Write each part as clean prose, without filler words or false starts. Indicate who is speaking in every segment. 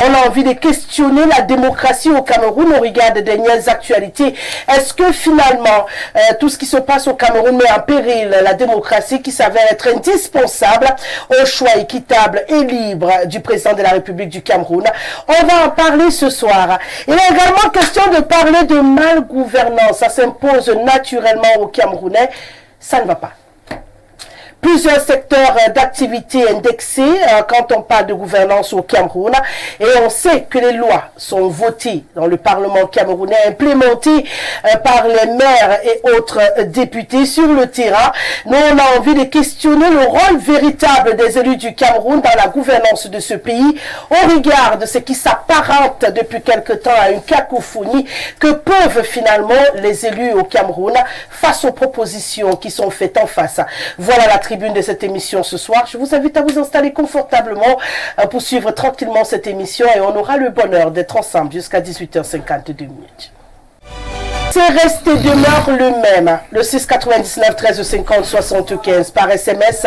Speaker 1: On a envie de questionner la démocratie au Cameroun. On regarde les dernières actualités. Est-ce que finalement, tout ce qui se passe au Cameroun met en péril la démocratie qui s'avère être indispensable au choix équitable et libre du président de la République du Cameroun? On va en parler ce soir. Il est également question de parler de mal-gouvernance. Ça s'impose naturellement aux Camerounais. Ça ne va pas. Plusieurs secteurs d'activité indexés quand on parle de gouvernance au Cameroun. Et on sait que les lois sont votées dans le Parlement camerounais, implémentées par les maires et autres députés sur le terrain. Nous, on a envie de questionner le rôle véritable des élus du Cameroun dans la gouvernance de ce pays au regard de ce qui s'apparente depuis quelque temps à une cacophonie. Que peuvent finalement les élus au Cameroun face aux propositions qui sont faites en face? Voilà la tribune de cette émission ce soir. Je vous invite à vous installer confortablement pour suivre tranquillement cette émission et on aura le bonheur d'être ensemble jusqu'à 18h52 minutes. C'est resté demeure le même. Le 699 13 50 75 par SMS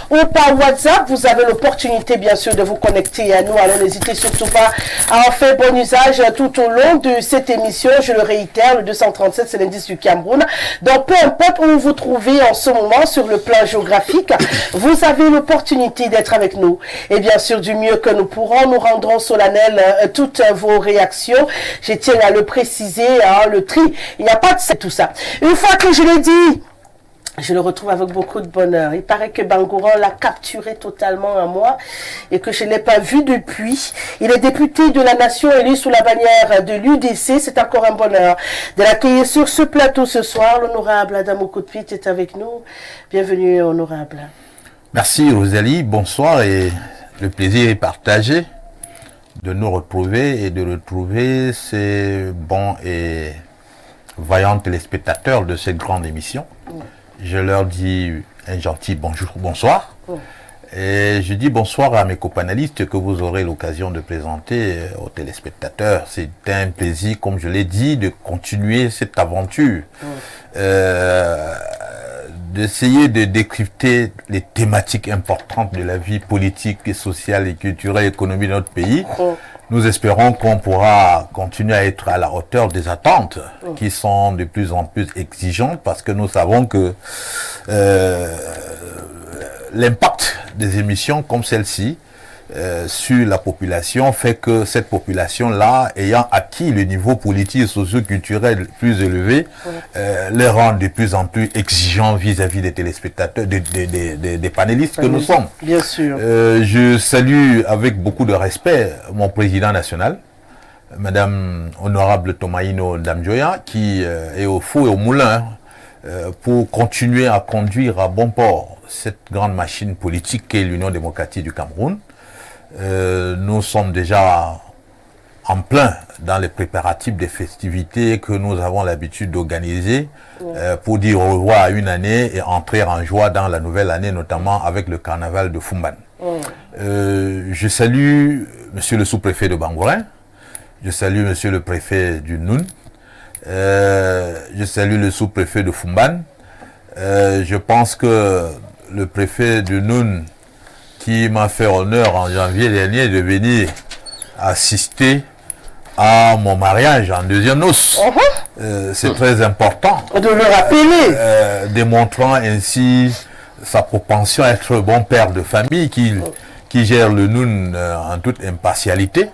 Speaker 1: ou par WhatsApp. Vous avez l'opportunité bien sûr de vous connecter à nous. Alors n'hésitez surtout pas à en faire bon usage tout au long de cette émission. Je le réitère, le 237 c'est l'indice du Cameroun. Donc peu importe où vous vous trouvez en ce moment sur le plan géographique, vous avez l'opportunité d'être avec nous. Et bien sûr du mieux que nous pourrons, nous rendrons solennel toutes vos réactions. Je tiens à le préciser, le tri. Il n'y a pas de tout ça. Une fois que je l'ai dit, je le retrouve avec beaucoup de bonheur. Il paraît que Bangoran l'a capturé totalement à moi et que je ne l'ai pas vu depuis. Il est député de la nation élu sous la bannière de l'UDC. C'est encore un bonheur de l'accueillir sur ce plateau ce soir. L'honorable Adam Okotpit est avec nous. Bienvenue, honorable.
Speaker 2: Merci, Rosalie. Bonsoir et le plaisir est partagé de nous retrouver et de retrouver ces bons et vaillants téléspectateurs de cette grande émission. Je leur dis un gentil bonjour, bonsoir. Et je dis bonsoir à mes copanalistes que vous aurez l'occasion de présenter aux téléspectateurs. C'est un plaisir, comme je l'ai dit, de continuer cette aventure. D'essayer de décrypter les thématiques importantes de la vie politique, et sociale, et culturelle, et économique de notre pays. Nous espérons qu'on pourra continuer à être à la hauteur des attentes qui sont de plus en plus exigeantes parce que nous savons que l'impact des émissions comme celle-ci sur la population fait que cette population-là, ayant acquis le niveau politique et socio-culturel plus élevé, les rend de plus en plus exigeants vis-à-vis des téléspectateurs, des panélistes que nous sommes.
Speaker 1: Bien sûr.
Speaker 2: Je salue avec beaucoup de respect mon président national, Madame Honorable Tomaino Damjoya, qui est au four et au moulin pour continuer à conduire à bon port cette grande machine politique qu'est l'Union démocratique du Cameroun. Nous sommes déjà en plein dans les préparatifs des festivités que nous avons l'habitude d'organiser pour dire au revoir à une année et entrer en joie dans la nouvelle année, notamment avec le carnaval de Fumban. Je salue monsieur le sous-préfet de Bangorin, je salue monsieur le préfet du Noun, je salue le sous-préfet de Fumban. Je pense que le préfet du Noun qui m'a fait honneur en janvier dernier de venir assister à mon mariage en deuxième noce. C'est très important.
Speaker 1: De le rappeler.
Speaker 2: Démontrant ainsi sa propension à être bon père de famille qui gère le Noun en toute impartialité.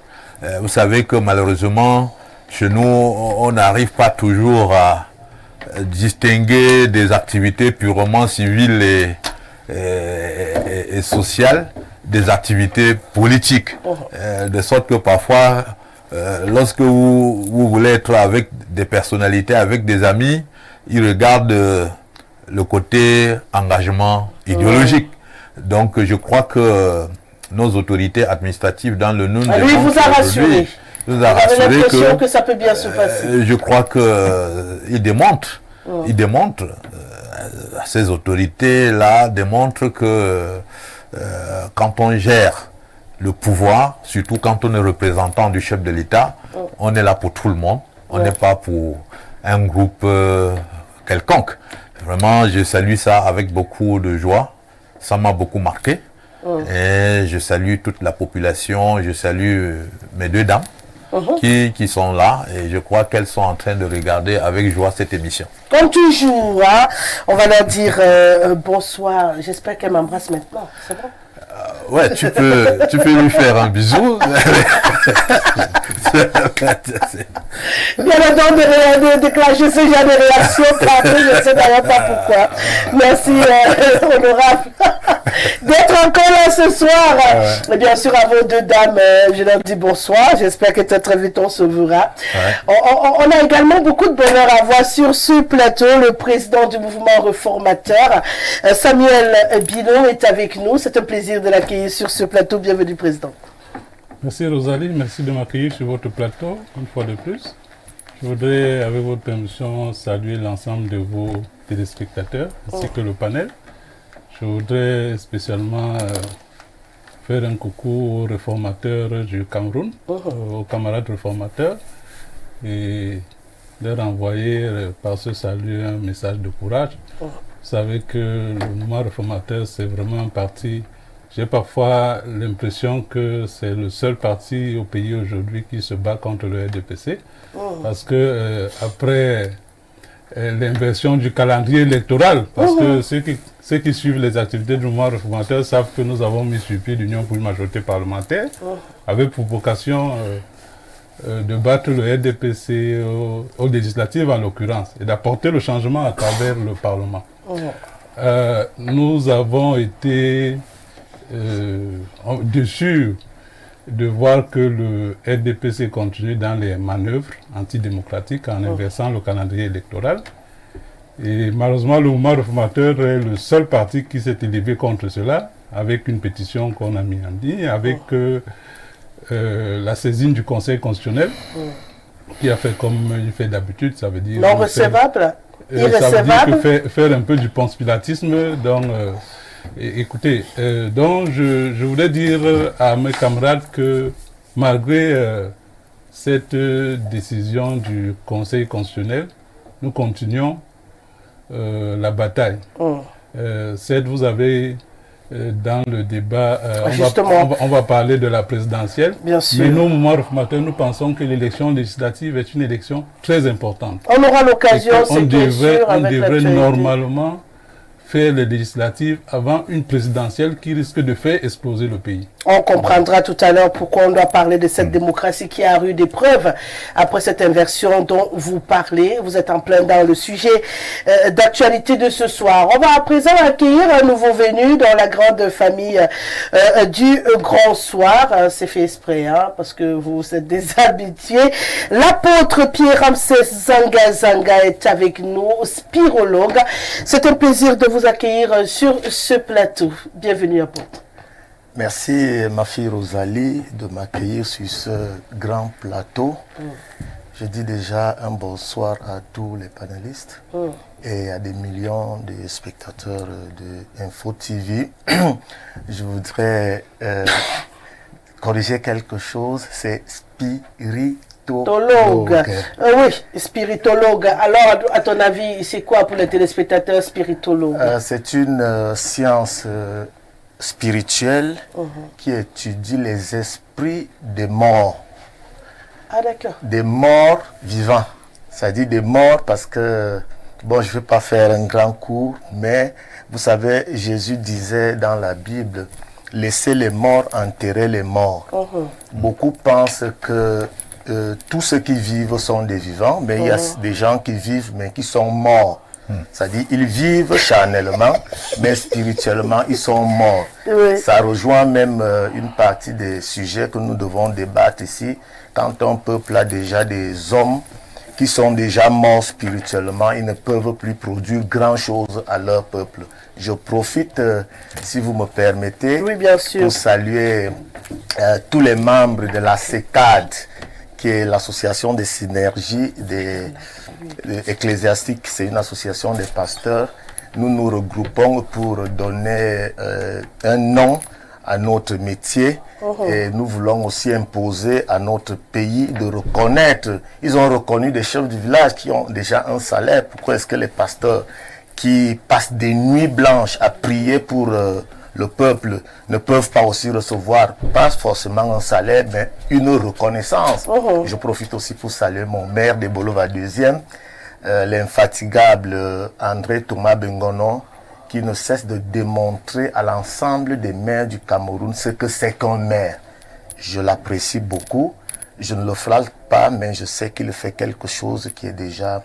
Speaker 2: Vous savez que malheureusement, chez nous, on n'arrive pas toujours à distinguer des activités purement civiles et sociales des activités politiques. De sorte que parfois, lorsque vous voulez être avec des personnalités, avec des amis, ils regardent le côté engagement idéologique. Donc je crois que nos autorités administratives dans le Noun...
Speaker 1: Lui vous a rassuré. Vous avez l'impression que ça peut bien se passer.
Speaker 2: Je crois qu'il démontre, ces autorités-là démontrent que quand on gère le pouvoir, surtout quand on est représentant du chef de l'État, on est là pour tout le monde, on n'est pas pour un groupe quelconque. Vraiment, je salue ça avec beaucoup de joie, ça m'a beaucoup marqué. Et je salue toute la population, je salue mes deux dames qui sont là et je crois qu'elles sont en train de regarder avec joie cette émission.
Speaker 1: Comme toujours, hein, on va leur dire bonsoir. J'espère qu'elle m'embrasse maintenant. C'est bon?
Speaker 2: Ouais, tu peux lui faire un bisou.
Speaker 1: Bien attendre de déclencher ce genre de réaction, je ne sais d'ailleurs pas pourquoi. Merci, honorable, d'être encore là ce soir. Et bien sûr, à vos deux dames, je leur dis bonsoir. J'espère que très vite on se verra. On a également beaucoup de bonheur à voir sur ce plateau. Le président du mouvement réformateur, Samuel Bilon, est avec nous. C'est un plaisir de l'accueillir sur ce plateau. Bienvenue, président.
Speaker 3: Merci Rosalie, merci de m'accueillir sur votre plateau, une fois de plus. Je voudrais, avec votre permission, saluer l'ensemble de vos téléspectateurs, ainsi que le panel. Je voudrais spécialement faire un coucou aux réformateurs du Cameroun, aux camarades réformateurs, et leur envoyer par ce salut un message de courage. Vous savez que le mouvement réformateur, c'est vraiment un parti. J'ai parfois l'impression que c'est le seul parti au pays aujourd'hui qui se bat contre le RDPC. Parce que après l'inversion du calendrier électoral, parce que ceux qui suivent les activités du mouvement réformateur savent que nous avons mis sur pied l'Union pour une majorité parlementaire, avec pour vocation de battre le RDPC aux législatives en l'occurrence, et d'apporter le changement à travers le Parlement. Nous avons été déçus de voir que le RDPC continue dans les manœuvres antidémocratiques en inversant le calendrier électoral. Et malheureusement, le mouvement réformateur est le seul parti qui s'est élevé contre cela, avec une pétition qu'on a mis en ligne, avec la saisine du Conseil constitutionnel, qui a fait comme il fait d'habitude, ça veut dire...
Speaker 1: Non recevable,
Speaker 3: irrécevable. Ça veut dire que faire un peu du panspilatisme, donc... écoutez, donc je voulais dire à mes camarades que malgré cette décision du Conseil constitutionnel, nous continuons la bataille. Certes, vous avez dans le débat, on va parler de la présidentielle,
Speaker 1: bien sûr.
Speaker 3: Mais nous, au mouvement réformateur, nous pensons que l'élection législative est une élection très importante.
Speaker 1: On aura l'occasion,
Speaker 3: on devrait normalement faire les législatives avant une présidentielle qui risque de faire exploser le pays.
Speaker 1: On comprendra tout à l'heure pourquoi on doit parler de cette démocratie qui a eu des preuves après cette inversion dont vous parlez. Vous êtes en plein dans le sujet d'actualité de ce soir. On va à présent accueillir un nouveau venu dans la grande famille du Grand Soir. C'est fait exprès, hein, parce que vous êtes des habitués. L'apôtre Pierre-Ramsès Zanga est avec nous, spirologue. C'est un plaisir de vous accueillir sur ce plateau. Bienvenue, apôtre.
Speaker 4: Merci, ma fille Rosalie, de m'accueillir sur ce grand plateau. Je dis déjà un bonsoir à tous les panélistes et à des millions de spectateurs de Info TV. Je voudrais corriger quelque chose, c'est spiritologue.
Speaker 1: Oui, spiritologue. Alors, à ton avis, c'est quoi pour les téléspectateurs spiritologue?
Speaker 4: C'est une science spirituelle qui étudie les esprits des morts.
Speaker 1: Ah, d'accord.
Speaker 4: Des morts vivants. C'est-à-dire des morts parce que, bon, je ne vais pas faire un grand cours, mais vous savez, Jésus disait dans la Bible, laissez les morts enterrer les morts. Beaucoup pensent que tous ceux qui vivent sont des vivants, mais il y a des gens qui vivent mais qui sont morts. C'est-à-dire ils vivent charnellement, mais spirituellement, ils sont morts.
Speaker 1: Oui.
Speaker 4: Ça rejoint même une partie des sujets que nous devons débattre ici. Quand un peuple a déjà des hommes qui sont déjà morts spirituellement, ils ne peuvent plus produire grand-chose à leur peuple. Je profite, si vous me permettez,
Speaker 1: oui, bien sûr,
Speaker 4: pour saluer tous les membres de la CECAD, qui est l'association des synergies des ecclésiastiques. C'est une association des pasteurs. Nous nous regroupons pour donner un nom à notre métier et nous voulons aussi imposer à notre pays de reconnaître. Ils ont reconnu des chefs du village qui ont déjà un salaire. Pourquoi est-ce que les pasteurs qui passent des nuits blanches à prier pour le peuple ne peuvent pas aussi recevoir, pas forcément un salaire, mais une reconnaissance. Je profite aussi pour saluer mon maire de Bolova 2e, l'infatigable André Thomas Bengono, qui ne cesse de démontrer à l'ensemble des maires du Cameroun ce que c'est qu'un maire. Je l'apprécie beaucoup, je ne le flatte pas, mais je sais qu'il fait quelque chose qui est déjà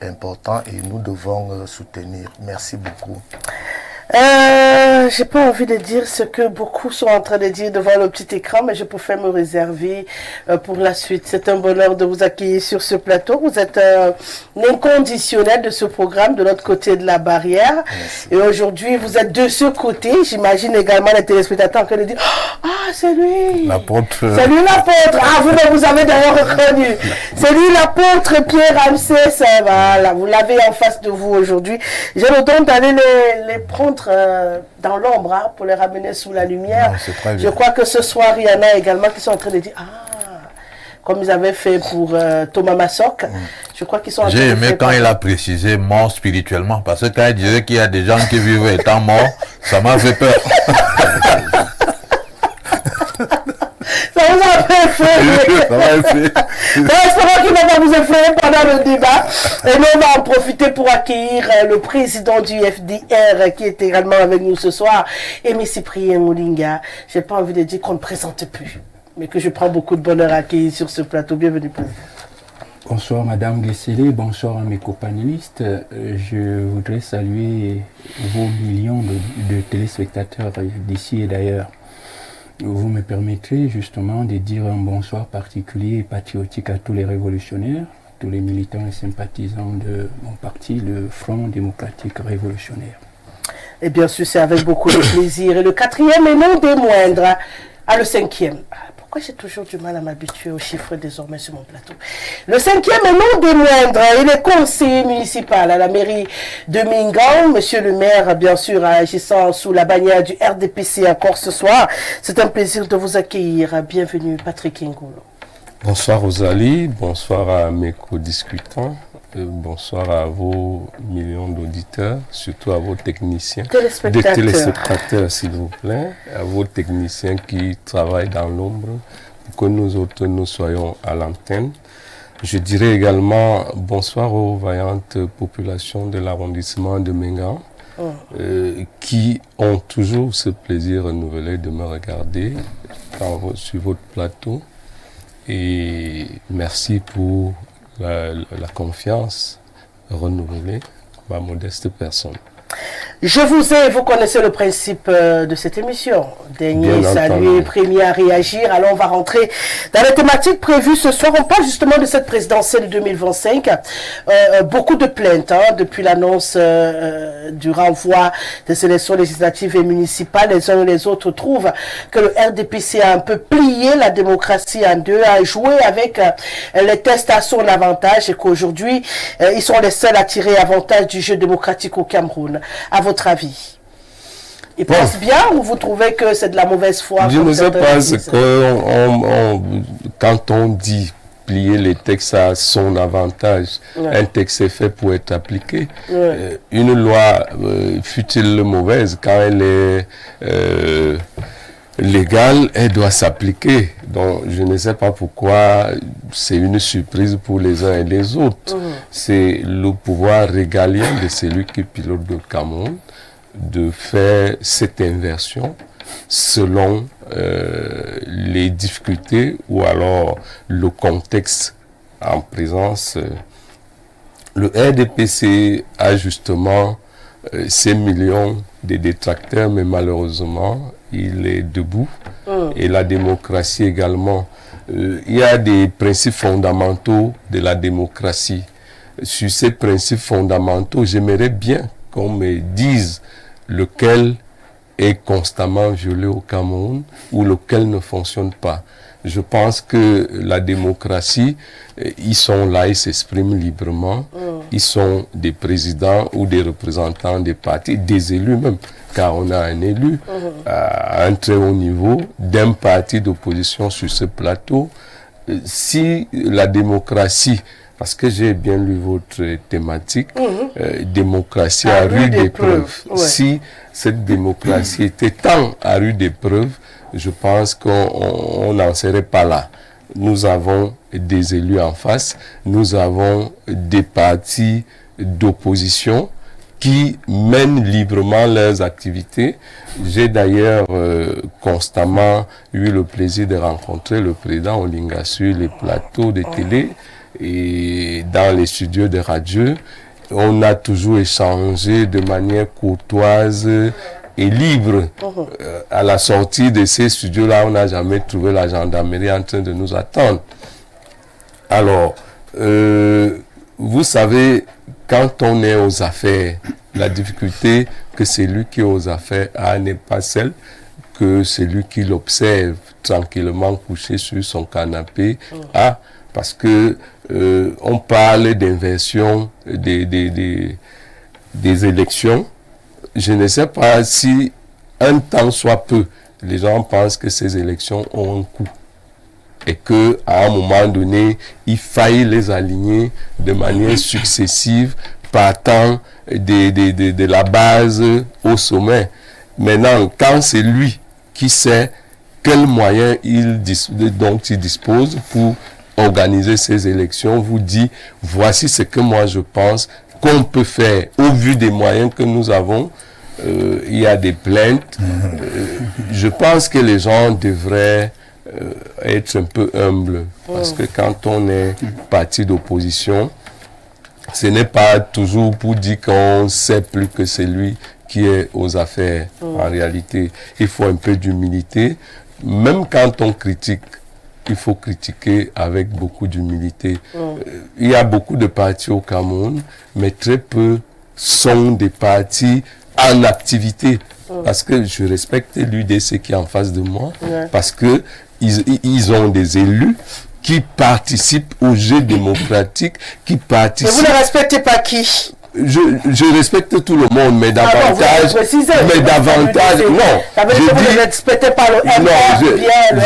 Speaker 4: important et nous devons soutenir. Merci beaucoup.
Speaker 1: J'ai pas envie de dire ce que beaucoup sont en train de dire devant le petit écran, mais je préfère me réserver pour la suite. C'est un bonheur de vous accueillir sur ce plateau. Vous êtes un inconditionnel de ce programme de l'autre côté de la barrière.
Speaker 4: Merci.
Speaker 1: Et aujourd'hui, vous êtes de ce côté. J'imagine également les téléspectateurs en train de dire « Ah, c'est lui
Speaker 2: L'apôtre.
Speaker 1: C'est lui l'apôtre. Ah, vous avez d'ailleurs reconnu. C'est lui l'apôtre Pierre Ramsès. Voilà, vous l'avez en face de vous aujourd'hui. J'ai le don d'aller les prendre dans l'ombre hein, pour les ramener sous la lumière.
Speaker 2: Non, très bien.
Speaker 1: Je crois que ce soir, il y en a également qui sont en train de dire « Ah !» Comme ils avaient fait pour Thomas Massock. Je crois qu'ils sont en train de
Speaker 2: J'ai aimé
Speaker 1: faire
Speaker 2: quand il a précisé mort spirituellement, parce que quand il disait qu'il y a des gens qui vivent étant morts, ça m'a fait peur.
Speaker 1: Ça vous a fait
Speaker 2: Ça m'a fait.
Speaker 1: J'espère qu'il va pas vous effrayer pendant le débat. Et nous, on va en profiter pour accueillir le président du FDR qui est également avec nous ce soir, Aimé Cyprien Moulinga. J'ai pas envie de dire qu'on ne présente plus, mais que je prends beaucoup de bonheur à accueillir sur ce plateau. Bienvenue, président.
Speaker 5: Bonsoir Madame Guesselé, bonsoir à mes copanélistes. Je voudrais saluer vos millions de téléspectateurs d'ici et d'ailleurs. Vous me permettrez justement de dire un bonsoir particulier et patriotique à tous les révolutionnaires, tous les militants et sympathisants de mon parti, le Front démocratique révolutionnaire.
Speaker 1: Et bien sûr, c'est avec beaucoup de plaisir. Et le quatrième et non des moindres, le cinquième. Pourquoi j'ai toujours du mal à m'habituer aux chiffres désormais sur mon plateau? Le cinquième et non des moindres, il est conseiller municipal à la mairie de Mingan. Monsieur le maire, bien sûr, agissant sous la bannière du RDPC encore ce soir. C'est un plaisir de vous accueillir. Bienvenue, Patrick Ngolo.
Speaker 6: Bonsoir Rosalie, bonsoir à mes co-discutants, bonsoir à vos millions d'auditeurs, surtout à vos techniciens, des téléspectateurs s'il vous plaît, à vos techniciens qui travaillent dans l'ombre pour que nous autres nous soyons à l'antenne. Je dirais également bonsoir aux vaillantes populations de l'arrondissement de Mingan qui ont toujours ce plaisir renouvelé de me regarder sur votre plateau. Et merci pour la confiance renouvelée à ma modeste personne.
Speaker 1: Je vous ai, vous connaissez le principe de cette émission. Dernier saluer, premier à réagir. Alors on va rentrer dans les thématiques prévues ce soir. On parle justement de cette présidentielle 2025. Beaucoup de plaintes depuis l'annonce du renvoi des élections législatives et municipales. Les uns et les autres trouvent que le RDPC a un peu plié la démocratie en deux, a joué avec les tests à son avantage et qu'aujourd'hui, ils sont les seuls à tirer avantage du jeu démocratique au Cameroun. À votre avis, ils pensent bien ou vous trouvez que c'est de la mauvaise foi?
Speaker 6: Je ne sais pas ce que quand on dit plier les textes à son avantage, un texte est fait pour être appliqué. Une loi, fut-elle mauvaise, quand elle est légale, elle doit s'appliquer. Donc je ne sais pas pourquoi c'est une surprise pour les uns et les autres. C'est le pouvoir régalien de celui qui pilote le Cameroun de faire cette inversion selon les difficultés ou alors le contexte en présence. Le RDPC a justement ces millions de détracteurs, mais malheureusement, il est debout. Et la démocratie également. Il y a des principes fondamentaux de la démocratie. Sur ces principes fondamentaux, j'aimerais bien qu'on me dise lequel est constamment violé au Cameroun ou lequel ne fonctionne pas. Je pense que la démocratie, ils sont là, ils s'expriment librement. Ils sont des présidents ou des représentants des partis, des élus même, car on a un élu à un très haut niveau d'un parti d'opposition sur ce plateau. Si la démocratie parce que j'ai bien lu votre thématique, démocratie à rude épreuve.
Speaker 1: Ouais.
Speaker 6: Si cette démocratie était tant à rude épreuve, je pense qu'on n'en serait pas là. Nous avons des élus en face, nous avons des partis d'opposition qui mènent librement leurs activités. J'ai d'ailleurs constamment eu le plaisir de rencontrer le président Olinga sur les plateaux de télé et dans les studios de radio. On a toujours échangé de manière courtoise et libre. À la sortie de ces studios-là, on n'a jamais trouvé la gendarmerie en train de nous attendre. Alors, vous savez, quand on est aux affaires, la difficulté que celui qui est aux affaires a n'est pas celle que celui qui l'observe tranquillement couché sur son canapé a, parce que on parle d'inversion des élections. Je ne sais pas si un temps soit peu, les gens pensent que ces élections ont un coût et que à un moment donné, il faille les aligner de manière successive, partant de la base au sommet. Maintenant, quand c'est lui qui sait quels moyens dont il dispose pour organiser ces élections, vous dit voici ce que moi je pense qu'on peut faire au vu des moyens que nous avons. Il y a des plaintes. Je pense que les gens devraient être un peu humbles, parce que quand on est parti d'opposition, ce n'est pas toujours pour dire qu'on sait plus que celui qui est aux affaires. En réalité, il faut un peu d'humilité. Même quand on critique, il faut critiquer avec beaucoup d'humilité. Il y a beaucoup de partis au Cameroun, mais très peu sont des partis en activité. Parce que je respecte l'UDC qui est en face de moi, parce que ils ont des élus qui participent au jeu démocratique, qui participent...
Speaker 1: Mais vous ne respectez pas qui?
Speaker 6: Je respecte tout le monde, mais davantage...
Speaker 1: mais
Speaker 6: davantage... Non,
Speaker 1: je ne respectez pas le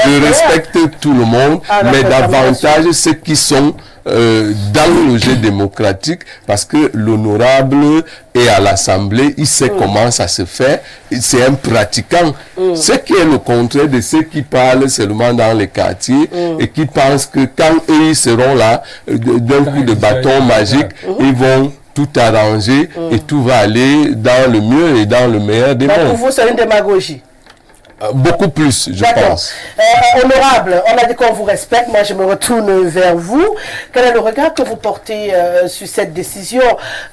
Speaker 6: je respecte tout le monde, mais davantage ceux qui sont dans le jeu démocratique, parce que l'honorable est à l'Assemblée, il sait comment ça se fait, c'est un pratiquant. Ce qui est le contraire de ceux qui parlent seulement dans les quartiers et qui pensent que quand eux ils seront là, d'un coup de bâton magique, ils vont tout arranger et tout va aller dans le mieux et dans le meilleur des mondes.
Speaker 1: Pour vous, c'est une démagogie.
Speaker 6: Beaucoup plus, je pense.
Speaker 1: Honorable, on a dit qu'on vous respecte. Moi, je me retourne vers vous. Quel est le regard que vous portez sur cette décision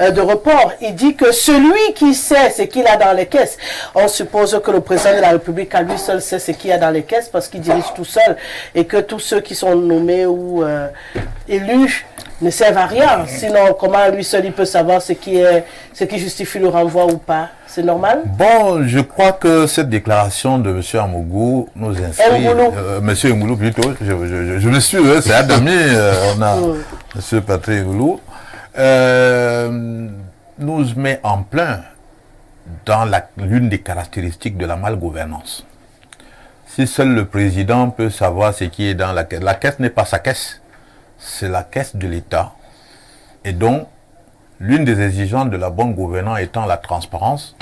Speaker 1: de report? Il dit que celui qui sait ce qu'il a dans les caisses, on suppose que le président de la République à lui seul sait ce qu'il y a dans les caisses parce qu'il dirige tout seul et que tous ceux qui sont nommés ou élus ne servent à rien. Sinon, comment lui seul il peut savoir ce qui justifie le renvoi ou pas? C'est normal?
Speaker 2: Bon, je crois que cette déclaration de M. Amougou nous inscrit... M. Ngoulou plutôt, je me suis, c'est Adami, on a M. Patrick Ngoulou, nous met en plein dans l'une des caractéristiques de la malgouvernance. Si seul le président peut savoir ce qui est dans la caisse n'est pas sa caisse, c'est la caisse de l'État. Et donc, l'une des exigences de la bonne gouvernance étant la transparence,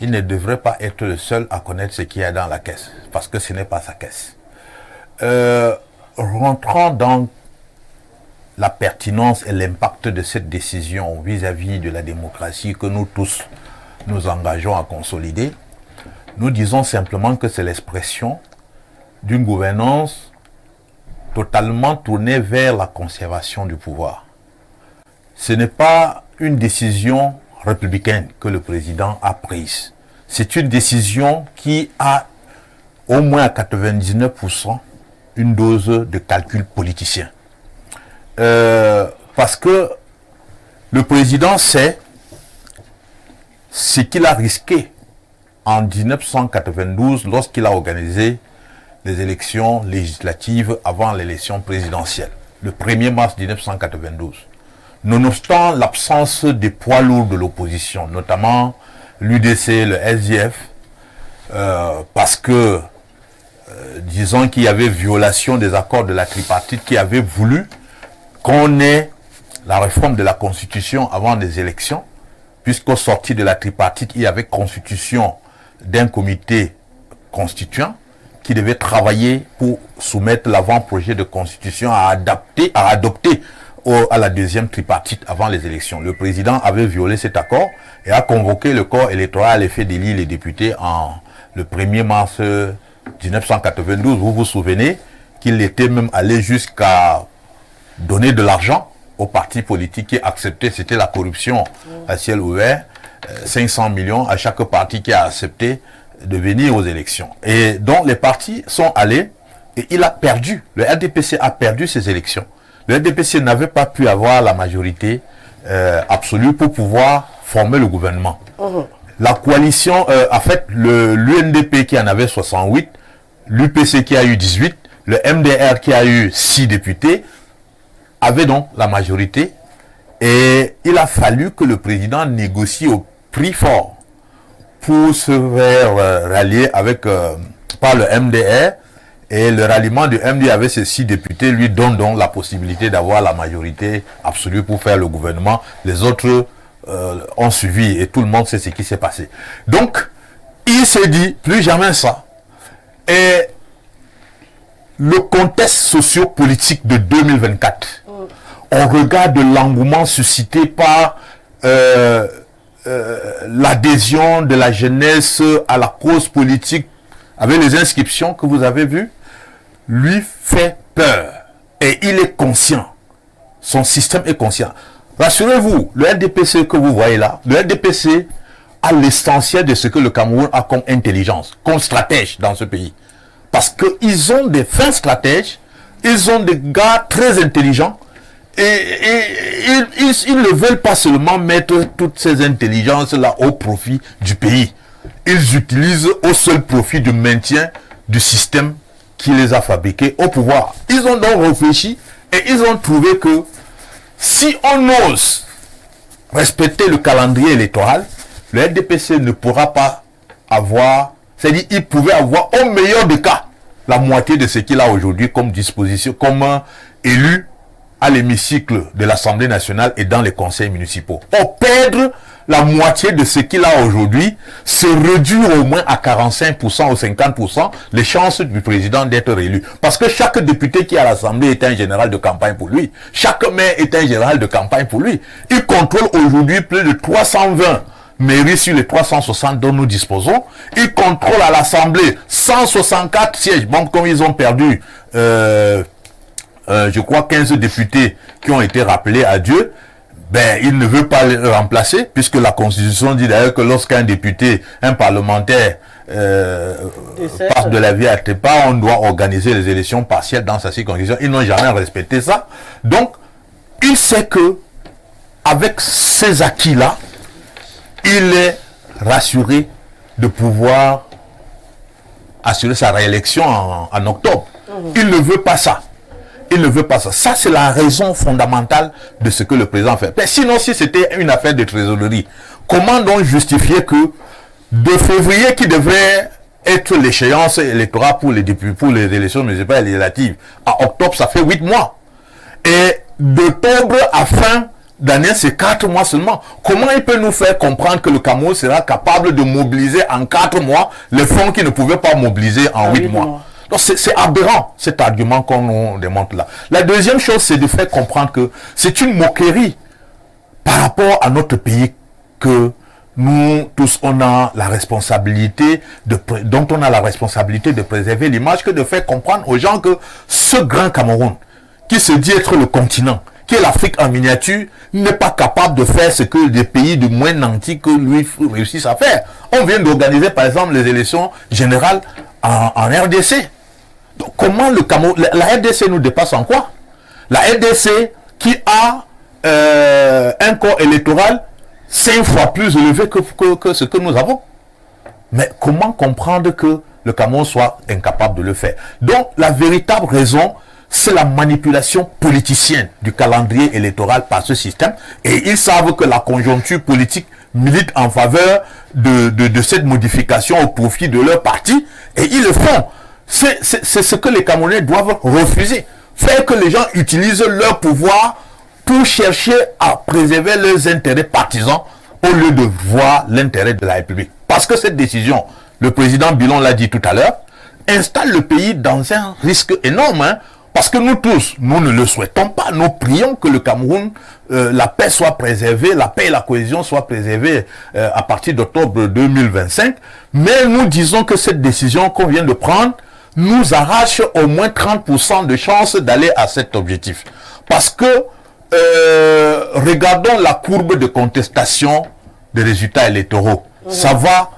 Speaker 2: il ne devrait pas être le seul à connaître ce qu'il y a dans la caisse, parce que ce n'est pas sa caisse. Rentrant dans la pertinence et l'impact de cette décision vis-à-vis de la démocratie que nous tous nous engageons à consolider, nous disons simplement que c'est l'expression d'une gouvernance totalement tournée vers la conservation du pouvoir. Ce n'est pas une décision républicaine que le président a prise. C'est une décision qui a au moins à 99% une dose de calcul politicien. Parce que le président sait ce qu'il a risqué en 1992 lorsqu'il a organisé les élections législatives avant l'élection présidentielle, le 1er mars 1992. Nonobstant l'absence des poids lourds de l'opposition, notamment l'UDC, le SDF, parce que, disons qu'il y avait violation des accords de la tripartite qui avait voulu qu'on ait la réforme de la Constitution avant les élections, puisqu'au sorti de la tripartite, il y avait constitution d'un comité constituant qui devait travailler pour soumettre l'avant-projet de constitution à adopter à la deuxième tripartite avant les élections. Le président avait violé cet accord et a convoqué le corps électoral et fait d'élire les députés le 1er mars 1992. Vous vous souvenez qu'il était même allé jusqu'à donner de l'argent aux partis politiques qui acceptaient, c'était la corruption à ciel ouvert, 500 millions à chaque parti qui a accepté de venir aux élections. Et donc les partis sont allés et il a perdu. Le RDPC a perdu ses élections. Le RDPC n'avait pas pu avoir la majorité absolue pour pouvoir former le gouvernement. La coalition, en fait, l'UNDP qui en avait 68, l'UPC qui a eu 18, le MDR qui a eu 6 députés, avait donc la majorité. Et il a fallu que le président négocie au prix fort pour se faire rallier par le MDR. Et le ralliement du MDR avec ces 6 députés lui donne donc la possibilité d'avoir la majorité absolue pour faire le gouvernement. Les autres ont suivi et tout le monde sait ce qui s'est passé. Donc, il s'est dit, plus jamais ça. Et le contexte socio-politique de 2024, on regarde l'engouement suscité par l'adhésion de la jeunesse à la cause politique avec les inscriptions que vous avez vues, lui fait peur. Et il est conscient. Son système est conscient. Rassurez-vous, le RDPC que vous voyez là, le RDPC a l'essentiel de ce que le Cameroun a comme intelligence, comme stratège dans ce pays. Parce qu'ils ont des fins stratèges, ils ont des gars très intelligents, et ils ne veulent pas seulement mettre toutes ces intelligences-là au profit du pays. Ils utilisent au seul profit du maintien du système qui les a fabriqués au pouvoir. Ils ont donc réfléchi et ils ont trouvé que si on ose respecter le calendrier électoral, le RDPC ne pourra pas avoir, c'est-à-dire il pouvait avoir au meilleur des cas la moitié de ce qu'il a aujourd'hui comme disposition, comme élu à l'hémicycle de l'Assemblée nationale et dans les conseils municipaux. Pour perdre la moitié de ce qu'il a aujourd'hui, se réduire au moins à 45% ou 50% les chances du président d'être réélu. Parce que chaque député qui est à l'Assemblée est un général de campagne pour lui. Chaque maire est un général de campagne pour lui. Il contrôle aujourd'hui plus de 320 mairies sur les 360 dont nous disposons. Il contrôle à l'Assemblée 164 sièges. Bon, comme ils ont perdu, je crois, 15 députés qui ont été rappelés à Dieu, ben, il ne veut pas le remplacer, puisque la Constitution dit d'ailleurs que lorsqu'un député, un parlementaire passe de la vie à trépas, on doit organiser les élections partielles dans sa circonscription. Ils n'ont jamais respecté ça. Donc, il sait que avec ces acquis-là, il est rassuré de pouvoir assurer sa réélection en octobre. Il ne veut pas ça. Il ne veut pas ça. Ça, c'est la raison fondamentale de ce que le président fait. Mais sinon, si c'était une affaire de trésorerie, comment donc justifier que de février, qui devrait être l'échéance électorale pour les élections municipales et législatives, à octobre, ça fait 8 mois. Et d'octobre à fin d'année, c'est 4 mois seulement. Comment il peut nous faire comprendre que le Cameroun sera capable de mobiliser en 4 mois les fonds qu'il ne pouvait pas mobiliser en 8 mois? Donc c'est aberrant cet argument qu'on nous démontre là. La deuxième chose, c'est de faire comprendre que c'est une moquerie par rapport à notre pays que nous tous on a la responsabilité dont on a la responsabilité de préserver l'image, que de faire comprendre aux gens que ce grand Cameroun qui se dit être le continent, qui est l'Afrique en miniature, n'est pas capable de faire ce que des pays de moins nantis que lui réussissent à faire. On vient d'organiser par exemple les élections générales en RDC. Donc, comment le Cameroun, la RDC nous dépasse en quoi? La RDC qui a un corps électoral 5 fois plus élevé que ce que nous avons. Mais comment comprendre que le Cameroun soit incapable de le faire? Donc la véritable raison, c'est la manipulation politicienne du calendrier électoral par ce système. Et ils savent que la conjoncture politique milite en faveur de cette modification au profit de leur parti. Et ils le font. C'est ce que les Camerounais doivent refuser. Faire que les gens utilisent leur pouvoir pour chercher à préserver leurs intérêts partisans au lieu de voir l'intérêt de la République. Parce que cette décision, le président Bilon l'a dit tout à l'heure, installe le pays dans un risque énorme, hein, parce que nous tous, nous ne le souhaitons pas. Nous prions que le Cameroun, la paix soit préservée, la paix et la cohésion soient préservées à partir d'octobre 2025. Mais nous disons que cette décision qu'on vient de prendre nous arrache au moins 30% de chances d'aller à cet objectif. Parce que, regardons la courbe de contestation des résultats électoraux. Ça va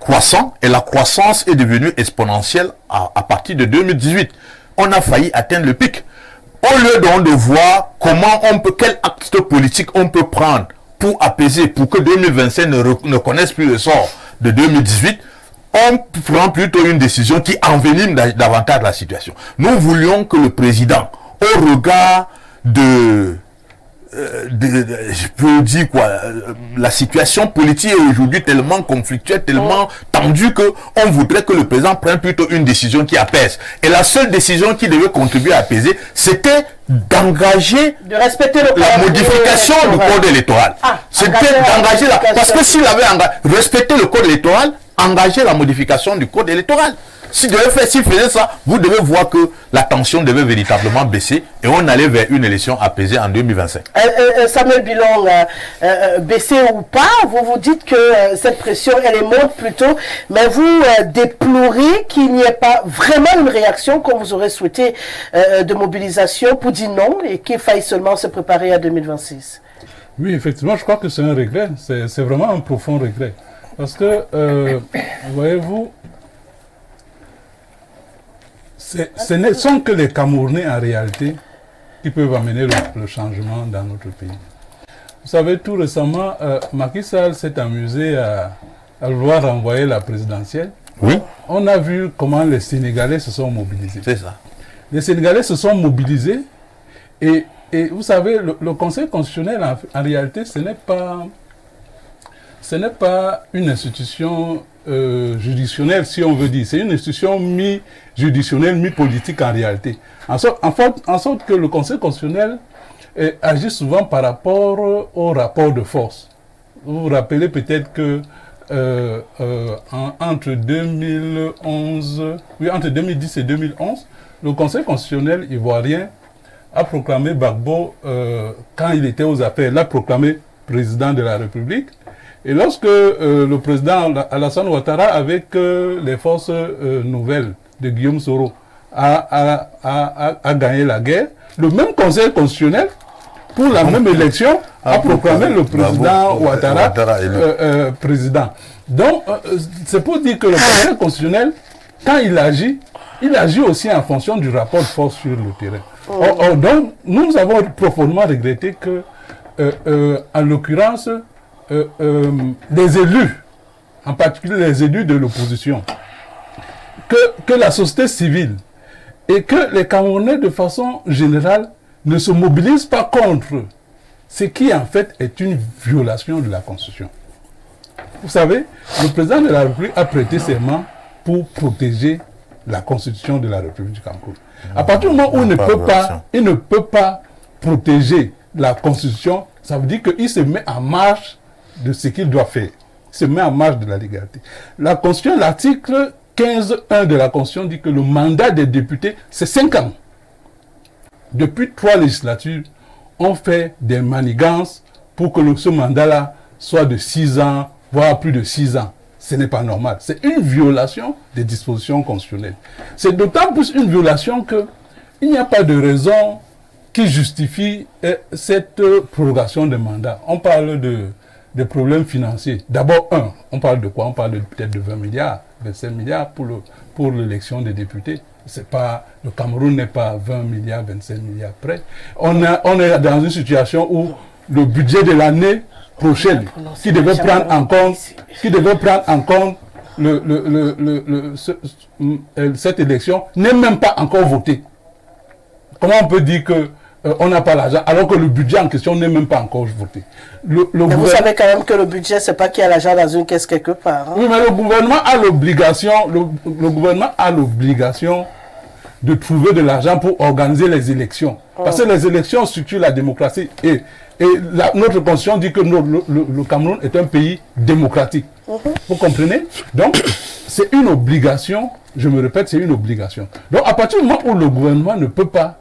Speaker 2: croissant et la croissance est devenue exponentielle à partir de 2018. On a failli atteindre le pic. Au lieu donc de voir comment on peut, quel acte politique on peut prendre pour apaiser, pour que 2025 ne connaisse plus le sort de 2018, on prend plutôt une décision qui envenime davantage la situation. Nous voulions que le président, au regard je peux dire quoi, la situation politique est aujourd'hui tellement conflictuelle, tellement tendue que on voudrait que le président prenne plutôt une décision qui apaise. Et la seule décision qui devait contribuer à apaiser, c'était d'engager la modification du code électoral. C'était d'engager parce que s'il avait respecté le code électoral, engager la modification du code électoral. S'il faisait ça, vous devez voir que la tension devait véritablement baisser et on allait vers une élection apaisée en 2025.
Speaker 1: Samuel Bilon, baisser ou pas, vous dites que cette pression, elle est monte plutôt, mais vous déplorez qu'il n'y ait pas vraiment une réaction comme vous aurez souhaité de mobilisation pour dire non et qu'il faille seulement se préparer à 2026.
Speaker 3: Oui, effectivement, je crois que c'est un regret. C'est vraiment un profond regret. Parce que, voyez-vous, ce ne sont que les Camerounais en réalité qui peuvent amener le changement dans notre pays. Vous savez, tout récemment, Macky Sall s'est amusé à vouloir renvoyer la présidentielle.
Speaker 2: Oui.
Speaker 3: On a vu comment les Sénégalais se sont mobilisés.
Speaker 2: C'est ça.
Speaker 3: Les Sénégalais se sont mobilisés et vous savez, le Conseil constitutionnel, en réalité, ce n'est pas une institution juridictionnelle, si on veut dire. C'est une institution mi-juridictionnelle, mi-politique en réalité. En sorte que le Conseil constitutionnel agit souvent par rapport au rapport de force. Vous vous rappelez peut-être que entre 2010 et 2011, le Conseil constitutionnel ivoirien a proclamé Gbagbo, quand il était aux affaires, l'a proclamé président de la République. Et lorsque le président Alassane Ouattara, avec les forces nouvelles de Guillaume Soro, a gagné la guerre, le même Conseil constitutionnel, pour la même élection, a proclamé le président Ouattara président. Donc, c'est pour dire que le Conseil constitutionnel, quand il agit aussi en fonction du rapport de force sur le terrain. Donc, nous avons profondément regretté que, en l'occurrence, les élus, en particulier les élus de l'opposition, que la société civile et que les Camerounais de façon générale ne se mobilisent pas contre ce qui en fait est une violation de la Constitution. Vous savez, le président de la République a prêté serment pour protéger la Constitution de la République du Cameroun. À partir du moment où il ne peut pas protéger la Constitution, ça veut dire qu'il se met en marge de ce qu'il doit faire. Il se met en marge de la légalité. La Constitution, l'article 15.1 de la Constitution dit que le mandat des députés, c'est 5 ans. Depuis 3 législatures, on fait des manigances pour que ce mandat-là soit de 6 ans, voire plus de 6 ans. Ce n'est pas normal. C'est une violation des dispositions constitutionnelles. C'est d'autant plus une violation qu'il n'y a pas de raison qui justifie cette prorogation de mandat. On parle de problèmes financiers. D'abord, on parle de quoi? On parle peut-être de 20 milliards, 25 milliards pour l'élection des députés. Le Cameroun n'est pas 20 milliards, 25 milliards près. On est dans une situation où le budget de l'année prochaine, qui devait prendre en compte cette élection, n'est même pas encore voté. Comment on peut dire que on n'a pas l'argent, alors que le budget en question n'est même pas encore voté.
Speaker 1: Mais vous savez quand même que le budget, c'est pas qu'il y a l'argent dans une caisse quelque part. Hein?
Speaker 3: Oui, mais le gouvernement a l'obligation de trouver de l'argent pour organiser les élections. Parce que les élections structurent la démocratie. Et notre constitution dit que le Cameroun est un pays démocratique. Vous comprenez? Donc, c'est une obligation, je me répète, c'est une obligation. Donc, à partir du moment où le gouvernement ne peut pas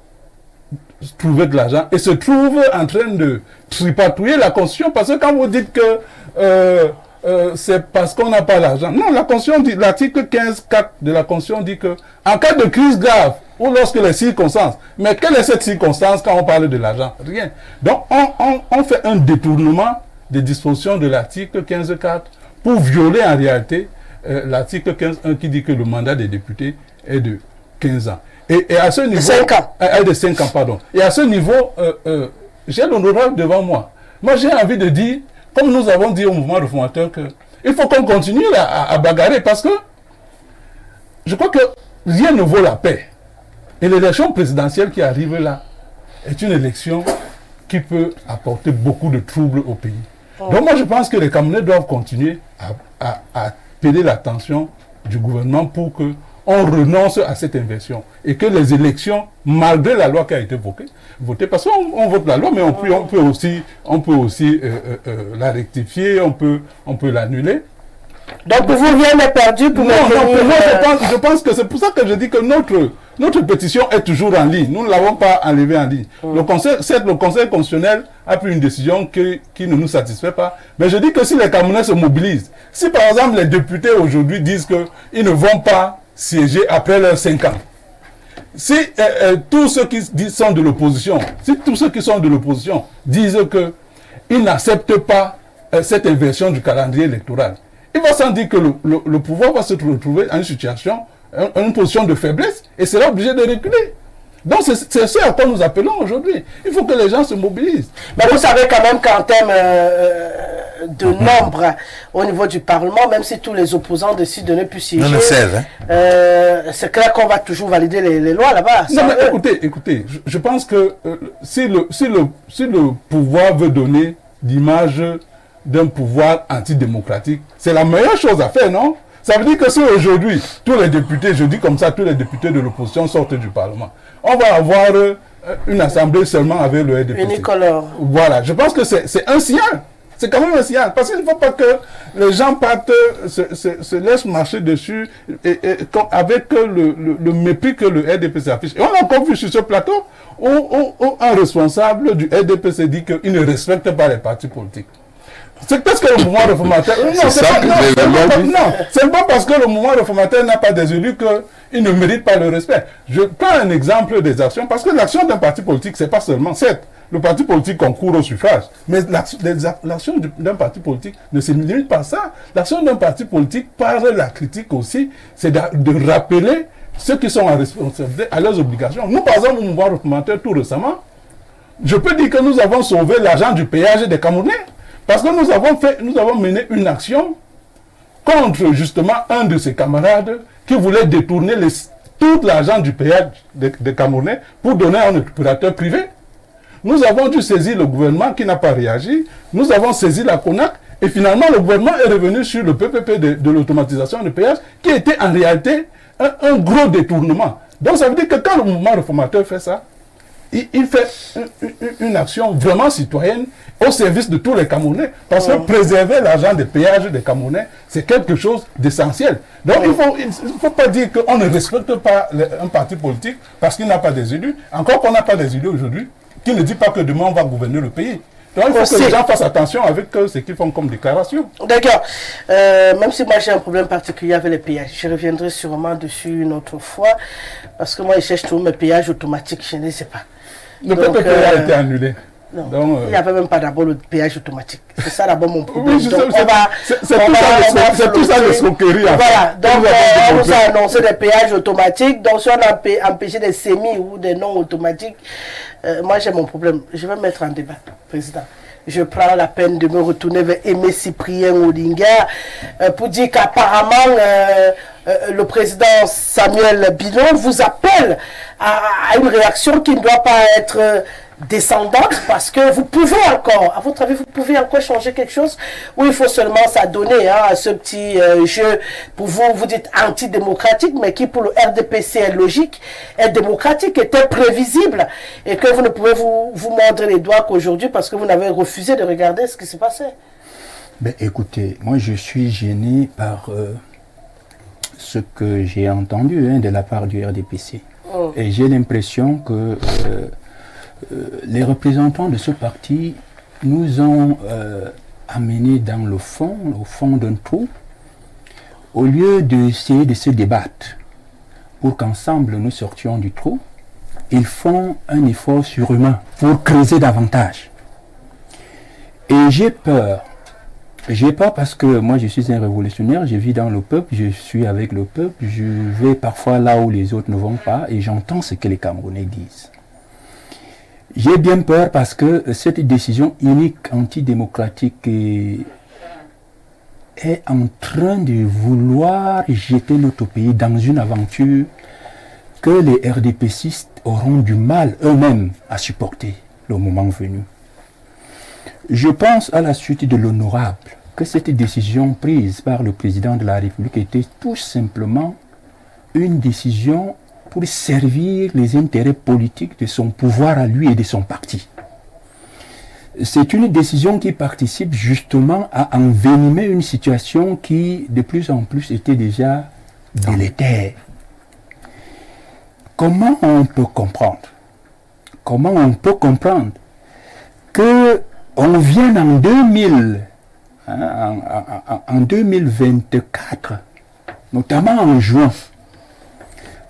Speaker 3: trouver de l'argent et se trouve en train de tripatouiller la constitution, parce que quand vous dites que c'est parce qu'on n'a pas l'argent. Non, la constitution dit, l'article 15.4 de la constitution dit que en cas de crise grave ou lorsque les circonstances, mais quelle est cette circonstance quand on parle de l'argent? Rien. Donc on fait un détournement des dispositions de l'article 15.4 pour violer en réalité l'article 15.1 qui dit que le mandat des députés est de 15 ans. Et à ce niveau...
Speaker 1: De 5 ans.
Speaker 3: De 5 ans, pardon. Et à ce niveau, j'ai l'honorable devant moi. Moi, j'ai envie de dire, comme nous avons dit au mouvement réformateur, qu'il faut qu'on continue à bagarrer parce que je crois que rien ne vaut la paix. Et l'élection présidentielle qui arrive là est une élection qui peut apporter beaucoup de troubles au pays. Donc moi, je pense que les Camerounais doivent continuer à appeler l'attention du gouvernement pour que on renonce à cette inversion et que les élections, malgré la loi qui a été votée, parce qu'on vote la loi, mais on peut aussi la rectifier, on peut l'annuler.
Speaker 1: Donc pour vous, rien n'est perdu pour
Speaker 3: moi, je pense que c'est pour ça que je dis que notre pétition est toujours en ligne. Nous ne l'avons pas enlevée en ligne. Le Conseil constitutionnel a pris une décision qui ne nous satisfait pas. Mais je dis que si les Camerounais se mobilisent, si par exemple les députés aujourd'hui disent qu'ils ne vont pas siéger après leurs 5 ans, si tous ceux qui sont de l'opposition, disent qu'ils n'acceptent pas cette inversion du calendrier électoral, il va sans dire que le pouvoir va se retrouver en une situation, une position de faiblesse, et sera obligé de reculer. Donc c'est ce à quoi nous appelons aujourd'hui. Il faut que les gens se mobilisent.
Speaker 1: Mais vous savez quand même qu'en termes de nombre au niveau du Parlement, même si tous les opposants décident de ne plus siéger, c'est clair qu'on va toujours valider les lois là-bas.
Speaker 3: Non mais écoutez, je pense que si le pouvoir veut donner l'image d'un pouvoir antidémocratique, c'est la meilleure chose à faire, non? Ça veut dire que si aujourd'hui, tous les députés, je dis comme ça, tous les députés de l'opposition sortent du Parlement, on va avoir une assemblée seulement avec le RDPC.
Speaker 1: Unicolore.
Speaker 3: Voilà, je pense que c'est un signal. C'est quand même un signal. Parce qu'il ne faut pas que les gens partent, se laissent marcher dessus avec le mépris que le RDPC affiche. Et on a encore vu sur ce plateau où un responsable du RDPC dit qu'il ne respecte pas les partis politiques. C'est parce que le mouvement réformateur... Non, c'est pas parce que le mouvement réformateur n'a pas des élus qu'il ne mérite pas le respect. Je prends un exemple des actions, parce que l'action d'un parti politique, c'est pas seulement... Certes, le parti politique concourt au suffrage, mais l'action d'un parti politique ne se limite pas à ça. L'action d'un parti politique, par la critique aussi, c'est de rappeler ceux qui sont en responsabilité à leurs obligations. Nous, par exemple, au mouvement réformateur, tout récemment, je peux dire que nous avons sauvé l'argent du péage des Camerounais. Parce que nous avons mené une action contre justement un de ses camarades qui voulait détourner tout l'argent du péage des Camerounais pour donner à un opérateur privé. Nous avons dû saisir le gouvernement qui n'a pas réagi. Nous avons saisi la CONAC et finalement le gouvernement est revenu sur le PPP de l'automatisation du péage qui était en réalité un gros détournement. Donc ça veut dire que quand le mouvement réformateur fait ça, il fait une action vraiment citoyenne au service de tous les Camerounais. Parce que préserver l'argent des péages des Camerounais, c'est quelque chose d'essentiel. Donc il ne faut pas dire qu'on ne respecte pas un parti politique parce qu'il n'a pas des élus. Encore qu'on n'a pas des élus aujourd'hui, qui ne dit pas que demain on va gouverner le pays. Donc il faut que les gens fassent attention avec ce qu'ils font comme déclaration.
Speaker 1: D'accord. Même si moi j'ai un problème particulier avec les péages, je reviendrai sûrement dessus une autre fois. Parce que moi je cherche tous mes péages automatiques, je ne sais pas.
Speaker 3: Le PPP a été annulé.
Speaker 1: Non, il n'y avait même pas d'abord le péage automatique. C'est ça d'abord mon problème.
Speaker 3: Oui, c'est tout ça l'escroquerie.
Speaker 1: Voilà, donc on nous a annoncé des péages automatiques. Donc si on a empêché des semis ou des non automatiques, moi j'ai mon problème. Je vais mettre en débat, président. Je prends la peine de me retourner vers Aimé Cyprien Odinga pour dire qu'apparemment le président Samuel Bilon vous appelle à une réaction qui ne doit pas être descendante, parce que vous pouvez encore, à votre avis, vous pouvez encore changer quelque chose, ou il faut seulement s'adonner à ce petit jeu, pour vous, vous dites antidémocratique, mais qui pour le RDPC est logique, est démocratique, était prévisible, et que vous ne pouvez vous mordre les doigts qu'aujourd'hui parce que vous n'avez refusé de regarder ce qui se passait.
Speaker 5: Ben, écoutez, moi je suis gêné par ce que j'ai entendu de la part du RDPC. Et j'ai l'impression que les représentants de ce parti nous ont amenés dans au fond d'un trou, au lieu d'essayer de se débattre pour qu'ensemble nous sortions du trou. Ils font un effort surhumain pour creuser davantage. Et j'ai peur. J'ai peur parce que moi je suis un révolutionnaire, je vis dans le peuple, je suis avec le peuple, je vais parfois là où les autres ne vont pas et j'entends ce que les Camerounais disent. J'ai bien peur parce que cette décision unique antidémocratique est en train de vouloir jeter notre pays dans une aventure que les RDPCistes auront du mal eux-mêmes à supporter le moment venu. Je pense à la suite de l'honorable que cette décision prise par le président de la République était tout simplement une décision pour servir les intérêts politiques de son pouvoir à lui et de son parti. C'est une décision qui participe justement à envenimer une situation qui de plus en plus était déjà délétère. Comment on peut comprendre que on vient en 2024, notamment en juin,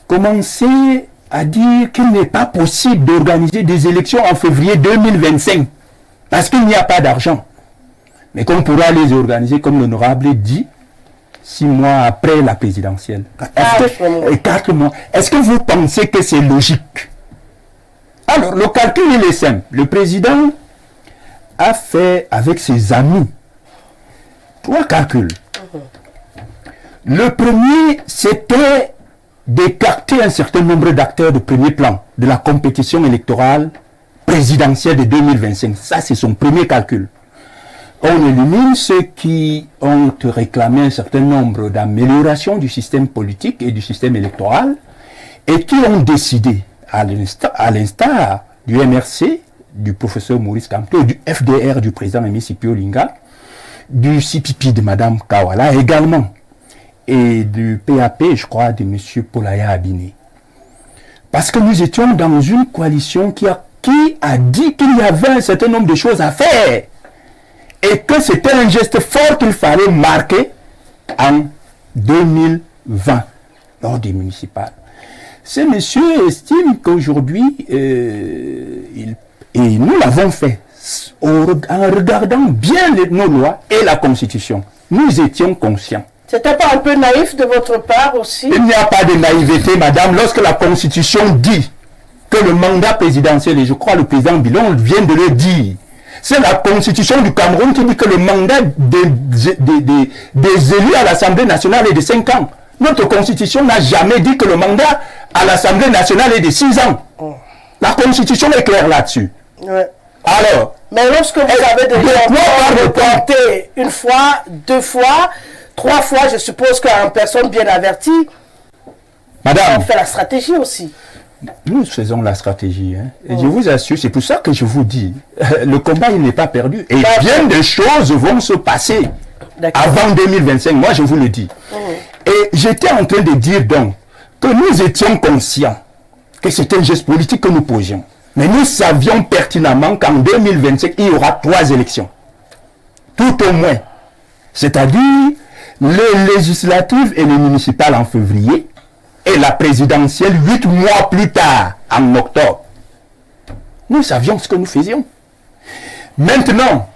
Speaker 5: commencer à dire qu'il n'est pas possible d'organiser des élections en février 2025 parce qu'il n'y a pas d'argent, mais qu'on pourra les organiser comme l'honorable dit 6 mois après la présidentielle. 4 mois. Est-ce que vous pensez que c'est logique? Alors, le calcul, il est simple. Le président a fait avec ses amis 3 calculs. Le premier, c'était d'écarter un certain nombre d'acteurs de premier plan de la compétition électorale présidentielle de 2025. Ça, c'est son premier calcul. On élimine ceux qui ont réclamé un certain nombre d'améliorations du système politique et du système électoral et qui ont décidé, à l'instar du MRC, du professeur Maurice Kamto, du FDR du président Aimé Sipio Linga, du CPP de Mme Kawala également, et du PAP, je crois, de M. Polaya Abiné. Parce que nous étions dans une coalition qui a dit qu'il y avait un certain nombre de choses à faire et que c'était un geste fort qu'il fallait marquer en 2020 lors des municipales. Ce monsieur estime qu'aujourd'hui, et nous l'avons fait en regardant bien nos lois et la Constitution. Nous étions conscients.
Speaker 1: C'était pas un peu naïf de votre part aussi?
Speaker 5: Il n'y a pas de naïveté, madame, lorsque la Constitution dit que le mandat présidentiel, et je crois le président Bilon vient de le dire, c'est la Constitution du Cameroun qui dit que le mandat des élus à l'Assemblée nationale est de 5 ans. Notre Constitution n'a jamais dit que le mandat à l'Assemblée nationale est de 6 ans. La Constitution est claire là-dessus.
Speaker 1: Ouais.
Speaker 5: Alors,
Speaker 1: mais lorsque vous avez déjà reporté 1 fois, 2 fois, 3 fois, je suppose qu'une personne bien avertie,
Speaker 5: madame,
Speaker 1: on fait la stratégie aussi.
Speaker 5: Nous faisons la stratégie. Et je vous assure, c'est pour ça que je vous dis, le combat, il n'est pas perdu. Et bien des choses vont se passer avant 2025, moi je vous le dis. Et j'étais en train de dire donc que nous étions conscients que c'était un geste politique que nous posions. Mais nous savions pertinemment qu'en 2025, il y aura 3 élections. Tout au moins. C'est-à-dire les législatives et les municipales en février et la présidentielle 8 mois plus tard, en octobre. Nous savions ce que nous faisions. Maintenant,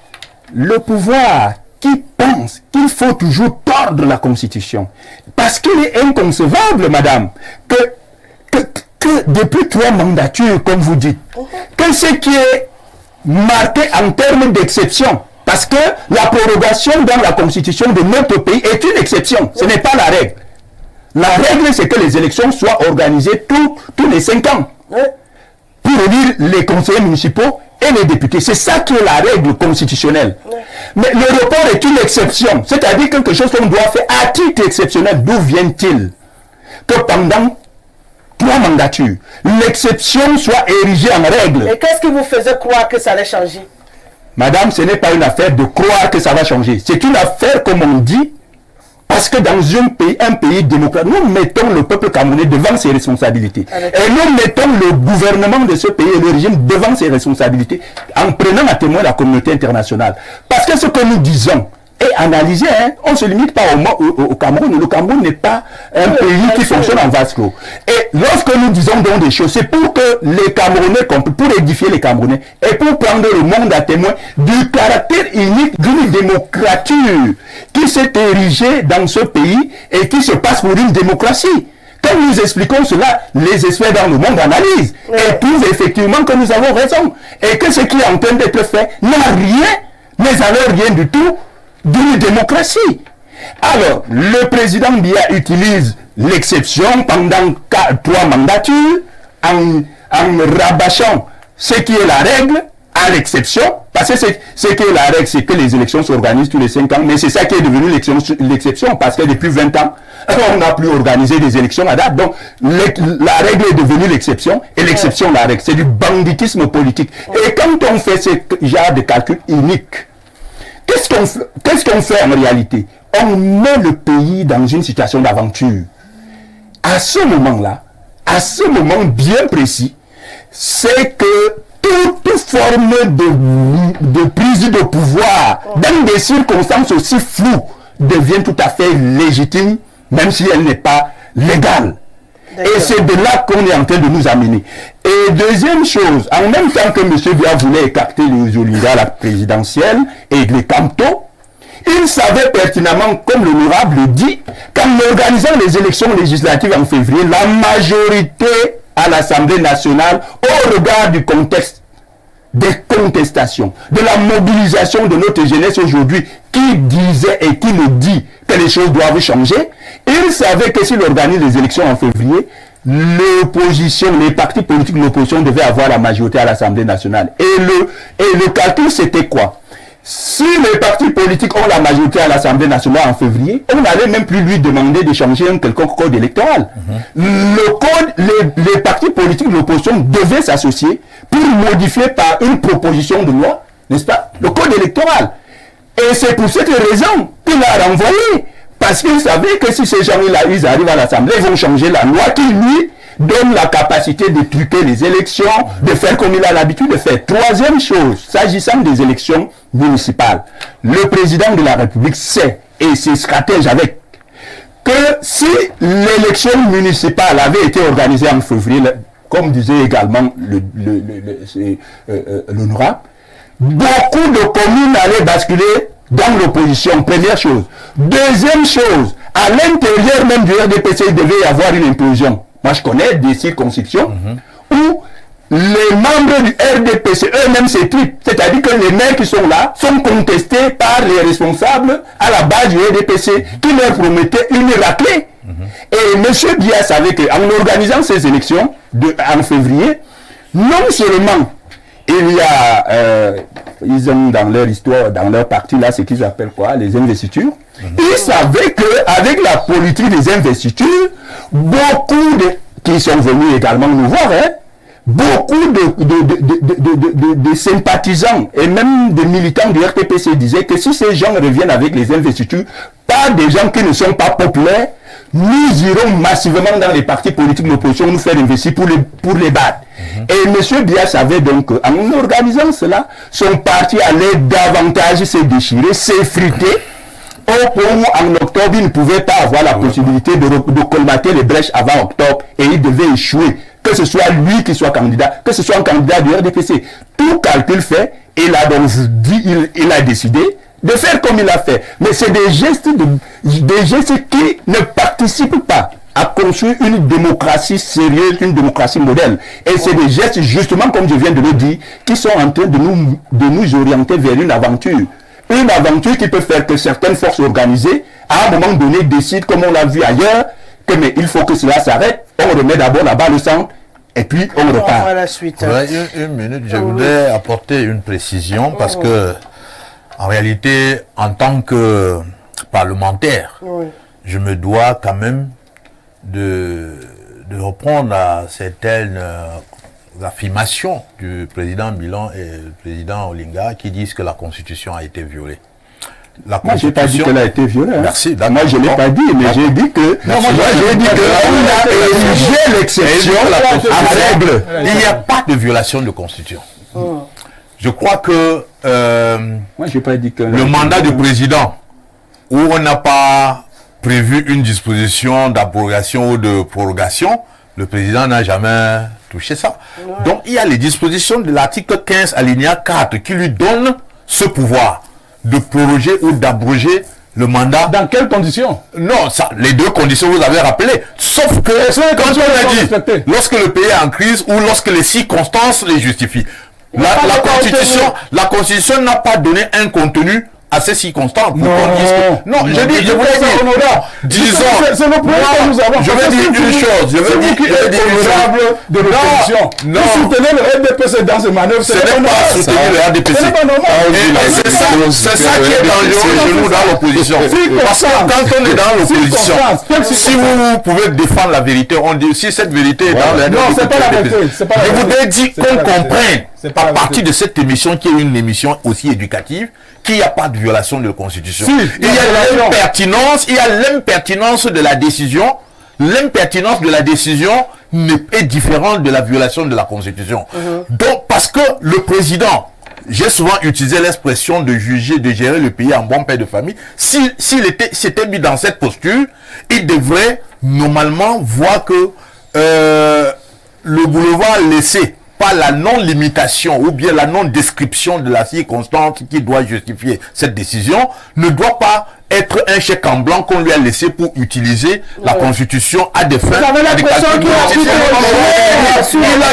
Speaker 5: le pouvoir qui pense qu'il faut toujours tordre la Constitution, parce qu'il est inconcevable, madame, que depuis 3 mandatures, comme vous dites, que ce qui est marqué en termes d'exception, parce que la prorogation dans la Constitution de notre pays est une exception, ce n'est pas la règle. La règle, c'est que les élections soient organisées tous les 5 ans.
Speaker 7: pour élire les conseillers municipaux et les députés. C'est ça qui est la règle constitutionnelle. Mais le report est une exception, c'est-à-dire quelque chose qu'on doit faire à titre exceptionnel. D'où vient-il que pendant 3 mandatures, l'exception soit érigée en règle?
Speaker 1: Et qu'est-ce qui vous faisait croire que ça allait changer?
Speaker 7: Madame, ce n'est pas une affaire de croire que ça va changer. C'est une affaire, comme on dit, parce que dans un pays démocratique, nous mettons le peuple camerounais devant ses responsabilités. Et nous mettons le gouvernement de ce pays et le régime devant ses responsabilités en prenant à témoin la communauté internationale. Parce que ce que nous disons est analysé, hein, on ne se limite pas au Cameroun. Le Cameroun n'est pas un pays qui fonctionne en vase clos. Et lorsque nous disons donc des choses, c'est pour que les Camerounais, pour édifier les Camerounais et pour prendre le monde à témoin du caractère unique d'une démocrature qui s'est érigée dans ce pays et qui se passe pour une démocratie. Quand nous expliquons cela, les experts dans le monde analysent et trouvent effectivement que nous avons raison et que ce qui est en train d'être fait n'a rien, mais alors rien du tout, d'une démocratie. Alors, le président Biya utilise l'exception pendant 3 mandatures en rabâchant ce qui est la règle à l'exception, parce que ce qui est la règle, c'est que les élections s'organisent tous les 5 ans, mais c'est ça qui est devenu l'exception, parce que depuis 20 ans, on n'a plus organisé des élections à date, donc la règle est devenue l'exception, et l'exception la règle, c'est du banditisme politique. Et quand on fait ce genre de calcul unique, qu'est-ce qu'on fait en réalité? On met le pays dans une situation d'aventure. À ce moment-là, à ce moment bien précis, c'est que toute forme de prise de pouvoir dans des circonstances aussi floues devient tout à fait légitime, même si elle n'est pas légale. Et c'est de là qu'on est en train de nous amener. Et deuxième chose, en même temps que M. Biya voulait écarter les Olinga à la présidentielle et les Camto, il savait pertinemment, comme l'honorable dit, qu'en organisant les élections législatives en février, la majorité à l'Assemblée nationale, au regard du contexte des contestations, de la mobilisation de notre jeunesse aujourd'hui, qui disait et qui nous dit que les choses doivent changer, il savait que s'il organise les élections en février, l'opposition, les partis politiques de l'opposition devaient avoir la majorité à l'Assemblée nationale. Et le calcul, c'était quoi? Si les partis politiques ont la majorité à l'Assemblée nationale en février, on n'allait même plus lui demander de changer un quelconque code électoral. Le code, les partis politiques de l'opposition devaient s'associer pour modifier par une proposition de loi, n'est-ce pas, le code électoral. Et c'est pour cette raison qu'il a renvoyé. Parce qu'il savait que si ces gens-là, ils arrivent à l'Assemblée, ils vont changer la loi qui lui donne la capacité de truquer les élections, de faire comme il a l'habitude de faire. Troisième chose, s'agissant des élections municipales, le président de la République sait, et c'est stratège avec, que si l'élection municipale avait été organisée en février, comme disait également l'honorable, beaucoup de communes allaient basculer dans l'opposition, première chose. Deuxième chose, à l'intérieur même du RDPC, il devait y avoir une implosion. Moi, je connais des circonscriptions où les membres du RDPC eux-mêmes s'étripent. C'est-à-dire que les maires qui sont là sont contestés par les responsables à la base du RDPC qui leur promettaient une raclée. Et M. Biya savait qu'en organisant ces élections en février, non seulement il y a, ils ont dans leur histoire, dans leur parti là, ce qu'ils appellent quoi, les investitures. Ils savaient qu'avec la politique des investitures, beaucoup qui sont venus également nous voir, hein, beaucoup de sympathisants et même des militants du RTPC disaient que si ces gens reviennent avec les investitures, pas des gens qui ne sont pas populaires, nous irons massivement dans les partis politiques de l'opposition nous faire investir pour les battre. Et M. Biya savait donc qu'en organisant cela, son parti allait davantage se déchirer, s'effriter, au point où en octobre, il ne pouvait pas avoir la possibilité de colmater les brèches avant octobre et il devait échouer. Que ce soit lui qui soit candidat, que ce soit un candidat du RDPC. Tout calcul fait, il a donc dit, il a décidé de faire comme il a fait. Mais c'est des gestes qui ne participent pas à construire une démocratie sérieuse, une démocratie modèle. Et c'est des gestes, justement, comme je viens de le dire, qui sont en train de nous orienter vers une aventure. Une aventure qui peut faire que certaines forces organisées, à un moment donné, décident, comme on l'a vu ailleurs, que mais il faut que cela s'arrête. On remet d'abord la balle au centre et puis on
Speaker 1: On va
Speaker 7: repart.
Speaker 1: à la suite.
Speaker 2: Ouais, une minute, je voudrais apporter une précision parce que, en réalité, en tant que parlementaire,
Speaker 1: Oui.
Speaker 2: je me dois quand même de reprendre à certaines affirmations du président Bilan et du président Olinga qui disent que la Constitution a été violée. La
Speaker 7: Moi, je n'ai pas dit qu'elle a été violée. Hein.
Speaker 2: Merci, d'accord.
Speaker 7: Moi, je ne l'ai pas dit, mais j'ai dit que...
Speaker 2: Merci.
Speaker 7: Moi, j'ai dit qu'on a érigé l'exception à la règle.
Speaker 2: Il n'y a pas de violation de Constitution. Je crois que
Speaker 7: Moi, je n'ai pas dit que...
Speaker 2: le mandat du président, où on n'a pas prévu une disposition d'abrogation ou de prorogation, le président n'a jamais touché ça. Donc, il y a les dispositions de l'article 15 alinéa 4 qui lui donnent ce pouvoir de proroger ou d'abroger le mandat.
Speaker 3: Dans quelles conditions?
Speaker 2: Non, ça, les deux conditions vous avez rappelées. Sauf que quand on a dit, lorsque le pays est en crise ou lorsque les circonstances les justifient. La Constitution n'a pas donné un contenu à ces circonstances. Non, je vous l'ai dit. Disons,
Speaker 3: c'est le problème que nous avons.
Speaker 2: Je vais dire une chose. Je vais dire
Speaker 3: honorable de l'opposition.
Speaker 2: Non.
Speaker 3: Vous soutenez le RDPC dans ces manœuvres.
Speaker 2: Ce n'est pas soutenir le RDPC. C'est ça qui est dangereux chez nous dans l'opposition. Parce que quand on est dans l'opposition, si vous pouvez défendre la vérité, on dit si cette vérité est dans le RDPC. Non,
Speaker 3: c'est pas la vérité.
Speaker 2: Je voudrais dire qu'on comprenne à partir de cette émission qui est une émission aussi éducative qu'il n'y a pas de violation de la Constitution. Il y a l'impertinence de la décision. L'impertinence de la décision est différente de la violation de la Constitution. Donc, parce que le président, j'ai souvent utilisé l'expression de juger, de gérer le pays en bon père de famille. S'il s'était mis dans cette posture, il devrait normalement voir que le boulevard laissé par la non-limitation ou bien la non-description de la circonstance qui doit justifier cette décision ne doit pas être un chèque en blanc qu'on lui a laissé pour utiliser la Constitution à des fins.
Speaker 1: Vous avez l'impression qu'il
Speaker 2: a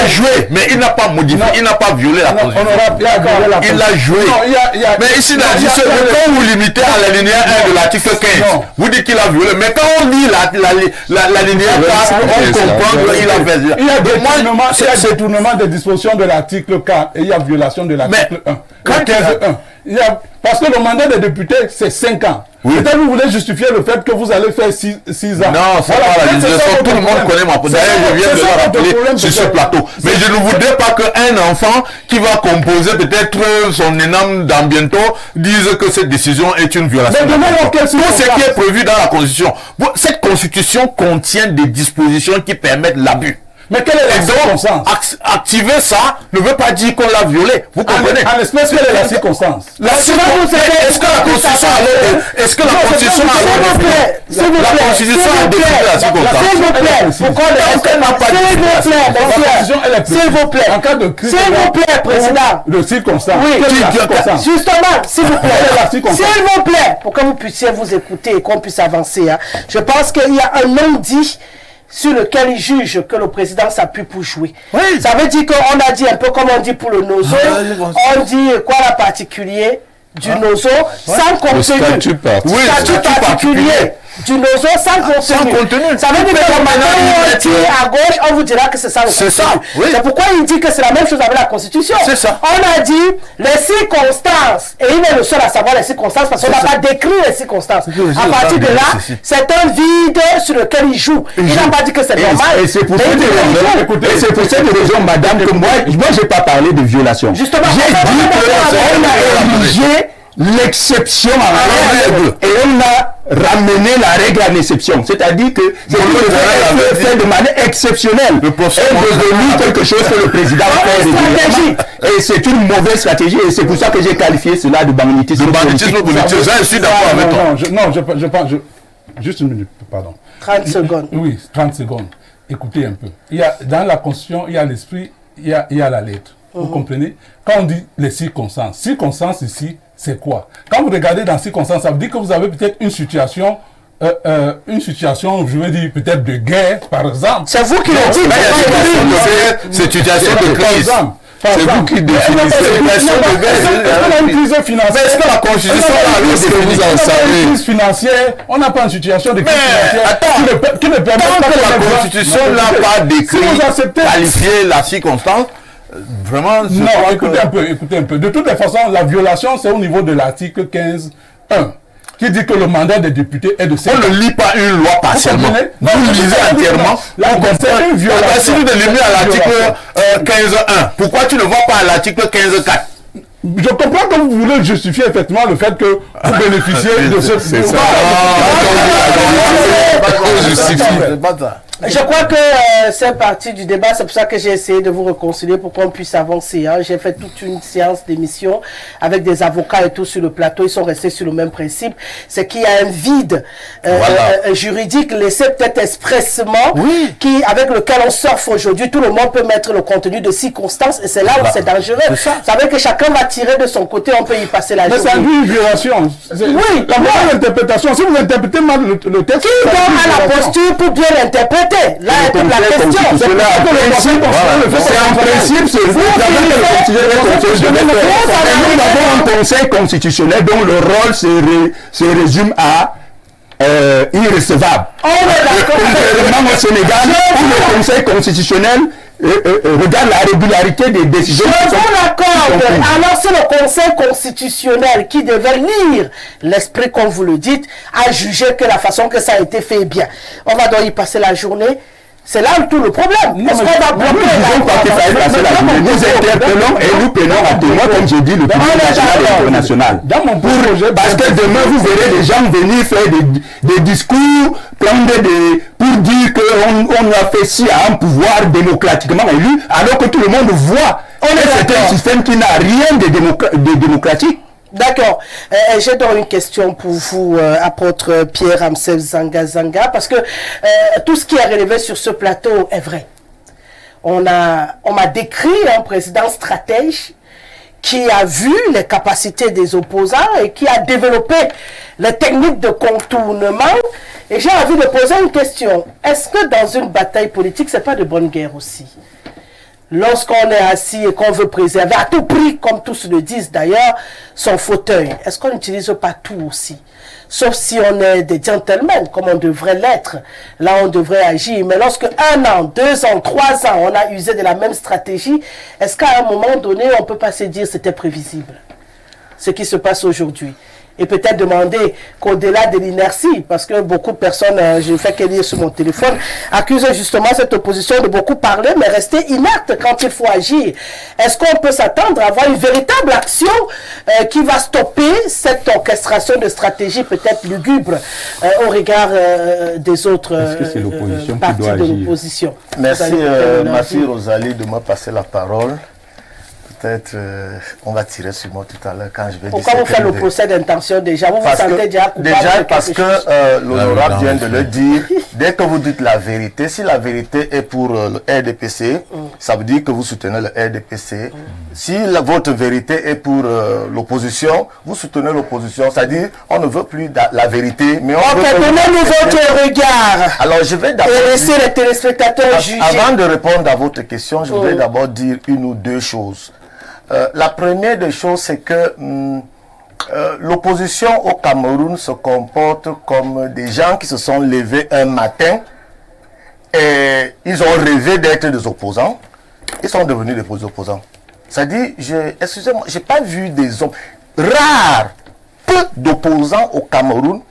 Speaker 2: joué, mais il n'a pas modifié, il n'a pas violé la Constitution. Il a joué. Mais ici, quand vous limitez à la linéa 1 de l'article 15, vous dites qu'il a violé. Mais quand on lit la linéa 4, on comprend qu'il a fait.
Speaker 3: Il y a détournement des dispositions de l'article 4 et il y a violation de l'article 1. Parce que le mandat des députés, c'est 5 ans.
Speaker 2: Oui.
Speaker 3: Peut-être vous voulez justifier le fait que vous allez faire 6 ans.
Speaker 2: Non, c'est pas la législation. Tout le monde connaît ma position. D'ailleurs, je viens de le rappeler sur ce plateau. Mais je ne voudrais pas qu'un enfant qui va composer peut-être son éname dans bientôt dise que cette décision est une violation.
Speaker 3: Mais
Speaker 2: tout ce qui est prévu dans la Constitution. Cette Constitution contient des dispositions qui permettent l'abus.
Speaker 3: Mais quelle est la circonstance?
Speaker 2: Activer ça ne veut pas dire qu'on l'a violé. Vous comprenez?
Speaker 3: En espèce, quelle est la circonstance?
Speaker 2: Est-ce que la Constitution a défini la circonstance?
Speaker 1: S'il vous plaît, s'il vous plaît,
Speaker 3: en cas de crise,
Speaker 1: s'il vous plaît, président.
Speaker 3: Le circonstance.
Speaker 1: Oui,
Speaker 3: circonstance.
Speaker 1: Justement, s'il vous plaît, s'il vous plaît, pour que vous puissiez vous écouter et qu'on puisse avancer, hein, je pense qu'il y a un non-dit sur lequel il juge que le président s'appuie pour jouer. Oui. Ça veut dire qu'on a dit un peu comme on dit pour le nozo, on dit quoi la particulier du nozo sans contenu.
Speaker 6: Statut
Speaker 1: particulier du nozo sans contenu. Ça veut dire que maintenant on dit à gauche, on vous dira que c'est ça le contenu. C'est pourquoi il dit que c'est la même chose avec la Constitution. On a dit les circonstances, et il est le seul à savoir les circonstances parce qu'on n'a pas décrit les circonstances. À partir de là, c'est un vide sur lequel il joue. Il n'a pas dit que c'est normal.
Speaker 7: Et c'est pour cette raison, madame, que moi je n'ai pas parlé de violation.
Speaker 1: Justement,
Speaker 7: j'ai dit qu'on a érigé l'exception en règle et on a ramené la règle à l'exception. C'est-à-dire que c'est fait de manière exceptionnelle et devenu quelque chose que le président fait. Et c'est une mauvaise stratégie et c'est pour ça que j'ai qualifié cela de banditisme politique.
Speaker 2: Je suis d'accord avec toi.
Speaker 3: Non, je pense... Juste une minute, pardon.
Speaker 1: 30 secondes.
Speaker 3: Oui, 30 secondes. Écoutez un peu. Dans la Constitution, il y a l'esprit, il y a la lettre. Vous comprenez? Quand on dit les circonstances, circonstances ici, c'est quoi? Quand vous regardez dans circonstances, ça veut dire que vous avez peut-être une situation, je veux dire, peut-être de guerre, par exemple.
Speaker 1: C'est vous qui le dites.
Speaker 2: C'est une situation de crise.
Speaker 6: C'est vous qui définissez.
Speaker 7: Est-ce qu'on a une crise financière?
Speaker 2: Est-ce que la Constitution a
Speaker 6: Est-ce que vous en
Speaker 7: Une
Speaker 6: savez?
Speaker 7: crise financière, on n'a pas une situation de crise financière qui ne permet
Speaker 2: Tant
Speaker 7: pas
Speaker 2: que la Constitution n'a pas décrit,
Speaker 7: Si vous acceptez...
Speaker 2: qualifié la circonstance, vraiment... je
Speaker 7: Non,
Speaker 2: crois
Speaker 7: écoutez un peu. De toutes les façons, la violation, c'est au niveau de l'article 15.1 qui dit que le mandat des députés est de 5 ans.
Speaker 2: On ne lit pas une loi partiellement. Vous lisez entièrement. On comprend.
Speaker 7: Une violation.
Speaker 2: Si vous ne lisez à l'article 15.1, pourquoi tu ne vois pas à l'article 15.4?
Speaker 7: Je comprends que vous voulez justifier effectivement le fait que vous bénéficiez de ce...
Speaker 6: C'est ça.
Speaker 1: Je crois que c'est parti du débat, c'est pour ça que j'ai essayé de vous réconcilier pour qu'on puisse avancer. Hein. J'ai fait toute une séance d'émission avec des avocats et tout sur le plateau, ils sont restés sur le même principe. C'est qu'il y a un vide juridique laissé peut-être expressement, avec lequel on surfe aujourd'hui. Tout le monde peut mettre le contenu de circonstances et c'est là où c'est dangereux. Ça veut dire que chacun va tirer de son côté, on peut y passer la journée.
Speaker 7: Mais c'est une violation.
Speaker 1: Oui,
Speaker 7: la mauvaise interprétation. Si vous interprétez mal le texte...
Speaker 1: Qui donne à la posture pour bien l'interpréter? Là est toute la question.
Speaker 7: C'est un principe, c'est vous qui nous avons un conseil constitutionnel dont le rôle se résume à irrecevable.
Speaker 1: On est d'accord.
Speaker 7: Au Sénégal, où le conseil constitutionnel regarde la régularité des décisions.
Speaker 1: Je vous l'accorde. Alors c'est le conseil constitutionnel qui devait lire l'esprit, comme vous le dites, à juger que la façon que ça a été fait est bien. On va donc y passer la journée. C'est là tout le problème. Est-ce qu'on va bloquer
Speaker 7: nous interpellons et nous prenons à témoin, comme j'ai dit, le public national et international. Parce que demain, vous verrez des gens venir faire des discours, pour dire qu'on a fait ci à un pouvoir démocratiquement élu, alors que tout le monde voit que c'est un système qui n'a rien de démocratique.
Speaker 1: D'accord. J'ai donc une question pour vous, apôtre Pierre Ramsès Zanga, parce que tout ce qui est relevé sur ce plateau est vrai. On m'a décrit un président stratège qui a vu les capacités des opposants et qui a développé les techniques de contournement. Et j'ai envie de poser une question. Est-ce que dans une bataille politique, c'est pas de bonne guerre aussi? Lorsqu'on est assis et qu'on veut préserver à tout prix, comme tous le disent d'ailleurs, son fauteuil, est-ce qu'on n'utilise pas tout aussi? Sauf si on est des gentlemen, comme on devrait l'être. Là, on devrait agir. Mais lorsque 1 an, 2 ans, 3 ans, on a usé de la même stratégie, est-ce qu'à un moment donné, on ne peut pas se dire que c'était prévisible, ce qui se passe aujourd'hui? Et peut-être demander qu'au-delà de l'inertie, parce que beaucoup de personnes, je fais que lire sur mon téléphone, accusent justement cette opposition de beaucoup parler, mais rester inerte quand il faut agir. Est-ce qu'on peut s'attendre à avoir une véritable action qui va stopper cette orchestration de stratégie peut-être lugubre au regard des autres partis de l'opposition?
Speaker 4: Merci Rosalie de me passer la parole. Peut-être on va tirer sur moi tout à l'heure quand je vais dire.
Speaker 1: Pourquoi vous faites le procès d'intention déjà? Vous vous sentez déjà coupable?
Speaker 4: Déjà parce que l'honorable vient de le dire. Dès que vous dites la vérité, si la vérité est pour le RDPC, ça veut dire que vous soutenez le RDPC. Si votre vérité est pour l'opposition, vous soutenez l'opposition. C'est-à-dire on ne veut plus la vérité, mais on veut...
Speaker 1: Donnez-nous votre regard.
Speaker 4: Alors je vais d'abord...
Speaker 1: Et laissez les téléspectateurs juger.
Speaker 4: Avant de répondre à votre question, je voudrais d'abord dire une ou deux choses. La première des choses, c'est que l'opposition au Cameroun se comporte comme des gens qui se sont levés un matin et ils ont rêvé d'être des opposants. Ils sont devenus des opposants. C'est-à-dire, excusez-moi, je n'ai pas vu des hommes rares, peu d'opposants au Cameroun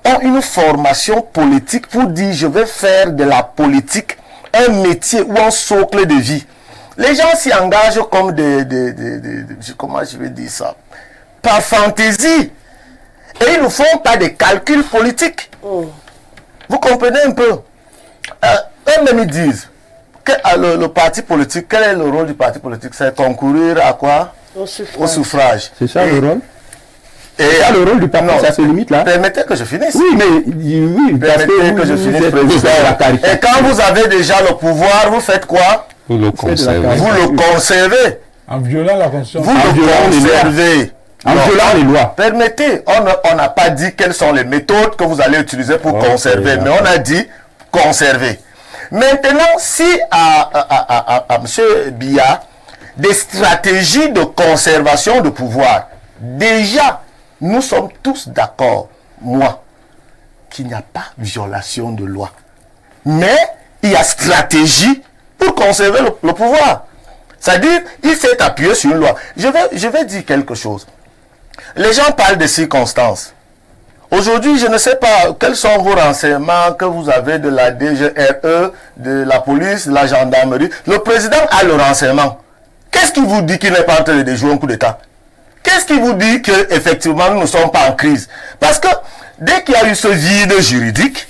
Speaker 4: ont une formation politique pour dire je vais faire de la politique un métier ou un socle de vie. Les gens s'y engagent comme comment je vais dire ça, par fantaisie. Et ils ne font pas des calculs politiques. Vous comprenez un peu? Eux-mêmes ils disent que le parti politique, quel est le rôle du parti politique? C'est concourir à quoi? Au suffrage.
Speaker 7: C'est ça le rôle?
Speaker 4: Et
Speaker 7: le rôle du parti, ça se limite là.
Speaker 4: Permettez que je finisse.
Speaker 7: Oui, mais
Speaker 4: permettez que je finisse, président. Et quand vous avez déjà le pouvoir, vous faites quoi?
Speaker 6: Vous le conservez.
Speaker 4: Vous le conservez.
Speaker 3: En violant la Constitution.
Speaker 4: Vous le conservez.
Speaker 7: En violant les lois.
Speaker 4: Permettez, on n'a pas dit quelles sont les méthodes que vous allez utiliser pour conserver, mais on a dit conserver. Maintenant, si à M. Biya, des stratégies de conservation de pouvoir. Déjà, nous sommes tous d'accord, moi, qu'il n'y a pas violation de loi. Mais il y a stratégie pour conserver le pouvoir. C'est-à-dire, il s'est appuyé sur une loi. Je vais dire quelque chose. Les gens parlent de circonstances. Aujourd'hui, je ne sais pas quels sont vos renseignements que vous avez de la DGRE, de la police, de la gendarmerie. Le président a le renseignement. Qu'est-ce qui vous dit qu'il n'est pas en train de déjouer un coup d'État? Qu'est-ce qui vous dit qu'effectivement nous ne sommes pas en crise? Parce que dès qu'il y a eu ce vide juridique,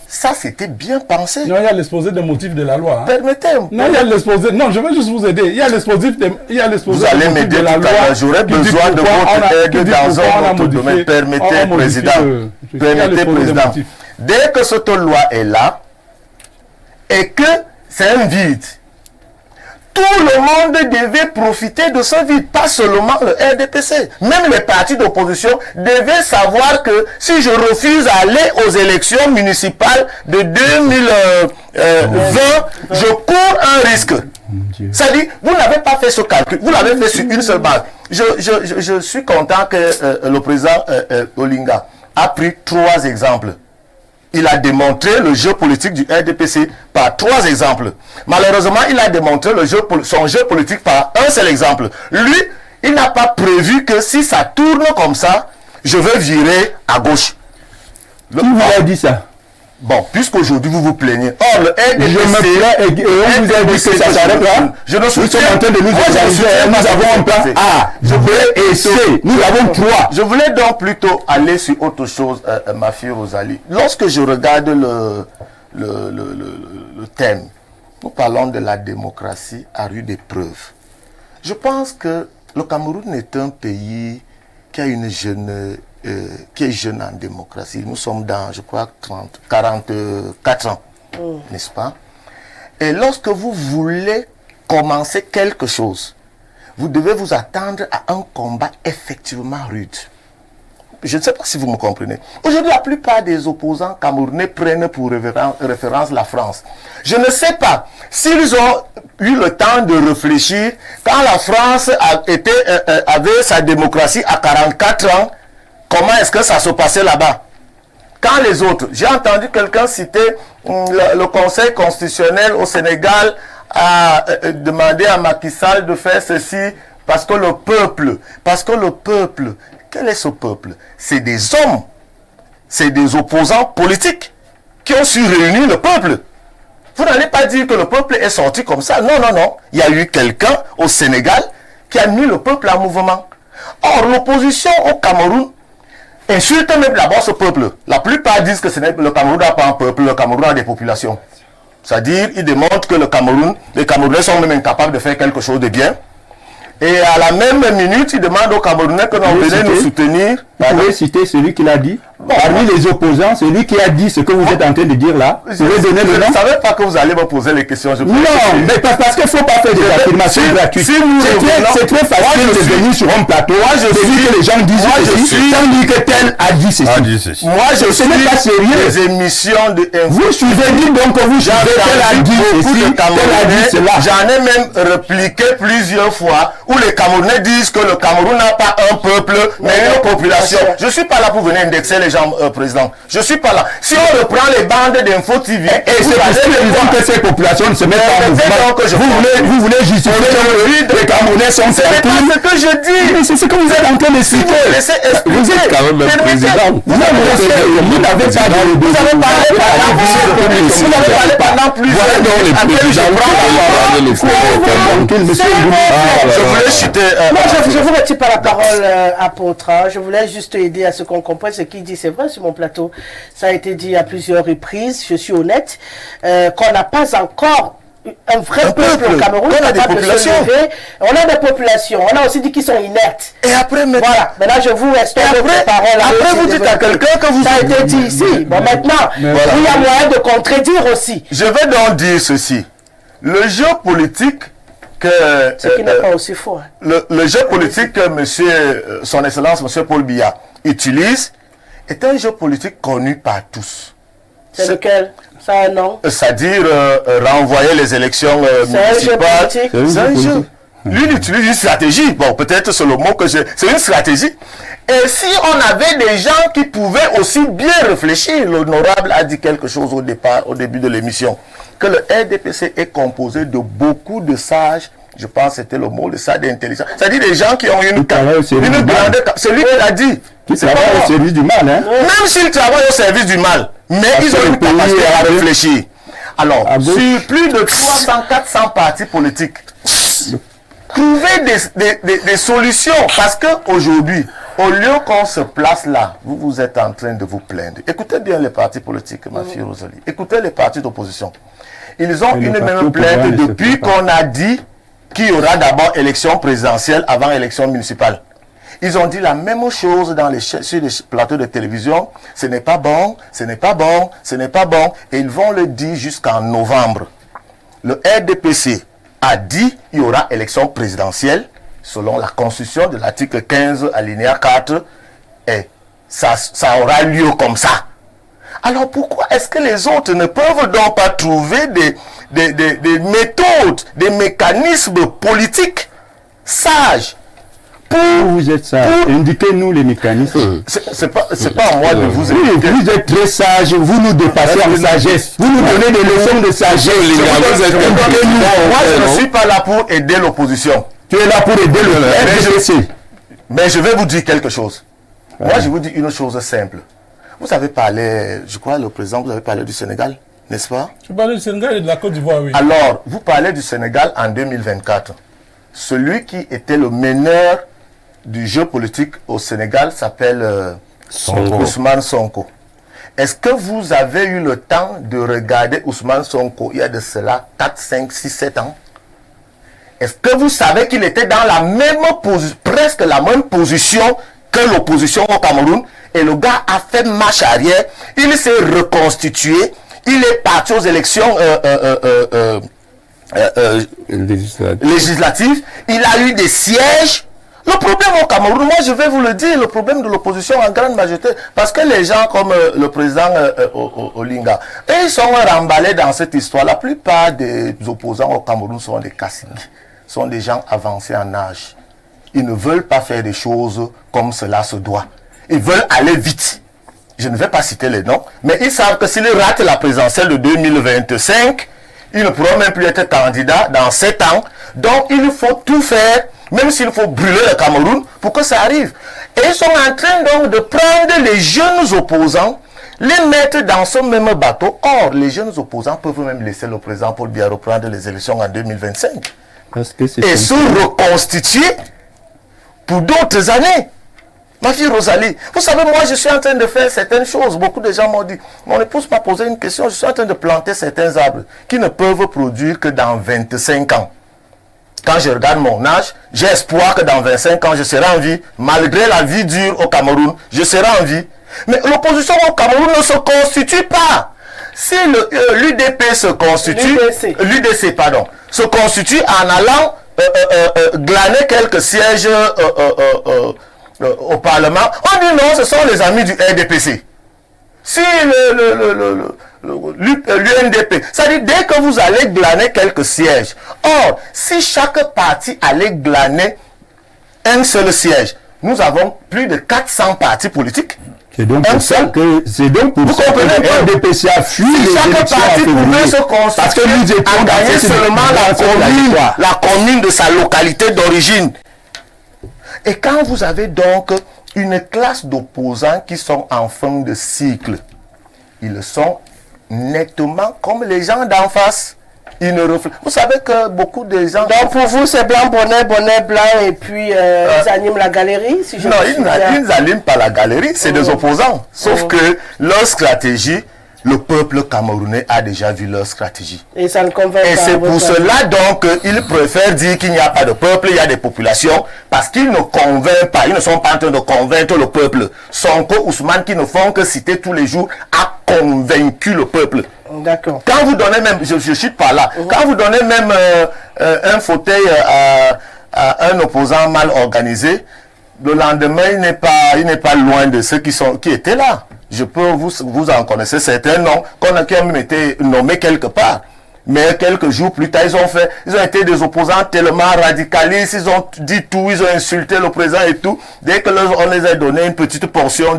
Speaker 4: ça c'était bien pensé.
Speaker 3: Non, il y a l'exposé des motifs de la loi. Hein.
Speaker 4: Permettez-moi.
Speaker 3: Non, il y a l'exposé. Non, je vais juste vous aider. Il y a l'exposé
Speaker 4: vous allez m'aider tout à l'heure. J'aurais besoin de votre aide dans un autre domaine. Permettez, Président. Permettez, Président. Dès que cette loi est là, et que c'est un vide, tout le monde devait profiter de ce vide, pas seulement le RDPC. Même les partis d'opposition devaient savoir que si je refuse d'aller aux élections municipales de 2020, je cours un risque. C'est-à-dire, vous n'avez pas fait ce calcul, vous l'avez fait sur une seule base. Je suis content que le président Olinga a pris 3 exemples. Il a démontré le jeu politique du RDPC par 3 exemples. Malheureusement, il a démontré son jeu politique par un seul exemple. Lui, il n'a pas prévu que si ça tourne comme ça, je vais virer à gauche.
Speaker 7: Qui vous a dit ça?
Speaker 4: Bon, puisqu'aujourd'hui vous vous plaignez. Or, le RDPC...
Speaker 7: Je me plains et on vous a dit que ça s'arrête là.
Speaker 4: Je ne suis
Speaker 7: Nous sommes en train de nous organiser. Nous avons un plan A, B et C. Nous avons 3.
Speaker 4: Je voulais donc plutôt aller sur autre chose, ma fille Rosalie. Lorsque je regarde le thème, nous parlons de la démocratie à rude épreuve. Je pense que le Cameroun est un pays qui a une jeune... qui est jeune en démocratie. Nous sommes dans, je crois, 44 ans, n'est-ce pas? Et lorsque vous voulez commencer quelque chose, vous devez vous attendre à un combat effectivement rude. Je ne sais pas si vous me comprenez. Aujourd'hui, la plupart des opposants camerounais prennent pour référence la France. Je ne sais pas s'ils ont eu le temps de réfléchir quand la France avait sa démocratie à 44 ans. Comment est-ce que ça se passait là-bas? Quand les autres, j'ai entendu quelqu'un citer le Conseil constitutionnel au Sénégal a demandé à Macky Sall de faire ceci parce que le peuple, quel est ce peuple? C'est des hommes, c'est des opposants politiques qui ont su réunir le peuple. Vous n'allez pas dire que le peuple est sorti comme ça. Non, non, non. Il y a eu quelqu'un au Sénégal qui a mis le peuple en mouvement. Or, l'opposition au Cameroun insulte même d'abord ce peuple. La plupart disent que le Cameroun n'a pas un peuple, le Cameroun a des populations. C'est-à-dire, ils démontrent que les Camerounais sont même incapables de faire quelque chose de bien. Et à la même minute, ils demandent aux Camerounais que l'on venait nous soutenir.
Speaker 7: Vous pouvez citer celui qui l'a dit? Parmi les opposants, celui qui a dit ce que vous êtes en train de dire là, vous pouvez donner le nom?
Speaker 4: Je ne savais pas que vous allez me poser les questions.
Speaker 7: Non, mais parce qu'il ne faut pas faire des affirmations gratuites. C'est très facile de venir sur un plateau, de dire que les gens disent ceci, sans dire que tel a dit ceci.
Speaker 4: Moi, je suis
Speaker 7: pas sérieux.
Speaker 4: Des émissions de
Speaker 7: vous suivez, dites donc que vous suivez, tel a dit ceci, tel a dit cela.
Speaker 4: J'en ai même répliqué plusieurs fois où les Camerounais disent que le Cameroun n'a pas un peuple, mais une population. Je ne suis pas là pour venir indexer les gens, président. Je ne suis pas là. Si on reprend les bandes d'Info TV,
Speaker 7: et c'est parce que ces populations ne se mettent pas en mouvement. Vous voulez justifier que les Camerounais sont
Speaker 4: c'est pas ce que je dis.
Speaker 7: Mais c'est ce que vous êtes en train d'expliquer.
Speaker 6: Vous êtes quand même un président.
Speaker 7: Vous n'avez pas de...
Speaker 4: Vous avez parlé pendant plusieurs
Speaker 1: Je vous retire pas la parole, apôtre. Je voulais juste aider à ce qu'on comprenne ce qu'il dit. C'est vrai, sur mon plateau, ça a été dit à plusieurs reprises, je suis honnête, qu'on n'a pas encore un vrai peuple au Cameroun. On a des populations. On a des populations. On a aussi dit qu'ils sont inertes.
Speaker 4: Et après, maintenant,
Speaker 1: voilà. Maintenant, je vous reste votre parole.
Speaker 4: Après, vous dites à quelqu'un que vous...
Speaker 1: Ça a été dit ici. Bon, maintenant, il y a moyen de contredire aussi.
Speaker 4: Je vais donc dire ceci. Le jeu politique
Speaker 1: ce qui n'est pas aussi faux.
Speaker 4: Le jeu politique que son Excellence, M. Paul Biya, utilise est un jeu politique connu par tous.
Speaker 1: C'est lequel? Ça a un nom?
Speaker 4: C'est-à-dire renvoyer les élections municipales.
Speaker 1: C'est un jeu politique.
Speaker 4: C'est un jeu. Lui, il utilise une stratégie. Bon, peut-être c'est le mot que j'ai... C'est une stratégie. Et si on avait des gens qui pouvaient aussi bien réfléchir, l'honorable a dit quelque chose au départ, au début de l'émission, que le RDPC est composé de beaucoup de sages, je pense que c'était le mot, le sage d'intelligence. C'est-à-dire des gens qui ont une grande... C'est lui qui l'a dit.
Speaker 7: Qui travaille au service du mal, hein?
Speaker 4: Même s'ils travaillent au service du mal, mais ils ont une capacité à réfléchir. Alors, sur plus de 300-400 partis politiques, trouver des solutions, parce qu'aujourd'hui, au lieu qu'on se place là, vous êtes en train de vous plaindre. Écoutez bien les partis politiques, ma fille Rosalie. Écoutez les partis d'opposition. Ils ont une même plainte depuis qu'on a dit qu'il y aura d'abord élection présidentielle avant élection municipale. Ils ont dit la même chose sur les plateaux de télévision. Ce n'est pas bon, ce n'est pas bon, ce n'est pas bon. Et ils vont le dire jusqu'en novembre. Le RDPC a dit qu'il y aura élection présidentielle selon la constitution de l'article 15 alinéa 4. Et ça aura lieu comme ça. Alors pourquoi est-ce que les autres ne peuvent donc pas trouver des méthodes, des mécanismes politiques sages?
Speaker 7: Vous êtes sage. Indiquez-nous les mécanismes.
Speaker 4: C'est pas à moi de vous
Speaker 7: indiquer. Vous êtes très sage, vous nous dépassez en sagesse. Vous nous donnez des leçons de sagesse.
Speaker 4: Moi, je ne suis pas là pour aider l'opposition.
Speaker 7: Tu es là pour aider le RDPC.
Speaker 4: Mais je vais vous dire quelque chose. Moi, je vous dis une chose simple. Vous avez parlé, je crois, le président, vous avez parlé du Sénégal, n'est-ce pas?
Speaker 3: Je parle du Sénégal et de la Côte d'Ivoire, oui.
Speaker 4: Alors, vous parlez du Sénégal en 2024. Celui qui était le meneur du jeu politique au Sénégal s'appelle Ousmane Sonko. Est-ce que vous avez eu le temps de regarder Ousmane Sonko il y a de cela 4, 5, 6, 7 ans? Est-ce que vous savez qu'il était dans la même position, presque la même position que l'opposition au Cameroun? Et le gars a fait marche arrière, il s'est reconstitué, il est parti aux élections législatives, il a eu des sièges. Le problème au Cameroun, moi je vais vous le dire, le problème de l'opposition en grande majorité, parce que les gens comme le président Olinga, ils sont remballés dans cette histoire. La plupart des opposants au Cameroun sont des caciques, sont des gens avancés en âge. Ils ne veulent pas faire des choses comme cela se doit. Ils veulent aller vite. Je ne vais pas citer les noms, mais ils savent que s'ils ratent la présidentielle de 2025, ils ne pourront même plus être candidats dans 7 ans. Donc il faut tout faire, même s'il faut brûler le Cameroun, pour que ça arrive. Et ils sont en train donc de prendre les jeunes opposants, les mettre dans ce même bateau. Or, les jeunes opposants peuvent même laisser le président Paul Biya reprendre les élections en 2025. Et se reconstituer pour d'autres années. Ma fille Rosalie, vous savez, moi je suis en train de faire certaines choses. Beaucoup de gens m'ont dit, mon épouse m'a posé une question, je suis en train de planter certains arbres qui ne peuvent produire que dans 25 ans. Quand je regarde mon âge, j'ai espoir que dans 25 ans, je serai en vie. Malgré la vie dure au Cameroun, je serai en vie. Mais l'opposition au Cameroun ne se constitue pas. Si l'UDP se constitue, l'UDC, pardon, se constitue en allant glaner quelques sièges au Parlement, on dit non, ce sont les amis du RDPC. Si l'UNDP, c'est-à-dire dès que vous allez glaner quelques sièges, or, si chaque parti allait glaner un seul siège, nous avons plus de 400 partis politiques.
Speaker 7: C'est donc pour ça que le RDPC a fui les élections.
Speaker 4: Chaque parti pouvait se constituer en gagner seulement la commune de sa localité d'origine. Et quand vous avez donc une classe d'opposants qui sont en fin de cycle, ils sont nettement comme les gens d'en face. Ils ne reflètent. Vous savez que beaucoup de gens...
Speaker 1: Donc pour vous, c'est blanc, bonnet, blanc, et puis ils animent la galerie, si je
Speaker 4: non, ils n'animent pas la galerie, c'est des opposants. Sauf que leur stratégie, le peuple camerounais a déjà vu leur stratégie.
Speaker 1: Et ça ne convainc pas.
Speaker 4: Et c'est pour cela donc qu'ils préfèrent dire qu'il n'y a pas de peuple, il y a des populations, parce qu'ils ne convainquent pas, ils ne sont pas en train de convaincre le peuple. Sonko, Ousmane, qui ne font que citer tous les jours, a convaincu le peuple.
Speaker 1: D'accord.
Speaker 4: Quand vous donnez même, je suis pas là, quand vous donnez même un fauteuil à un opposant mal organisé, le lendemain, il n'est pas loin de ceux qui étaient là. Je peux vous en connaissez certains noms qui ont même été nommés quelque part. Mais quelques jours plus tard, ils ont été des opposants tellement radicalistes, ils ont dit tout, ils ont insulté le président et tout. Dès que on les a donné une petite portion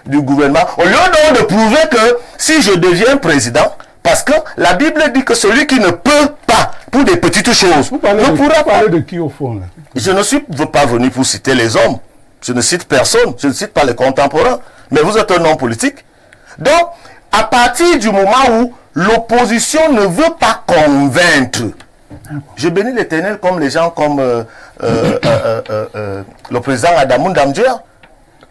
Speaker 4: du gouvernement, au lieu donc de prouver que si je deviens président, parce que la Bible dit que celui qui ne peut pas, pour des petites choses,
Speaker 3: vous parlez de qui au fond là?
Speaker 4: Je ne suis pas venu pour citer les hommes. Je ne cite personne. Je ne cite pas les contemporains. Mais vous êtes un homme politique. Donc, à partir du moment où l'opposition ne veut pas convaincre, je bénis l'Éternel comme les gens comme le président Adamou Ndamdjoya.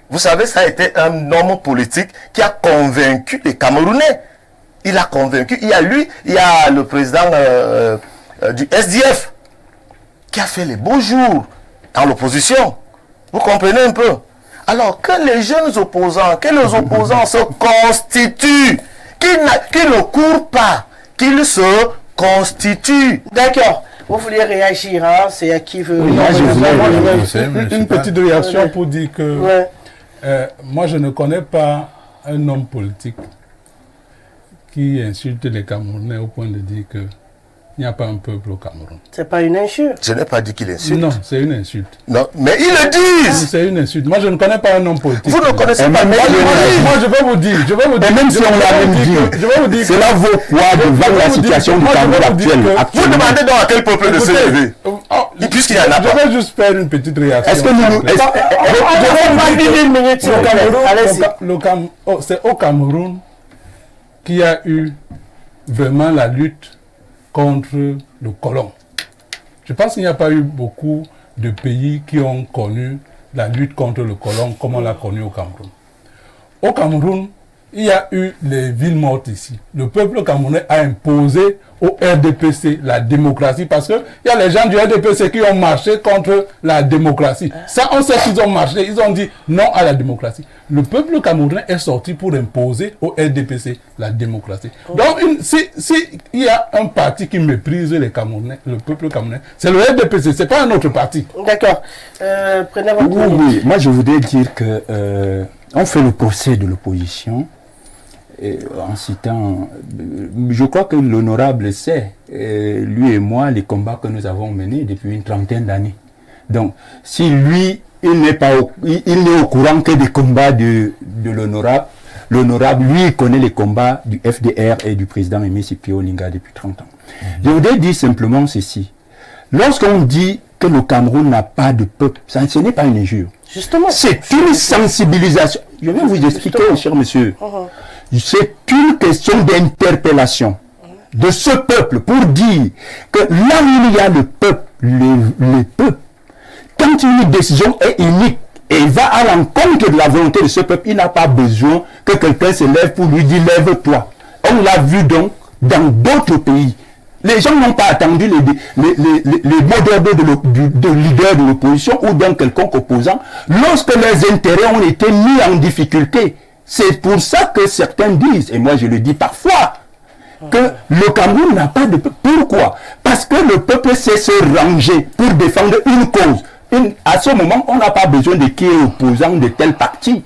Speaker 4: Vous savez, ça a été un homme politique qui a convaincu les Camerounais. Il a convaincu. Il y a lui, il y a le président du SDF qui a fait les beaux jours dans l'opposition. Vous comprenez un peu? Alors que les jeunes opposants, que les opposants se constituent, qu'ils ne courent pas, qu'ils se constituent.
Speaker 1: D'accord. Vous vouliez réagir, hein? C'est à qui veut...
Speaker 3: Oui, une petite réaction pour dire que moi je ne connais pas un homme politique qui insulte les Camerounais au point de dire que il n'y a pas un peuple au Cameroun.
Speaker 1: C'est pas une insulte.
Speaker 4: Je n'ai pas dit qu'il insulte.
Speaker 3: Non, c'est une insulte.
Speaker 4: Non, mais ils le disent.
Speaker 3: C'est une insulte. Moi, je ne connais pas un homme politique.
Speaker 4: Vous ne connaissez pas.
Speaker 3: Moi, je vais vous dire.
Speaker 7: Et même si on l'a même dit, cela vaut quoi devant la situation du Cameroun actuelle.
Speaker 4: Vous demandez donc à quel peuple de se lever. Puisqu'il y en a pas.
Speaker 3: Je vais juste faire une petite réaction.
Speaker 7: Est-ce que nous...
Speaker 3: C'est au Cameroun qu'il y a eu vraiment la lutte contre le colon. Je pense qu'il n'y a pas eu beaucoup de pays qui ont connu la lutte contre le colon comme on l'a connu au Cameroun. Au Cameroun, il y a eu les villes mortes ici. Le peuple camerounais a imposé au RDPC la démocratie parce qu'il y a les gens du RDPC qui ont marché contre la démocratie. Ça, on sait qu'ils ont marché, ils ont dit non à la démocratie. Le peuple camerounais est sorti pour imposer au RDPC la démocratie. Donc, si il y a un parti qui méprise les Camerounais, le peuple camerounais, c'est le RDPC, c'est pas un autre parti.
Speaker 1: D'accord. Prenez votre minute.
Speaker 7: Oui, moi je voudrais dire que on fait le procès de l'opposition. En citant, je crois que l'honorable sait, lui et moi, les combats que nous avons menés depuis une trentaine d'années. Donc, si lui, il n'est au courant que des combats de l'honorable, lui, il connaît les combats du FDR et du président Aimé Sipio Olinga depuis 30 ans. Je voudrais dire simplement ceci. Lorsqu'on dit que le Cameroun n'a pas de peuple, ce n'est pas une injure.
Speaker 1: Justement.
Speaker 7: C'est une sensibilisation. Je vais vous expliquer, cher monsieur. C'est une question d'interpellation de ce peuple pour dire que là où il y a le peuple, le peuple, quand une décision est unique et va à l'encontre de la volonté de ce peuple, il n'a pas besoin que quelqu'un se lève pour lui dire lève-toi. On l'a vu donc dans d'autres pays. Les gens n'ont pas attendu les mots d'ordre de leader de l'opposition ou d'un quelconque opposant lorsque leurs intérêts ont été mis en difficulté. C'est pour ça que certains disent, et moi je le dis parfois, que le Cameroun n'a pas de peuple. Pourquoi? Parce que le peuple sait se ranger pour défendre une cause. À ce moment, on n'a pas besoin de qui est opposant de tel parti.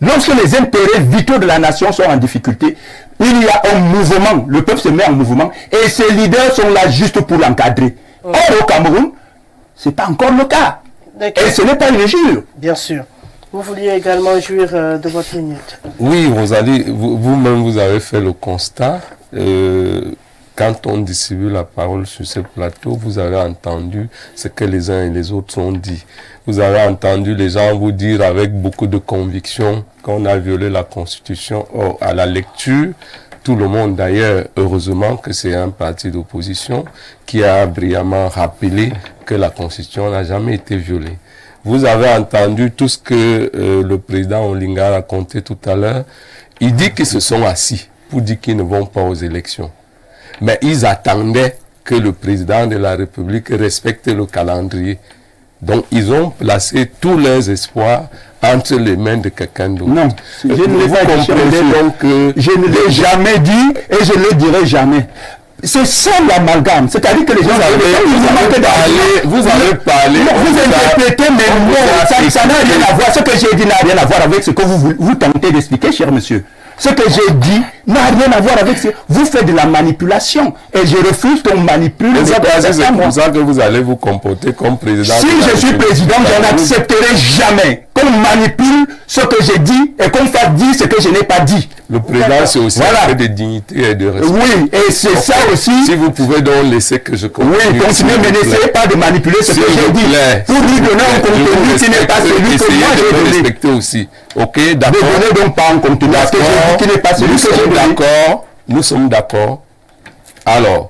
Speaker 7: Lorsque les intérêts vitaux de la nation sont en difficulté, il y a un mouvement, le peuple se met en mouvement, et ses leaders sont là juste pour l'encadrer. Or, au Cameroun, ce n'est pas encore le cas. Et ce n'est pas une injure.
Speaker 1: Bien sûr. Vous vouliez également jouir de votre minute.
Speaker 6: Oui, Rosalie, vous-même, vous avez fait le constat. Quand on distribue la parole sur ce plateau, vous avez entendu ce que les uns et les autres ont dit. Vous avez entendu les gens vous dire avec beaucoup de conviction qu'on a violé la Constitution. Or, à la lecture, tout le monde d'ailleurs, heureusement que c'est un parti d'opposition qui a brillamment rappelé que la Constitution n'a jamais été violée. Vous avez entendu tout ce que le président Olinga a raconté tout à l'heure. Il dit qu'ils se sont assis pour dire qu'ils ne vont pas aux élections. Mais ils attendaient que le président de la République respecte le calendrier. Donc ils ont placé tous leurs espoirs entre les mains de quelqu'un d'autre.
Speaker 7: Non, je ne l'ai pas dit. Je ne l'ai jamais dit et je ne le dirai jamais. C'est ça l'amalgame. C'est-à-dire que les gens
Speaker 6: vous avez parlé.
Speaker 7: Vous interprétez mes mots. Ça n'a rien à voir. Ce que j'ai dit n'a rien à voir avec ce que vous tentez d'expliquer, cher monsieur. Ce que j'ai dit n'a rien à voir avec ça. Vous faites de la manipulation. Et je refuse qu'on manipule.
Speaker 6: C'est pour ça que vous allez vous comporter comme président.
Speaker 7: Si je suis président, je n'accepterai jamais qu'on manipule ce que j'ai dit et qu'on fasse dire ce que je n'ai pas dit.
Speaker 6: Le président, c'est aussi un peu de dignité et de respect.
Speaker 7: Oui, et c'est ça aussi.
Speaker 6: Si vous pouvez donc laisser que je continue.
Speaker 7: Oui, continuez, mais n'essayez pas de manipuler ce que j'ai dit. Pour lui donner un contenu qui n'est pas celui que moi j'ai donné.
Speaker 6: Respecter aussi. Ok, d'accord.
Speaker 7: Ne donnez donc pas un contenu à ce que j'ai dit qui n'est pas celui que j'ai donné.
Speaker 6: Nous sommes d'accord. Alors,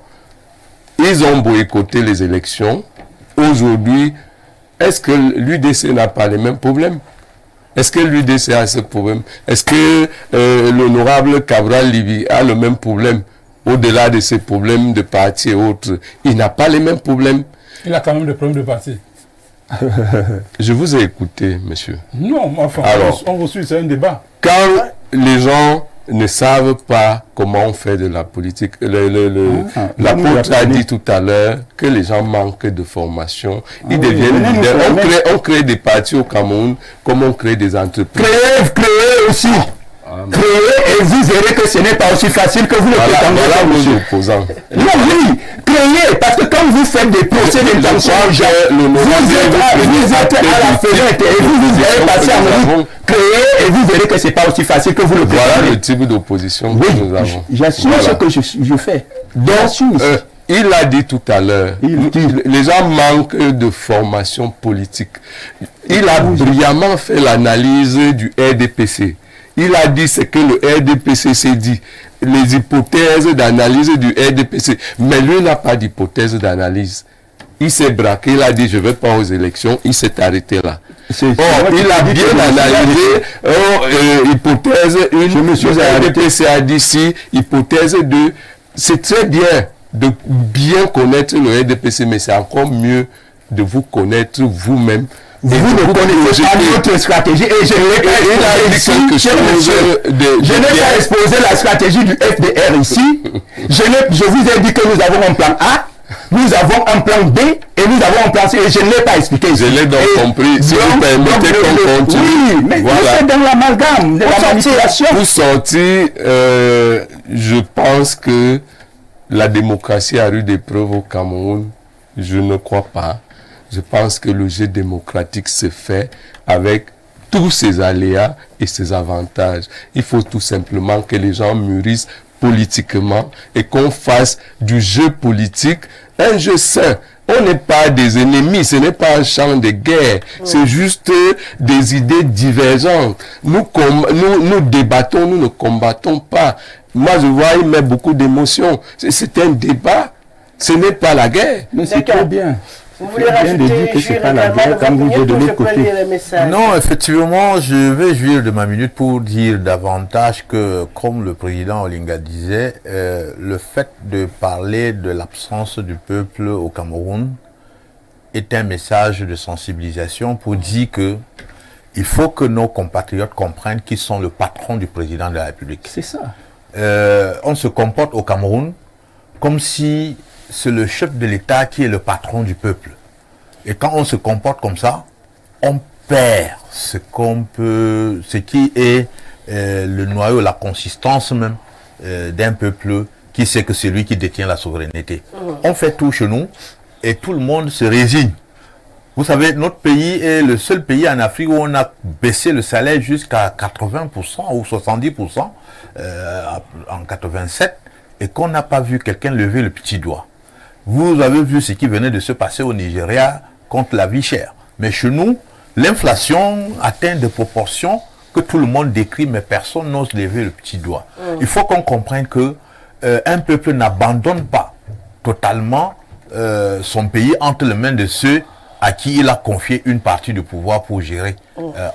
Speaker 6: ils ont boycotté les élections. Aujourd'hui, est-ce que l'UDC n'a pas les mêmes problèmes? Est-ce que l'UDC a ce problème? Est-ce que l'honorable Cabral Libi a le même problème? Au-delà de ces problèmes de parti et autres, il n'a pas les mêmes problèmes.
Speaker 3: Il a quand même des problèmes de parti.
Speaker 6: Je vous ai écouté, monsieur.
Speaker 3: Non, enfin, alors, on vous suit, c'est un débat.
Speaker 6: Quand les gens ne savent pas comment on fait de la politique, l'apôtre a dit tout à l'heure que les gens manquent de formation. Ils deviennent leaders. On crée des partis au Cameroun comme on crée des entreprises.
Speaker 7: Créez aussi. Créez et vous verrez que ce n'est pas aussi facile que vous le prétendez.
Speaker 6: Voilà vos opposants.
Speaker 7: Non, oui, créez, parce que quand vous faites des procès d'intention aux gens, vous êtes à la fenêtre et vous allez passer à nous. Créez et vous verrez que ce n'est pas aussi facile que vous le prétendez.
Speaker 6: Voilà le type d'opposition que nous avons.
Speaker 7: J'assume ce que je fais.
Speaker 6: Donc, il a dit tout à l'heure, les gens manquent de formation politique. Il a brillamment fait l'analyse du RDPC. Il a dit ce que le RDPC s'est dit, les hypothèses d'analyse du RDPC. Mais lui n'a pas d'hypothèse d'analyse. Il s'est braqué, il a dit je ne vais pas aux élections, il s'est arrêté là. Il a bien analysé, hypothèse 1, le RDPC a dit si, hypothèse 2. C'est très bien de bien connaître le RDPC, mais c'est encore mieux de vous connaître vous-même.
Speaker 7: Vous ne connaissez pas notre stratégie et je n'ai pas exposé la stratégie du FDR ici. Je vous ai dit que nous avons un plan A, nous avons un plan B et nous avons un plan C et je ne l'ai pas expliqué ici.
Speaker 6: Je l'ai donc compris. Si vous permettez qu'on continue.
Speaker 7: Oui, mais voilà. C'est dans l'amalgame, de la manipulation.
Speaker 6: Pour sortir, je pense que la démocratie a eu des preuves au Cameroun. Je ne crois pas. Je pense que le jeu démocratique se fait avec tous ses aléas et ses avantages. Il faut tout simplement que les gens mûrissent politiquement et qu'on fasse du jeu politique un jeu sain. On n'est pas des ennemis, ce n'est pas un champ de guerre, c'est juste des idées divergentes. Nous débattons, nous ne combattons pas. Moi, je vois, il met beaucoup d'émotions. C'est un débat, ce n'est pas la guerre.
Speaker 7: Mais c'est très bien.
Speaker 1: Vous voulez rajouter,
Speaker 7: que c'est pas la guerre comme vous de l'autre côté.
Speaker 2: Non, effectivement, je vais jouir de ma minute pour dire davantage que, comme le président Olinga disait, le fait de parler de l'absence du peuple au Cameroun est un message de sensibilisation pour dire que il faut que nos compatriotes comprennent qu'ils sont le patron du président de la République.
Speaker 7: C'est ça.
Speaker 2: On se comporte au Cameroun comme si c'est le chef de l'État qui est le patron du peuple. Et quand on se comporte comme ça, on perd ce qui est le noyau, la consistance même d'un peuple qui sait que c'est lui qui détient la souveraineté. On fait tout chez nous et tout le monde se résigne. Vous savez, notre pays est le seul pays en Afrique où on a baissé le salaire jusqu'à 80% ou 70% en 87 et qu'on n'a pas vu quelqu'un lever le petit doigt. Vous avez vu ce qui venait de se passer au Nigeria contre la vie chère. Mais chez nous, l'inflation atteint des proportions que tout le monde décrit, mais personne n'ose lever le petit doigt. Il faut qu'on comprenne que un peuple n'abandonne pas totalement son pays entre les mains de ceux à qui il a confié une partie du pouvoir pour gérer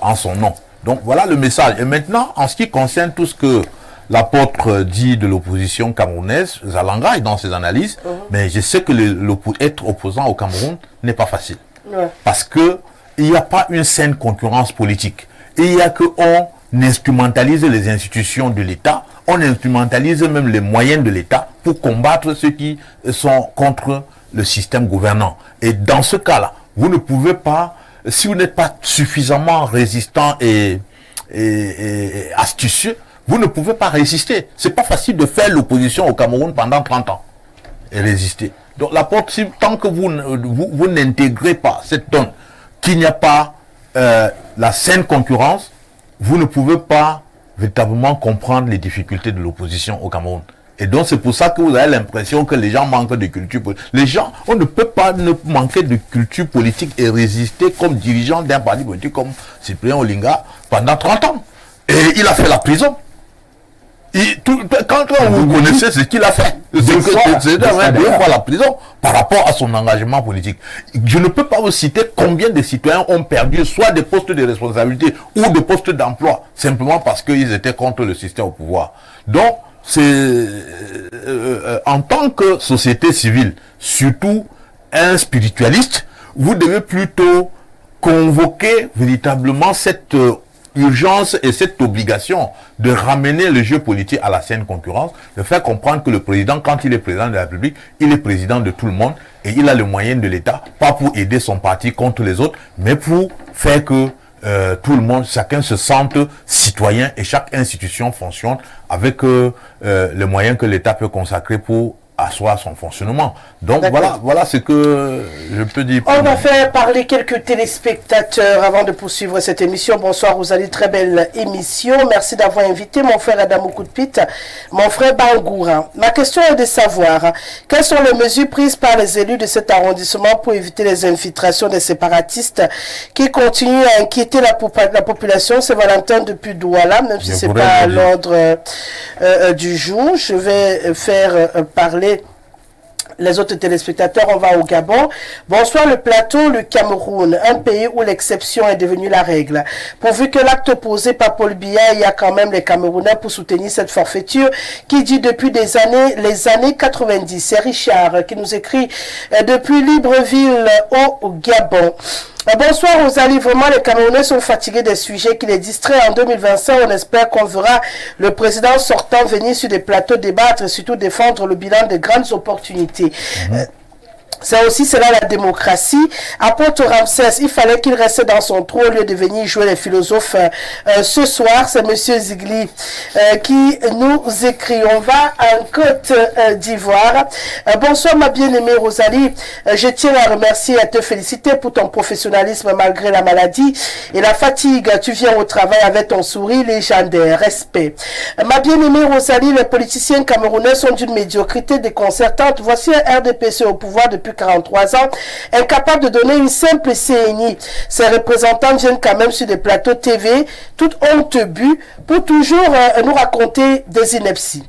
Speaker 2: en son nom. Donc voilà le message. Et maintenant, en ce qui concerne tout ce que l'apôtre dit de l'opposition camerounaise, Zalanga est dans ses analyses, mais je sais que être opposant au Cameroun n'est pas facile. Parce qu'il n'y a pas une saine concurrence politique. Il y a qu'on instrumentalise les institutions de l'État, on instrumentalise même les moyens de l'État pour combattre ceux qui sont contre le système gouvernant. Et dans ce cas-là, vous ne pouvez pas, si vous n'êtes pas suffisamment résistant et astucieux, vous vous ne pouvez pas résister. C'est pas facile de faire l'opposition au Cameroun pendant 30 ans et résister. Donc tant que vous n'intégrez pas cette donne, qu'il n'y a pas la saine concurrence, vous ne pouvez pas véritablement comprendre les difficultés de l'opposition au Cameroun. Et donc c'est pour ça que vous avez l'impression que les gens manquent de culture politique. Les gens, on ne peut pas ne manquer de culture politique et résister comme dirigeant d'un parti politique comme Cyprien Olinga pendant 30 ans. Et il a fait la prison. Quand vous connaissez ce qu'il a fait, c'est deux fois la prison par rapport à son engagement politique. Je ne peux pas vous citer combien de citoyens ont perdu soit des postes de responsabilité ou des postes d'emploi, simplement parce qu'ils étaient contre le système au pouvoir. Donc, en tant que société civile, surtout un spiritualiste, vous devez plutôt convoquer véritablement cette urgence et cette obligation de ramener le jeu politique à la saine concurrence, de faire comprendre que le président, quand il est président de la République, il est président de tout le monde et il a les moyens de l'État, pas pour aider son parti contre les autres, mais pour faire que tout le monde, chacun se sente citoyen et chaque institution fonctionne avec les moyens que l'État peut consacrer pour asseoir son fonctionnement. Donc voilà ce que je peux dire.
Speaker 1: On va faire parler quelques téléspectateurs avant de poursuivre cette émission. Bonsoir Rosalie, très belle émission. Merci d'avoir invité mon frère Adamo Koutpit, mon frère Bangoura. Ma question est de savoir quelles sont les mesures prises par les élus de cet arrondissement pour éviter les infiltrations des séparatistes qui continuent à inquiéter la population. C'est Valentin depuis Douala, même si ce n'est pas à l'ordre du jour. Je vais faire parler les autres téléspectateurs. On va au Gabon. Bonsoir le plateau, le Cameroun, un pays où l'exception est devenue la règle. Pourvu que l'acte posé par Paul Biya, il y a quand même les Camerounais pour soutenir cette forfaiture qui dit depuis les années 90. C'est Richard qui nous écrit depuis Libreville au Gabon. Bonsoir Rosalie, vraiment les Camerounais sont fatigués des sujets qui les distraient. En 2025, on espère qu'on verra le président sortant venir sur des plateaux débattre et surtout défendre le bilan des grandes opportunités. C'est aussi cela la démocratie. Apôtre Ramsès, il fallait qu'il reste dans son trou au lieu de venir jouer les philosophes. Ce soir, c'est Monsieur Zigli qui nous écrit. On va en Côte d'Ivoire. Bonsoir ma bien-aimée Rosalie. Je tiens à remercier et à te féliciter pour ton professionnalisme malgré la maladie et la fatigue. Tu viens au travail avec ton sourire légendaire. Respect. Ma bien-aimée Rosalie, les politiciens camerounais sont d'une médiocrité déconcertante. Voici un RDPC au pouvoir depuis 43 ans, incapable de donner une simple CNI. Ses représentants viennent quand même sur des plateaux TV, toute honte but, pour toujours nous raconter des inepties.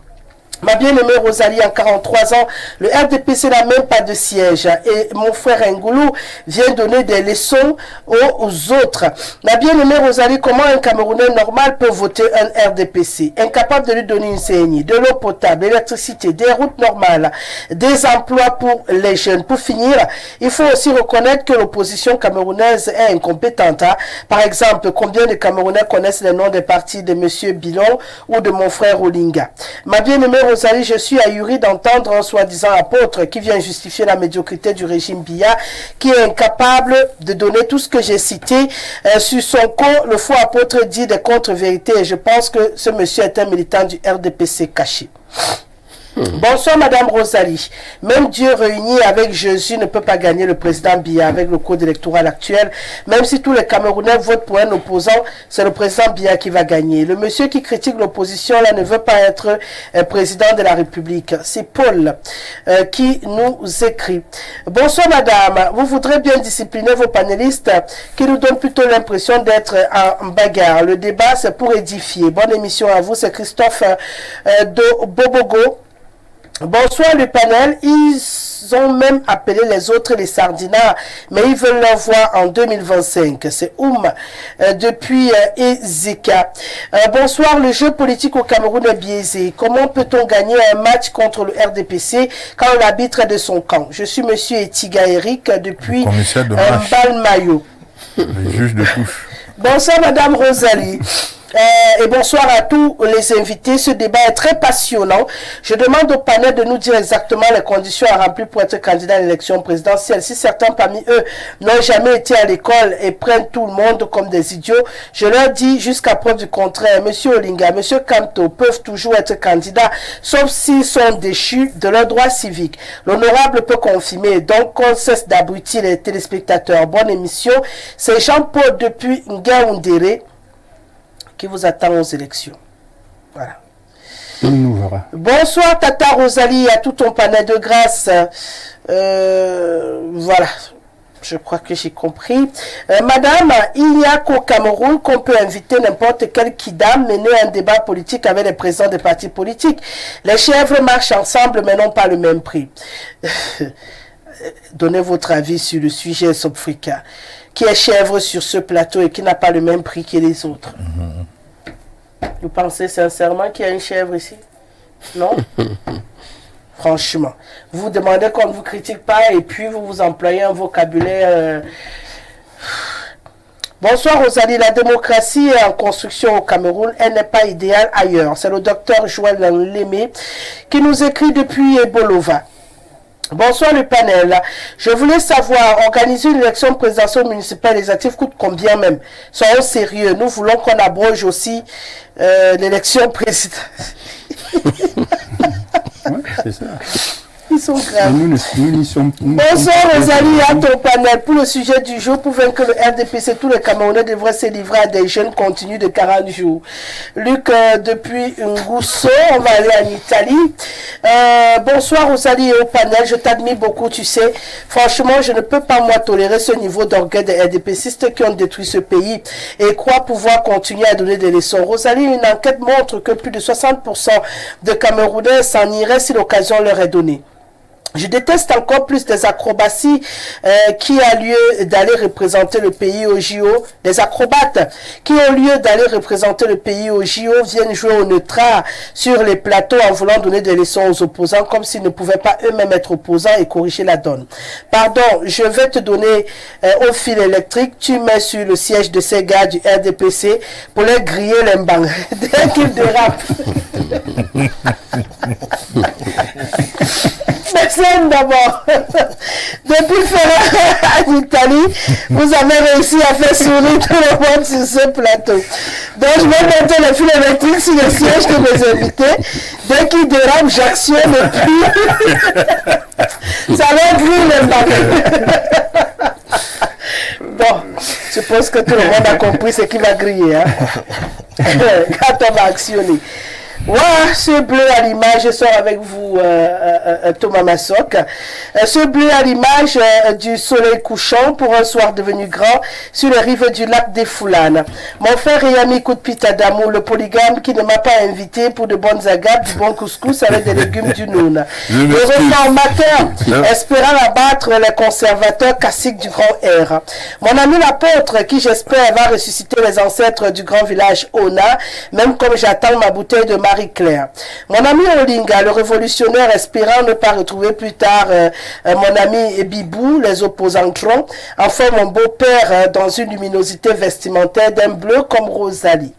Speaker 1: Ma bien-aimée Rosalie, en 43 ans, le RDPC n'a même pas de siège. Et mon frère Ngoulou vient donner des leçons aux autres. Ma bien-aimée Rosalie, comment un Camerounais normal peut voter un RDPC? Incapable de lui donner une CNI, de l'eau potable, l'électricité, des routes normales, des emplois pour les jeunes. Pour finir, il faut aussi reconnaître que l'opposition camerounaise est incompétente. Par exemple, combien de Camerounais connaissent les noms des partis de M. Bilon ou de mon frère Olinga? Ma bien-aimée Rosalie, je suis ahuri d'entendre un soi-disant apôtre qui vient justifier la médiocrité du régime Biya, qui est incapable de donner tout ce que j'ai cité sur son compte. Le faux apôtre dit des contre-vérités et je pense que ce monsieur est un militant du RDPC caché. Bonsoir Madame Rosalie. Même Dieu réuni avec Jésus ne peut pas gagner le président Biya avec le code électoral actuel. Même si tous les Camerounais votent pour un opposant, c'est le président Biya qui va gagner. Le monsieur qui critique l'opposition là ne veut pas être président de la République. C'est Paul qui nous écrit. Bonsoir Madame. Vous voudrez bien discipliner vos panélistes qui nous donnent plutôt l'impression d'être en bagarre. Le débat c'est pour édifier. Bonne émission à vous. C'est Christophe de Bobogo. Bonsoir le panel, ils ont même appelé les autres les sardinards, mais ils veulent leur voir en 2025. C'est depuis Ezeka. Bonsoir, le jeu politique au Cameroun est biaisé. Comment peut-on gagner un match contre le RDPC quand l'arbitre est de son camp? Je suis monsieur Etiga Eric depuis Balmayo.
Speaker 2: Le juge de touche.
Speaker 1: Bonsoir Madame Rosalie. Et bonsoir à tous les invités. Ce débat est très passionnant. Je demande au panel de nous dire exactement les conditions à remplir pour être candidat à l'élection présidentielle. Si certains parmi eux n'ont jamais été à l'école et prennent tout le monde comme des idiots, je leur dis jusqu'à preuve du contraire, Monsieur Olinga, Monsieur Kamto peuvent toujours être candidats, sauf s'ils sont déchus de leurs droits civiques. L'honorable peut confirmer. Donc, on cesse d'abrutir les téléspectateurs. Bonne émission. C'est Jean-Paul depuis Ngaoundéré qui vous attend aux élections. Voilà.
Speaker 5: Nous verra.
Speaker 1: Bonsoir Tata Rosalie, à tout ton panel de grâce. Voilà. Je crois que j'ai compris. Madame, il n'y a qu'au Cameroun qu'on peut inviter n'importe quel kidam, mener un débat politique avec les présidents des partis politiques. Les chèvres marchent ensemble mais n'ont pas le même prix. Donnez votre avis sur le sujet Sopfrika. Qui est chèvre sur ce plateau et qui n'a pas le même prix que les autres? Vous pensez sincèrement qu'il y a une chèvre ici? Non? Franchement. Vous vous demandez qu'on ne vous critique pas et puis vous vous employez un vocabulaire... Bonsoir Rosalie, la démocratie est en construction au Cameroun, elle n'est pas idéale ailleurs. C'est le docteur Joël Lémé qui nous écrit depuis Bolova. Bonsoir le panel. Je voulais savoir, organiser une élection présidentielle municipale législative coûte combien même? Soyons sérieux, nous voulons qu'on abroge aussi l'élection présidentielle.
Speaker 5: Ouais, c'est ça.
Speaker 1: Ils sont graves.
Speaker 5: Bonsoir
Speaker 1: Rosalie, à ton panel. Pour le sujet du jour, pour vaincre le RDPC, tous les Camerounais devraient se livrer à des jeûnes continus de 40 jours. Luc, depuis Ngousso, on va aller en Italie. Bonsoir Rosalie et au panel, je t'admire beaucoup, tu sais. Franchement, je ne peux pas moi tolérer ce niveau d'orgueil des RDPCistes qui ont détruit ce pays et croient pouvoir continuer à donner des leçons. Rosalie, une enquête montre que plus de 60% de Camerounais s'en iraient si l'occasion leur est donnée. Je déteste encore plus des acrobaties qui a lieu d'aller représenter le pays au JO. Des acrobates qui au lieu d'aller représenter le pays au JO viennent jouer au neutral sur les plateaux en voulant donner des leçons aux opposants comme s'ils ne pouvaient pas eux-mêmes être opposants et corriger la donne. Pardon, je vais te donner au fil électrique. Tu mets sur le siège de ces gars du RDPC pour les griller les bangs. Dès qu'ils dérapent. Personne d'abord. Depuis Ferrara en Italie, vous avez réussi à faire sourire tout le monde sur ce plateau. Donc je vais mettre le fil électrique sur le siège de mes invités. Dès qu'ils dérapent, j'actionne et puis ça va griller les bancs. Bon, je pense que tout le monde a compris ce qu'il va griller. Hein? Quand on va actionner. Voilà, ce bleu à l'image, je sors avec vous Thomas Massoc. Ce bleu à l'image du soleil couchant pour un soir devenu grand sur les rives du lac des Foulanes. Mon frère et ami Koutpita d'amour, le polygame qui ne m'a pas invité pour de bonnes agapes, du bon couscous avec des légumes du Noun. Le réformateur espérant abattre les conservateurs classiques du grand air. Mon ami l'apôtre qui j'espère va ressusciter les ancêtres du grand village Ona, même comme j'attends ma bouteille de Marie-Claire. Mon ami Olinga, le révolutionnaire espérant ne pas retrouver plus tard mon ami Bibou, les opposants troncs, enfin mon beau-père dans une luminosité vestimentaire d'un bleu comme Rosalie.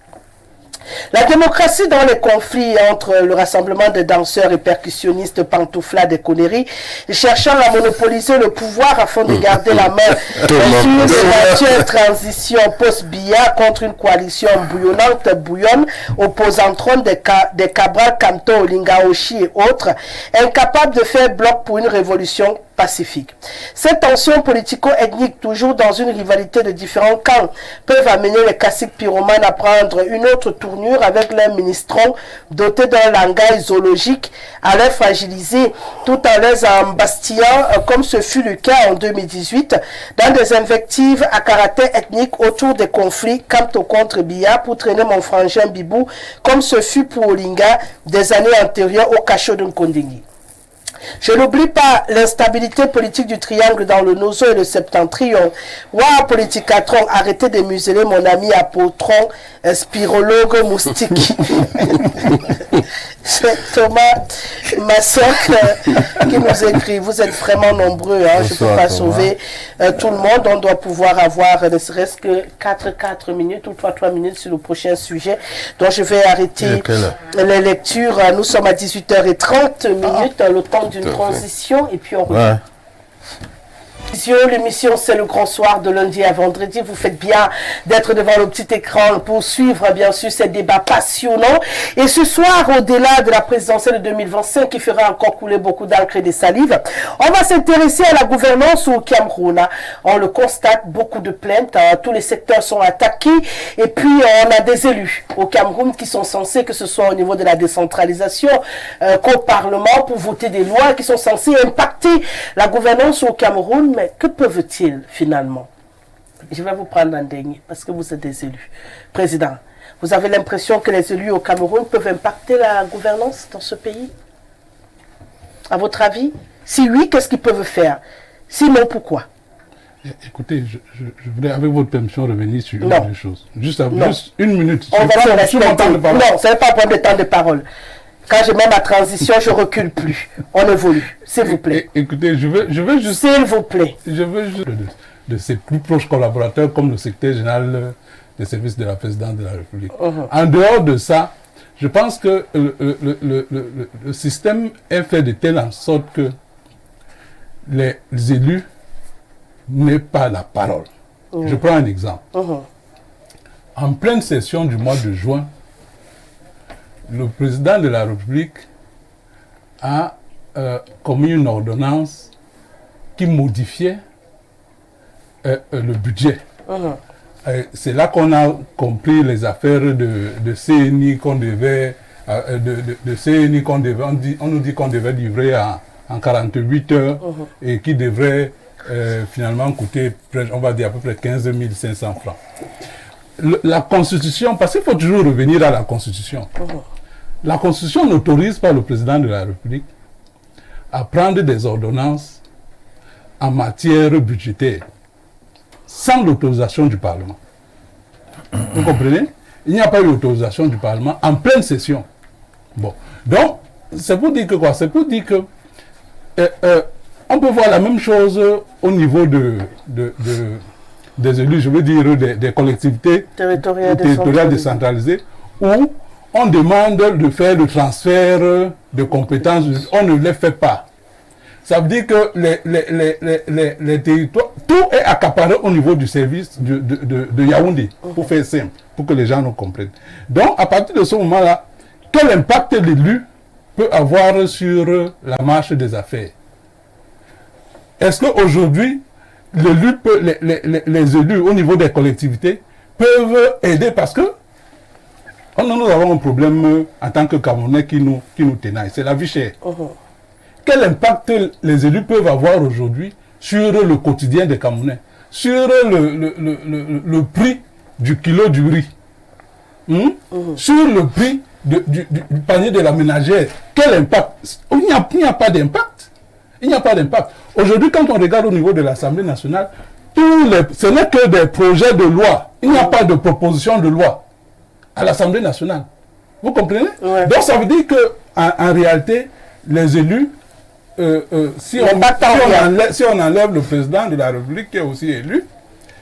Speaker 1: La démocratie dans les conflits entre le rassemblement de danseurs et percussionnistes pantouflards des conneries, cherchant à monopoliser le pouvoir afin de garder la main sur l'éventuelle transition post-Biya contre une coalition bouillonne opposant trône des Cabral, Kamto, Olingaoshi et autres, incapable de faire bloc pour une révolution pacifique. Ces tensions politico-ethniques, toujours dans une rivalité de différents camps, peuvent amener les classiques pyromanes à prendre une autre tournure avec leurs ministrons dotés d'un langage zoologique, à les fragiliser tout en les embastillant, comme ce fut le cas en 2018, dans des invectives à caractère ethnique autour des conflits Kamto contre Biya pour traîner mon frangin Bibou, comme ce fut pour Olinga des années antérieures au cachot de Nkondingi. Je n'oublie pas l'instabilité politique du triangle dans le Nozo et le Septentrion. Waouh, politicatron, arrêtez de museler mon ami apotron, spirologue moustique. C'est Thomas Massoc qui nous écrit. Vous êtes vraiment nombreux. Hein. Je ne peux pas sauver tout le monde. On doit pouvoir avoir ne serait-ce que 4 minutes ou 3 minutes sur le prochain sujet. Donc je vais arrêter les lectures. Nous sommes à 18h30, le temps d'une transition. Et puis on revient. L'émission c'est le grand soir de lundi à vendredi. Vous faites bien d'être devant le petit écran pour suivre bien sûr ces débats passionnants. Et ce soir, au-delà de la présidentielle de 2025 qui fera encore couler beaucoup d'encre et de salive, on va s'intéresser à la gouvernance au Cameroun. On le constate, beaucoup de plaintes, tous les secteurs sont attaqués. Et puis on a des élus au Cameroun qui sont censés, que ce soit au niveau de la décentralisation qu'au Parlement, pour voter des lois qui sont censées impacter la gouvernance au Cameroun. Mais que peuvent-ils finalement? Je vais vous prendre un dernier parce que vous êtes des élus. Président, vous avez l'impression que les élus au Cameroun peuvent impacter la gouvernance dans ce pays? À votre avis? Si oui, qu'est-ce qu'ils peuvent faire? Sinon, pourquoi?
Speaker 3: Écoutez, je voudrais, avec votre permission, revenir sur une chose. Juste 1 minute.
Speaker 1: On va se respecter. Non, ce n'est pas un problème de temps de parole. Quand je mets ma transition, je ne recule plus. On évolue, s'il vous plaît.
Speaker 3: Écoutez, je veux juste...
Speaker 1: S'il vous plaît.
Speaker 3: Je veux juste de ses plus proches collaborateurs comme le secrétaire général des services de la présidence de la République. En dehors de ça, je pense que le système est fait de telle en sorte que les élus n'aient pas la parole. Je prends un exemple. En pleine session du mois de juin, le président de la République a commis une ordonnance qui modifiait le budget. C'est là qu'on a compris les affaires de CNI qu'on devait, on nous dit qu'on devait livrer en 48 heures et qui devrait finalement coûter, on va dire à peu près 15 500 francs. La Constitution, parce qu'il faut toujours revenir à la Constitution. La Constitution n'autorise pas le président de la République à prendre des ordonnances en matière budgétaire sans l'autorisation du Parlement. Vous comprenez? Il n'y a pas eu l'autorisation du Parlement en pleine session. Bon. Donc, c'est pour dire que quoi? C'est pour dire que on peut voir la même chose au niveau des élus, je veux dire des collectivités territoriales décentralisées, où on demande de faire le transfert de compétences, on ne les fait pas. Ça veut dire que les territoires, tout est accaparé au niveau du service de Yaoundé, pour faire simple, pour que les gens nous comprennent. Donc, à partir de ce moment-là, quel impact l'élu peut avoir sur la marche des affaires? Est-ce qu'aujourd'hui, les élus au niveau des collectivités peuvent aider parce que nous avons un problème en tant que Camerounais qui nous tenaille, c'est la vie chère. Quel impact les élus peuvent avoir aujourd'hui sur le quotidien des Camerounais, sur le prix du kilo du riz, sur le prix du panier de la ménagère? Quel impact? Il n'y a pas d'impact. Il n'y a pas d'impact. Aujourd'hui, quand on regarde au niveau de l'Assemblée nationale, ce n'est que des projets de loi. Il n'y a pas de proposition de loi à l'Assemblée nationale. Vous comprenez? Donc ça veut dire qu'en réalité, les élus, si on enlève le président de la République qui est aussi élu,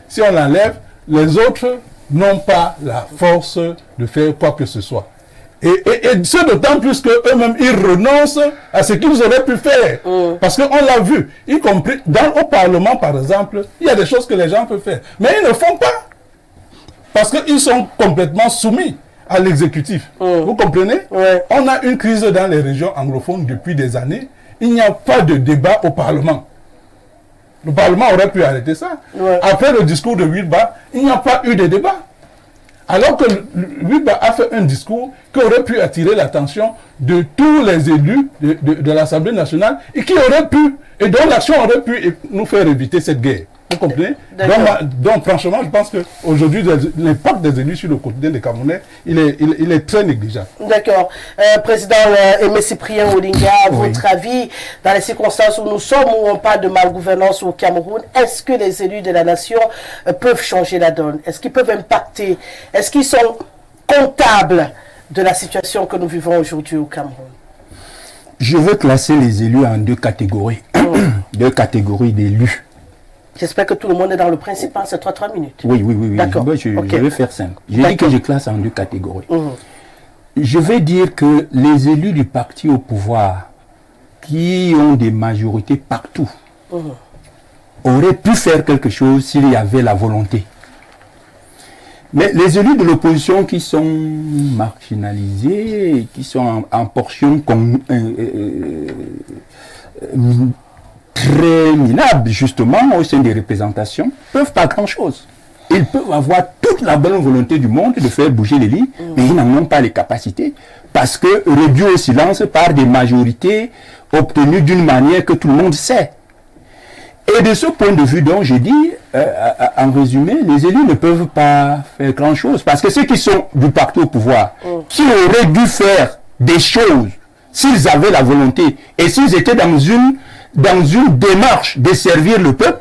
Speaker 3: si on l'enlève, les autres n'ont pas la force de faire quoi que ce soit. Et ce d'autant plus qu'eux-mêmes, ils renoncent à ce qu'ils auraient pu faire. Parce qu'on l'a vu, y compris au Parlement, par exemple, il y a des choses que les gens peuvent faire. Mais ils ne font pas. Parce qu'ils sont complètement soumis à l'exécutif. Vous comprenez? On a une crise dans les régions anglophones depuis des années. Il n'y a pas de débat au Parlement. Le Parlement aurait pu arrêter ça. Après le discours de Wilba, il n'y a pas eu de débat. Alors que Wilba a fait un discours qui aurait pu attirer l'attention de tous les élus de l'Assemblée nationale et qui aurait pu, et dont l'action aurait pu nous faire éviter cette guerre. Vous comprenez? Donc franchement, je pense qu'aujourd'hui, l'impact des élus sur le quotidien des Camerounais, il est très négligeable. D'accord.
Speaker 1: Président Aimé Cyprien Olinga, à votre avis, dans les circonstances où nous sommes, où on parle de malgouvernance au Cameroun, est-ce que les élus de la nation peuvent changer la donne? Est-ce qu'ils peuvent impacter? Est-ce qu'ils sont comptables de la situation que nous vivons aujourd'hui au Cameroun?
Speaker 7: Je veux classer les élus en deux catégories. Deux catégories d'élus.
Speaker 1: J'espère que tout le monde est dans le principe, hein, c'est 3 minutes.
Speaker 7: Oui.
Speaker 1: D'accord.
Speaker 7: Je vais faire simple. J'ai dit que je classe en deux catégories. Je vais dire que les élus du parti au pouvoir, qui ont des majorités partout, auraient pu faire quelque chose s'il y avait la volonté. Mais les élus de l'opposition qui sont marginalisés, qui sont en portion très minable justement au sein des représentations, peuvent pas grand-chose. Ils peuvent avoir toute la bonne volonté du monde de faire bouger les lignes, mais ils n'en ont pas les capacités, parce que réduits au silence par des majorités obtenues d'une manière que tout le monde sait. Et de ce point de vue, donc, je dis, en résumé, les élus ne peuvent pas faire grand-chose, parce que ceux qui sont du parti au pouvoir, qui auraient dû faire des choses s'ils avaient la volonté, et s'ils étaient dans une démarche de servir le peuple,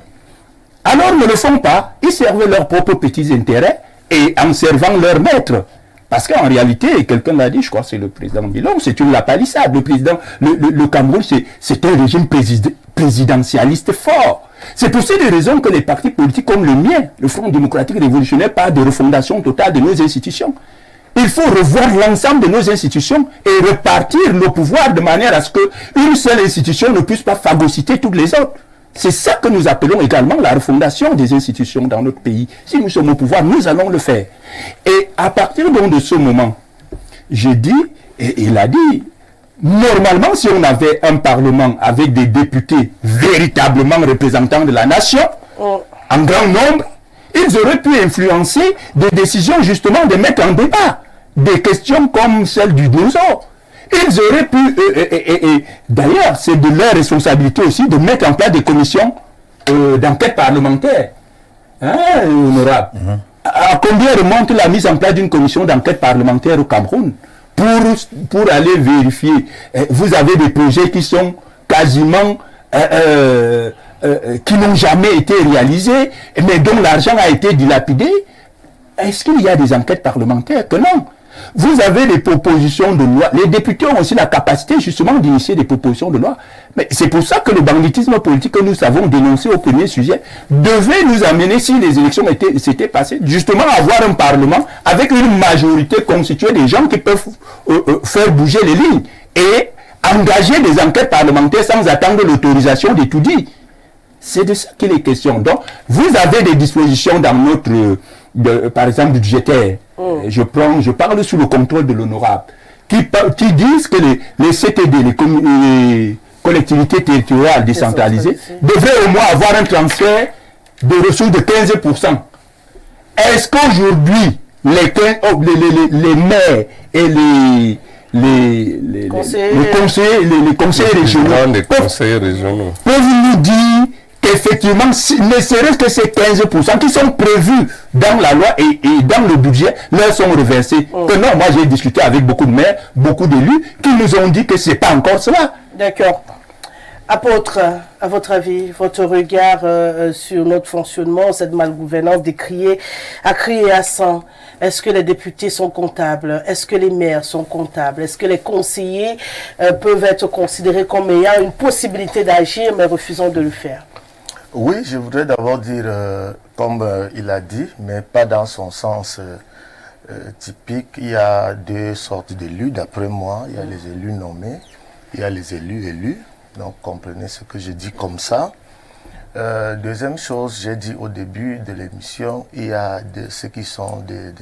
Speaker 7: alors ne le font pas. Ils servent leurs propres petits intérêts et en servant leur maître. Parce qu'en réalité, quelqu'un l'a dit, je crois que c'est le président Bilon, c'est une lapalissade. Le Cameroun, c'est un régime présidentialiste fort. C'est pour ces raisons que les partis politiques comme le mien, le Front démocratique révolutionnaire, parlent de refondation totale de nos institutions. Il faut revoir l'ensemble de nos institutions et repartir le pouvoir de manière à ce qu'une seule institution ne puisse pas phagocyter toutes les autres. C'est ça que nous appelons également la refondation des institutions dans notre pays. Si nous sommes au pouvoir, nous allons le faire. Et à partir donc de ce moment, j'ai dit, et il a dit, normalement, si on avait un parlement avec des députés véritablement représentants de la nation, en grand nombre, ils auraient pu influencer des décisions justement de mettre en débat des questions comme celle du dinosaure. Ils auraient pu, et d'ailleurs, c'est de leur responsabilité aussi de mettre en place des commissions d'enquête parlementaire. Hein, honorable. À combien remonte la mise en place d'une commission d'enquête parlementaire au Cameroun pour aller vérifier? Vous avez des projets qui sont quasiment qui n'ont jamais été réalisés, mais dont l'argent a été dilapidé. Est-ce qu'il y a des enquêtes parlementaires? Que non. Vous avez des propositions de loi. Les députés ont aussi la capacité justement d'initier des propositions de loi. Mais c'est pour ça que le banditisme politique que nous avons dénoncé au premier sujet devait nous amener, si les élections s'étaient passées, justement à avoir un parlement avec une majorité constituée des gens qui peuvent faire bouger les lignes et engager des enquêtes parlementaires sans attendre l'autorisation des tout-dits. C'est de ça qu'il est question. Donc, vous avez des dispositions dans notre, par exemple, budgétaire. Je parle sous le contrôle de l'honorable, qui disent que les CTD, les collectivités territoriales décentralisées, devraient au moins avoir un transfert de ressources de 15%. Est-ce qu'aujourd'hui, les maires et les conseillers régionaux peuvent nous dire qu'effectivement, ne serait-ce que ces 15% qui sont prévus dans la loi et dans le budget leur sont reversés? Que non, moi j'ai discuté avec beaucoup de maires, beaucoup d'élus qui nous ont dit que ce n'est pas encore cela.
Speaker 1: D'accord. Apôtre, à votre avis, votre regard sur notre fonctionnement, cette malgouvernance à crier à sang, est-ce que les députés sont comptables? Est-ce que les maires sont comptables? Est-ce que les conseillers peuvent être considérés comme ayant une possibilité d'agir mais refusant de le faire?
Speaker 4: Oui, je voudrais d'abord dire, comme il a dit, mais pas dans son sens typique, il y a deux sortes d'élus, d'après moi. Il y a les élus nommés, il y a les élus. Donc, comprenez ce que je dis comme ça. Deuxième chose, j'ai dit au début de l'émission, il y a ceux qui sont des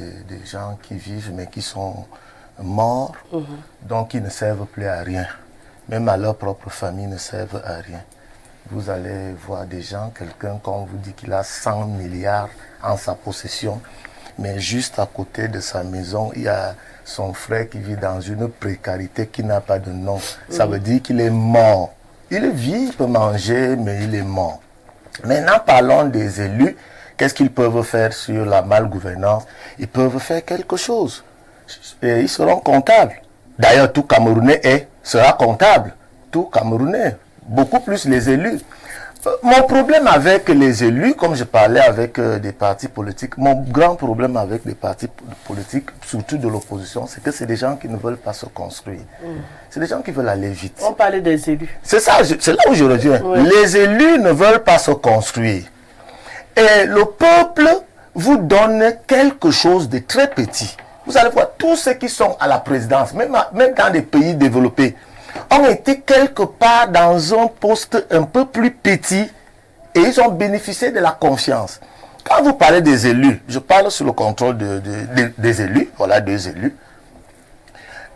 Speaker 4: gens qui vivent, mais qui sont morts, donc ils ne servent plus à rien. Même à leur propre famille, ne servent à rien. Vous allez voir des gens, quelqu'un, quand on vous dit qu'il a 100 milliards en sa possession, mais juste à côté de sa maison, il y a son frère qui vit dans une précarité qui n'a pas de nom. Ça veut dire qu'il est mort. Il vit, il peut manger, mais il est mort. Maintenant, parlons des élus. Qu'est-ce qu'ils peuvent faire sur la malgouvernance? Ils peuvent faire quelque chose. Et ils seront comptables. D'ailleurs, tout Camerounais sera comptable. Tout Camerounais. Beaucoup plus les élus. Mon problème avec les élus, comme je parlais avec des partis politiques, mon grand problème avec les partis politiques, surtout de l'opposition, c'est que c'est des gens qui ne veulent pas se construire. C'est des gens qui veulent aller vite.
Speaker 1: On parlait des élus.
Speaker 4: C'est ça, c'est là où je reviens.
Speaker 1: Oui.
Speaker 4: Les élus ne veulent pas se construire. Et le peuple vous donne quelque chose de très petit. Vous allez voir, tous ceux qui sont à la présidence, même dans des pays développés, ont été quelque part dans un poste un peu plus petit et ils ont bénéficié de la confiance. Quand vous parlez des élus, je parle sous le contrôle des élus, voilà, des élus.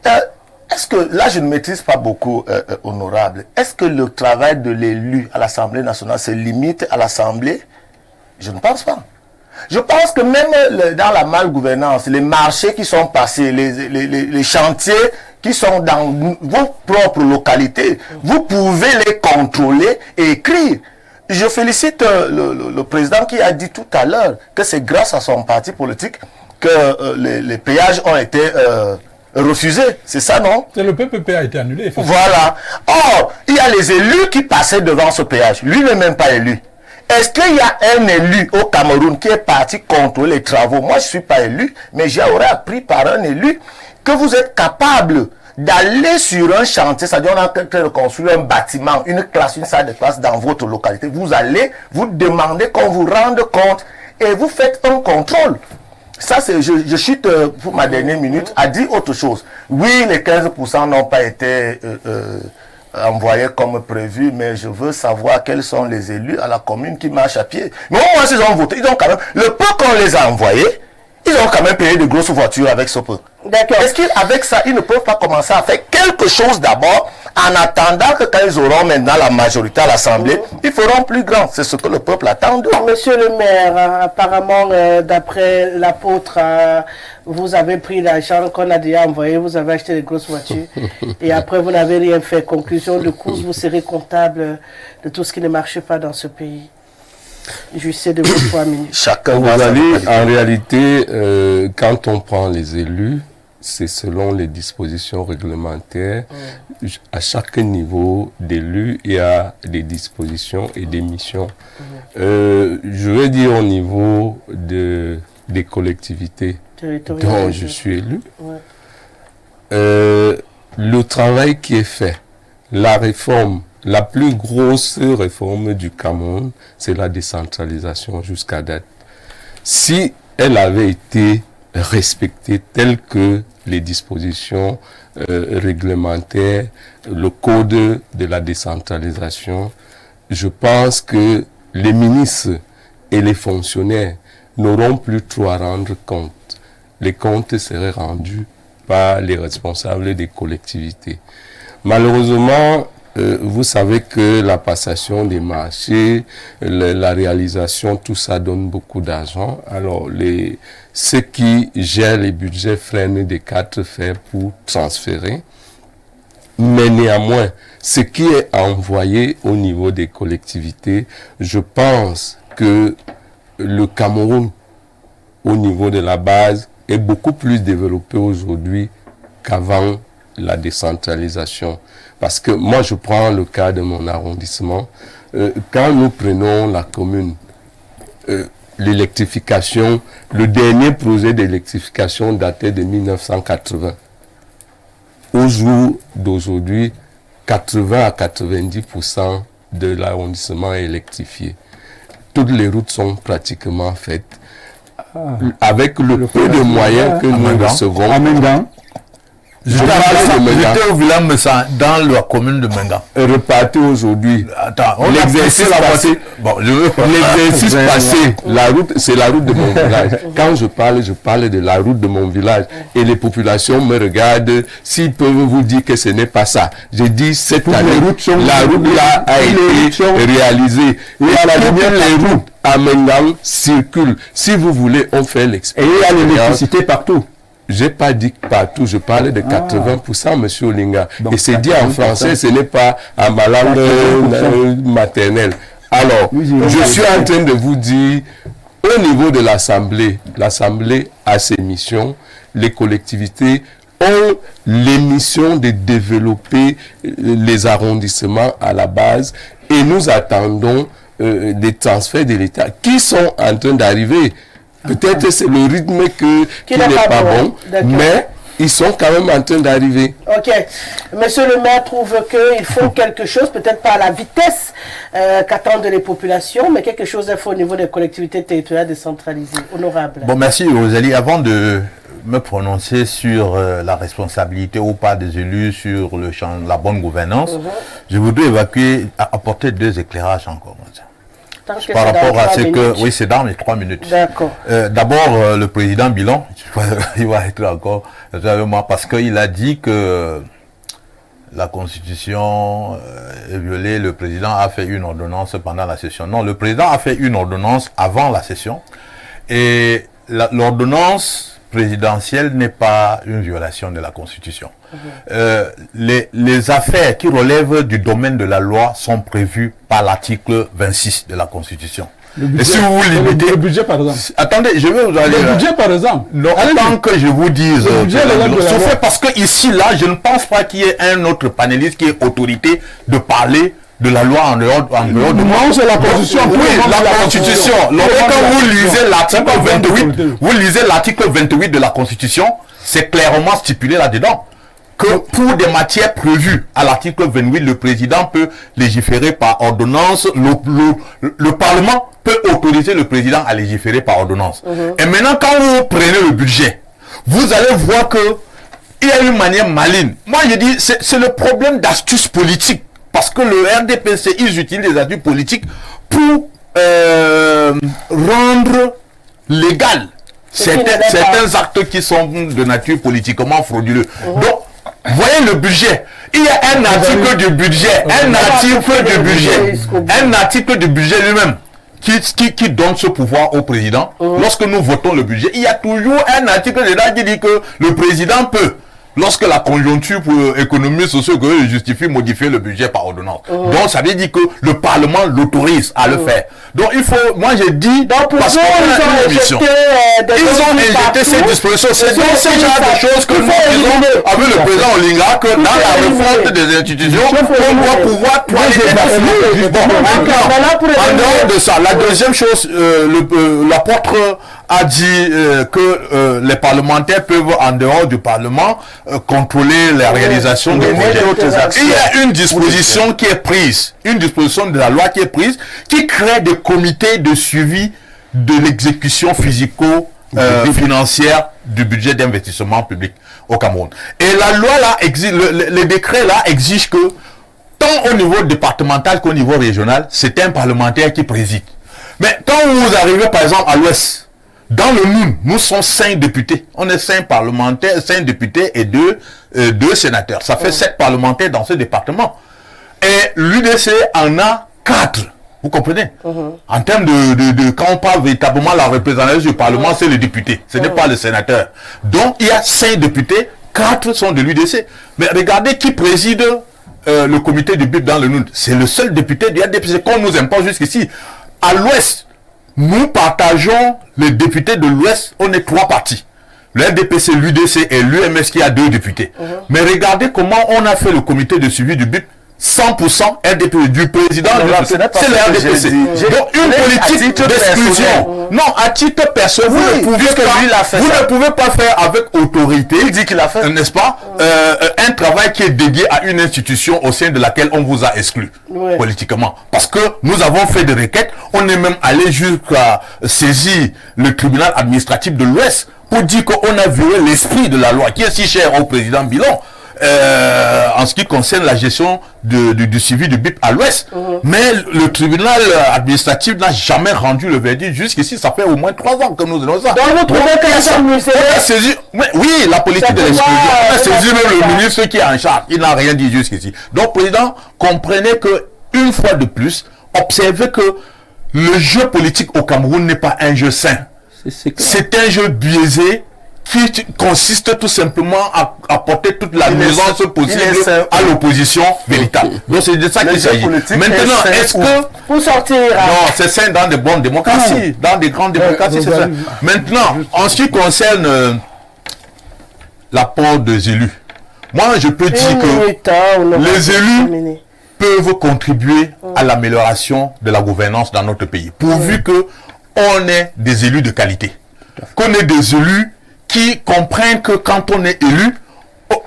Speaker 4: Est-ce que, là je ne maîtrise pas beaucoup, honorable, est-ce que le travail de l'élu à l'Assemblée nationale se limite à l'Assemblée? Je ne pense pas. Je pense que même dans la malgouvernance, les marchés qui sont passés, les chantiers qui sont dans vos propres localités, vous pouvez les contrôler et écrire. Je félicite le président qui a dit tout à l'heure que c'est grâce à son parti politique que les péages ont été refusés. C'est ça, non?
Speaker 3: C'est le PPP a été annulé.
Speaker 4: Voilà. Or, il y a les élus qui passaient devant ce péage. Lui n'est même pas élu. Est-ce qu'il y a un élu au Cameroun qui est parti contrôler les travaux? Moi, je ne suis pas élu, mais j'aurais appris par un élu que vous êtes capable d'aller sur un chantier, c'est-à-dire on a en train de construire un bâtiment, une classe, une salle de classe dans votre localité. Vous allez, vous demandez qu'on vous rende compte et vous faites un contrôle. Ça, c'est, je chute pour ma dernière minute, a dit autre chose. Oui, les 15% n'ont pas été envoyés comme prévu, mais je veux savoir quels sont les élus à la commune qui marchent à pied. Mais au moins, ils ont voté, ils ont quand même, le peu qu'on les a envoyés, ils ont quand même payé de grosses voitures avec ce peu.
Speaker 1: D'accord.
Speaker 4: Est-ce qu'avec ça, ils ne peuvent pas commencer à faire quelque chose d'abord, en attendant que quand ils auront maintenant la majorité à l'Assemblée, ils feront plus grand. C'est ce que le peuple attend d'eux.
Speaker 1: Monsieur le maire, apparemment, d'après l'apôtre, vous avez pris l'argent qu'on a déjà envoyé, vous avez acheté des grosses voitures, et après vous n'avez rien fait. Conclusion de course, vous serez comptable de tout ce qui ne marche pas dans ce pays. Jouissez de vos 3 minutes.
Speaker 4: Chacun
Speaker 6: Vous
Speaker 4: voit sa
Speaker 6: allez,
Speaker 4: localité.
Speaker 6: en réalité, quand on prend les élus, c'est selon les dispositions réglementaires. À chaque niveau d'élu, il y a des dispositions et des missions. Je vais dire au niveau des collectivités dont je suis élu, le travail qui est fait, la réforme, la plus grosse réforme du Cameroun, c'est la décentralisation jusqu'à date. Si elle avait été respectée telle que les dispositions réglementaires, le code de la décentralisation, je pense que les ministres et les fonctionnaires n'auront plus trop à rendre compte. Les comptes seraient rendus par les responsables des collectivités. Malheureusement, vous savez que la passation des marchés, la réalisation, tout ça donne beaucoup d'argent. Alors, ceux qui gèrent les budgets freinent des 4 fers pour transférer. Mais néanmoins, ce qui est envoyé au niveau des collectivités, je pense que le Cameroun, au niveau de la base, est beaucoup plus développé aujourd'hui qu'avant la décentralisation. Parce que moi, je prends le cas de mon arrondissement. Quand nous prenons la commune, l'électrification, le dernier projet d'électrification datait de 1980. Au jour d'aujourd'hui, 80 à 90% de l'arrondissement est électrifié. Toutes les routes sont pratiquement faites. Avec le peu de moyens que nous recevons.
Speaker 2: J'étais au village Messa, dans la commune de Menga.
Speaker 6: Repartez aujourd'hui.
Speaker 2: Attends,
Speaker 6: l'exercice passé, l'exercice passé, la route, c'est la route de mon village. Quand je parle de la route de mon village. Et les populations me regardent. S'ils peuvent vous dire que ce n'est pas ça. J'ai dit, cette année, la route là a été réalisée. Et à la lumière, les routes à Menga circulent. Si vous voulez, on fait l'expérience.
Speaker 7: Et il y a l'électricité partout.
Speaker 6: J'ai pas dit partout, je parlais de 80%, monsieur Olinga. Donc, et c'est dit en français, ce n'est pas en ma langue maternelle. Alors, je suis en train de vous dire, au niveau de l'Assemblée, l'Assemblée a ses missions, les collectivités ont les missions de développer les arrondissements à la base et nous attendons des transferts de l'État qui sont en train d'arriver. Peut-être c'est le rythme qui n'est pas bon, mais ils sont quand même en train d'arriver.
Speaker 1: Ok. Monsieur le maire trouve qu'il faut quelque chose, peut-être pas à la vitesse qu'attendent les populations, mais quelque chose à faire au niveau des collectivités territoriales décentralisées. Honorable.
Speaker 2: Bon, merci Rosalie. Avant de me prononcer sur la responsabilité ou pas des élus sur le champ de la bonne gouvernance, je voudrais apporter 2 éclairages encore. Par rapport à ce que... Oui, c'est dans les 3 minutes.
Speaker 1: D'accord.
Speaker 2: D'abord, le président Bilan, il va être encore avec moi parce qu'il a dit que la Constitution est violée. Le président a fait une ordonnance pendant la session. Non, le président a fait une ordonnance avant la session. Et l'ordonnance présidentielle n'est pas une violation de la Constitution. Les affaires qui relèvent du domaine de la loi sont prévues par l'article 26 de la Constitution. Et si vous limitez...
Speaker 3: Le budget, par exemple.
Speaker 2: Attendez, je vais vous aller...
Speaker 3: Le budget, par exemple.
Speaker 2: Non, tant que je vous dise... Sauf parce que ici, là, je ne pense pas qu'il y ait un autre panéliste qui ait autorité de parler de la loi en dehors de moi.
Speaker 3: Non, c'est la Constitution.
Speaker 2: Oui, la Constitution. Quand vous lisez l'article 28, vous lisez l'article 28 de la Constitution, c'est clairement stipulé là-dedans que pour des matières prévues à l'article 28, le président peut légiférer par ordonnance, le Parlement peut autoriser le président à légiférer par ordonnance. Et maintenant, quand vous prenez le budget, vous allez voir que il y a une manière maligne. Moi, je dis, c'est le problème d'astuce politique. Parce que le RDPC, ils utilisent des astuces politiques pour rendre légal certains actes qui sont de nature politiquement frauduleux. Donc, voyez le budget. Il y a un article du budget, un article du budget lui-même qui donne ce pouvoir au président. Lorsque nous votons le budget, il y a toujours un article dedans qui dit que le président peut, lorsque la conjoncture économique socio-économique justifie, modifier le budget par ordonnance. Donc ça veut dire que le Parlement l'autorise à le faire. Donc il faut, moi j'ai dit,
Speaker 1: donc pour
Speaker 2: parce
Speaker 1: ils ont injecté
Speaker 2: ces dispositions. C'est donc ce genre de choses que nous disons avec le président Olinga que dans la réforme des institutions, on doit pouvoir en dehors de ça, la deuxième chose, l'apôtre a dit que les parlementaires peuvent, en dehors du Parlement, contrôler la réalisation des projets. Il y a une disposition qui est prise, une disposition de la loi qui est prise, qui crée des comités de suivi de l'exécution physico-financière du budget d'investissement public au Cameroun. Et la loi là exige, les décrets là exigent que, tant au niveau départemental qu'au niveau régional, c'est un parlementaire qui préside. Mais quand vous arrivez par exemple à l'Ouest, dans le Noun, nous sommes 5 députés. On est 5 parlementaires, 5 députés et 2 sénateurs. Ça fait 7 parlementaires dans ce département. Et l'UDC en a 4. Vous comprenez? En termes quand on parle véritablement de la représentation du Parlement, c'est le député. Ce n'est pas le sénateur. Donc, il y a 5 députés, 4 sont de l'UDC. Mais regardez qui préside le comité du BIP dans le Noun. C'est le seul député du RDPC qu'on nous impose jusqu'ici. À l'Ouest, nous partageons les députés de l'Ouest, on est 3 partis. Le RDPC, l'UDC et l'UMS qui a 2 députés. Mais regardez comment on a fait le comité de suivi du BIP. 100% RDPC, du président, c'est le RDPC. Donc une politique d'exclusion. Non, à titre personnel, vous ne pouvez pas faire avec autorité, il dit qu'il a fait, n'est-ce pas, un travail qui est dédié à une institution au sein de laquelle on vous a exclu politiquement. Parce que nous avons fait des requêtes, on est même allé jusqu'à saisir le tribunal administratif de l'Ouest pour dire qu'on a violé l'esprit de la loi qui est si cher au président Bilan. En ce qui concerne la gestion du suivi du BIP à l'Ouest. Mais le tribunal administratif n'a jamais rendu le verdict. Jusqu'ici, ça fait au moins 3 ans que nous avons ça.
Speaker 1: Donc vous trouvez que ça saisi...
Speaker 2: Oui, la politique de l'exclusion. On a saisi même le ministre qui est en charge. Il n'a rien dit jusqu'ici. Donc, président, comprenez que, une fois de plus, observez que le jeu politique au Cameroun n'est pas un jeu sain. C'est un jeu biaisé qui consiste tout simplement à apporter toute la nuisance possible à l'opposition véritable. Donc c'est de ça qu'il s'agit. Maintenant, est-ce que...
Speaker 1: Pour sortir...
Speaker 2: Non, c'est ça dans de bonnes démocraties. Dans des grandes démocraties, c'est ça. Maintenant, en ce qui concerne l'apport des élus, moi je peux dire que les élus peuvent contribuer à l'amélioration de la gouvernance dans notre pays. Pourvu que on ait des élus de qualité. Qu'on ait des élus qui comprennent que quand on est élu,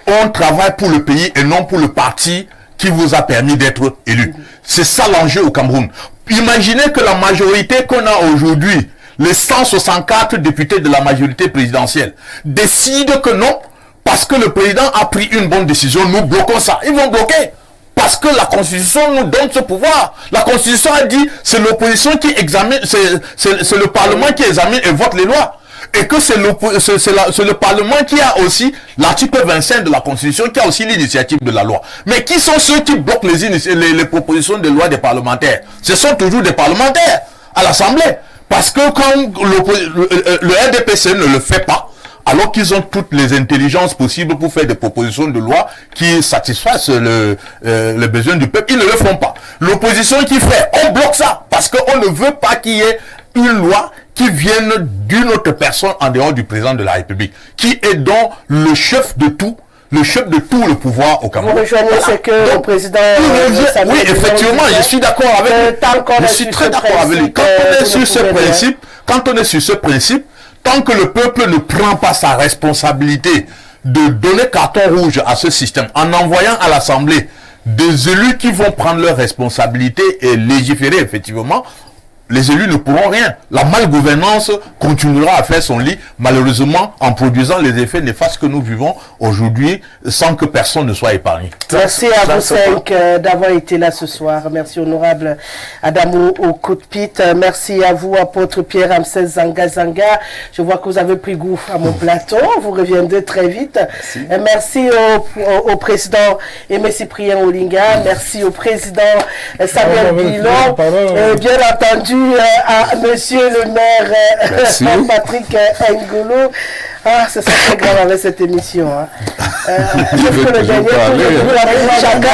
Speaker 2: on travaille pour le pays et non pour le parti qui vous a permis d'être élu. C'est ça l'enjeu au Cameroun. Imaginez que la majorité qu'on a aujourd'hui, les 164 députés de la majorité présidentielle, décident que non, parce que le président a pris une bonne décision, nous bloquons ça. Ils vont bloquer. Parce que la Constitution nous donne ce pouvoir. La Constitution a dit, c'est l'opposition qui examine, c'est le Parlement qui examine et vote les lois. Et que c'est le Parlement qui a aussi l'article 25 de la Constitution, qui a aussi l'initiative de la loi. Mais qui sont ceux qui bloquent les propositions de loi des parlementaires? Ce sont toujours des parlementaires à l'Assemblée. Parce que quand le RDPC ne le fait pas, alors qu'ils ont toutes les intelligences possibles pour faire des propositions de loi qui satisfassent les besoins du peuple, ils ne le font pas. L'opposition qui fait, on bloque ça, parce qu'on ne veut pas qu'il y ait une loi qui vienne d'une autre personne en dehors du président de la République, qui est donc le chef de tout, le pouvoir au Cameroun.
Speaker 1: Vous rejoignez ce que le président...
Speaker 2: Oui, effectivement, je suis d'accord avec lui. Je suis très d'accord avec lui. Quand on est sur ce principe, tant que le peuple ne prend pas sa responsabilité de donner carton rouge à ce système, en envoyant à l'Assemblée des élus qui vont prendre leurs responsabilités et légiférer effectivement, les élus ne pourront rien. La malgouvernance continuera à faire son lit, malheureusement, en produisant les effets néfastes que nous vivons aujourd'hui, sans que personne ne soit épargné.
Speaker 1: Merci à vous cinq d'avoir été là ce soir. Merci honorable Adamo Okotpit. Merci à vous, apôtre Pierre Ramsès Zanga. Je vois que vous avez pris goût à mon plateau. Vous reviendrez très vite. Merci au président Aimé Cyprien Olinga. Merci au président Samuel Pilon. Bien entendu, à monsieur le maire Patrick Ngolo. Ah, c'est ça très grave avec cette émission. Hein.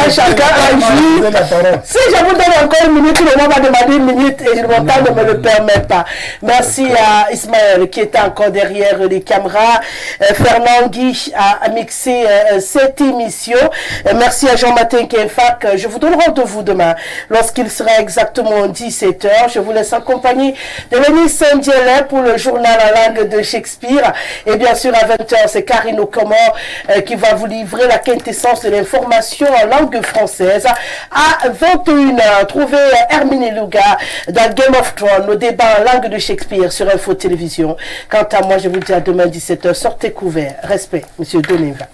Speaker 1: Chacun a joué. Si je vous donne encore une minute, le monde va demander une minute et mon temps ne me le permet pas. Merci à Ismaël qui était encore derrière les caméras. Fernand Guy a mixé cette émission. Merci à Jean-Martin Kenfak. Je vous donne rendez-vous demain lorsqu'il sera exactement 17h. Je vous laisse en compagnie de Lénie Saint-Dielin pour le journal en langue de Shakespeare. Et bien sûr, à 20h, c'est Karine Okomo qui va vous livrer la quintessence de l'information en langue française. À 21h, trouvez Hermine Luga dans Game of Thrones, nos débats en langue de Shakespeare sur Info Télévision. Quant à moi, je vous dis à demain 17h. Sortez couverts. Respect, monsieur Doneva.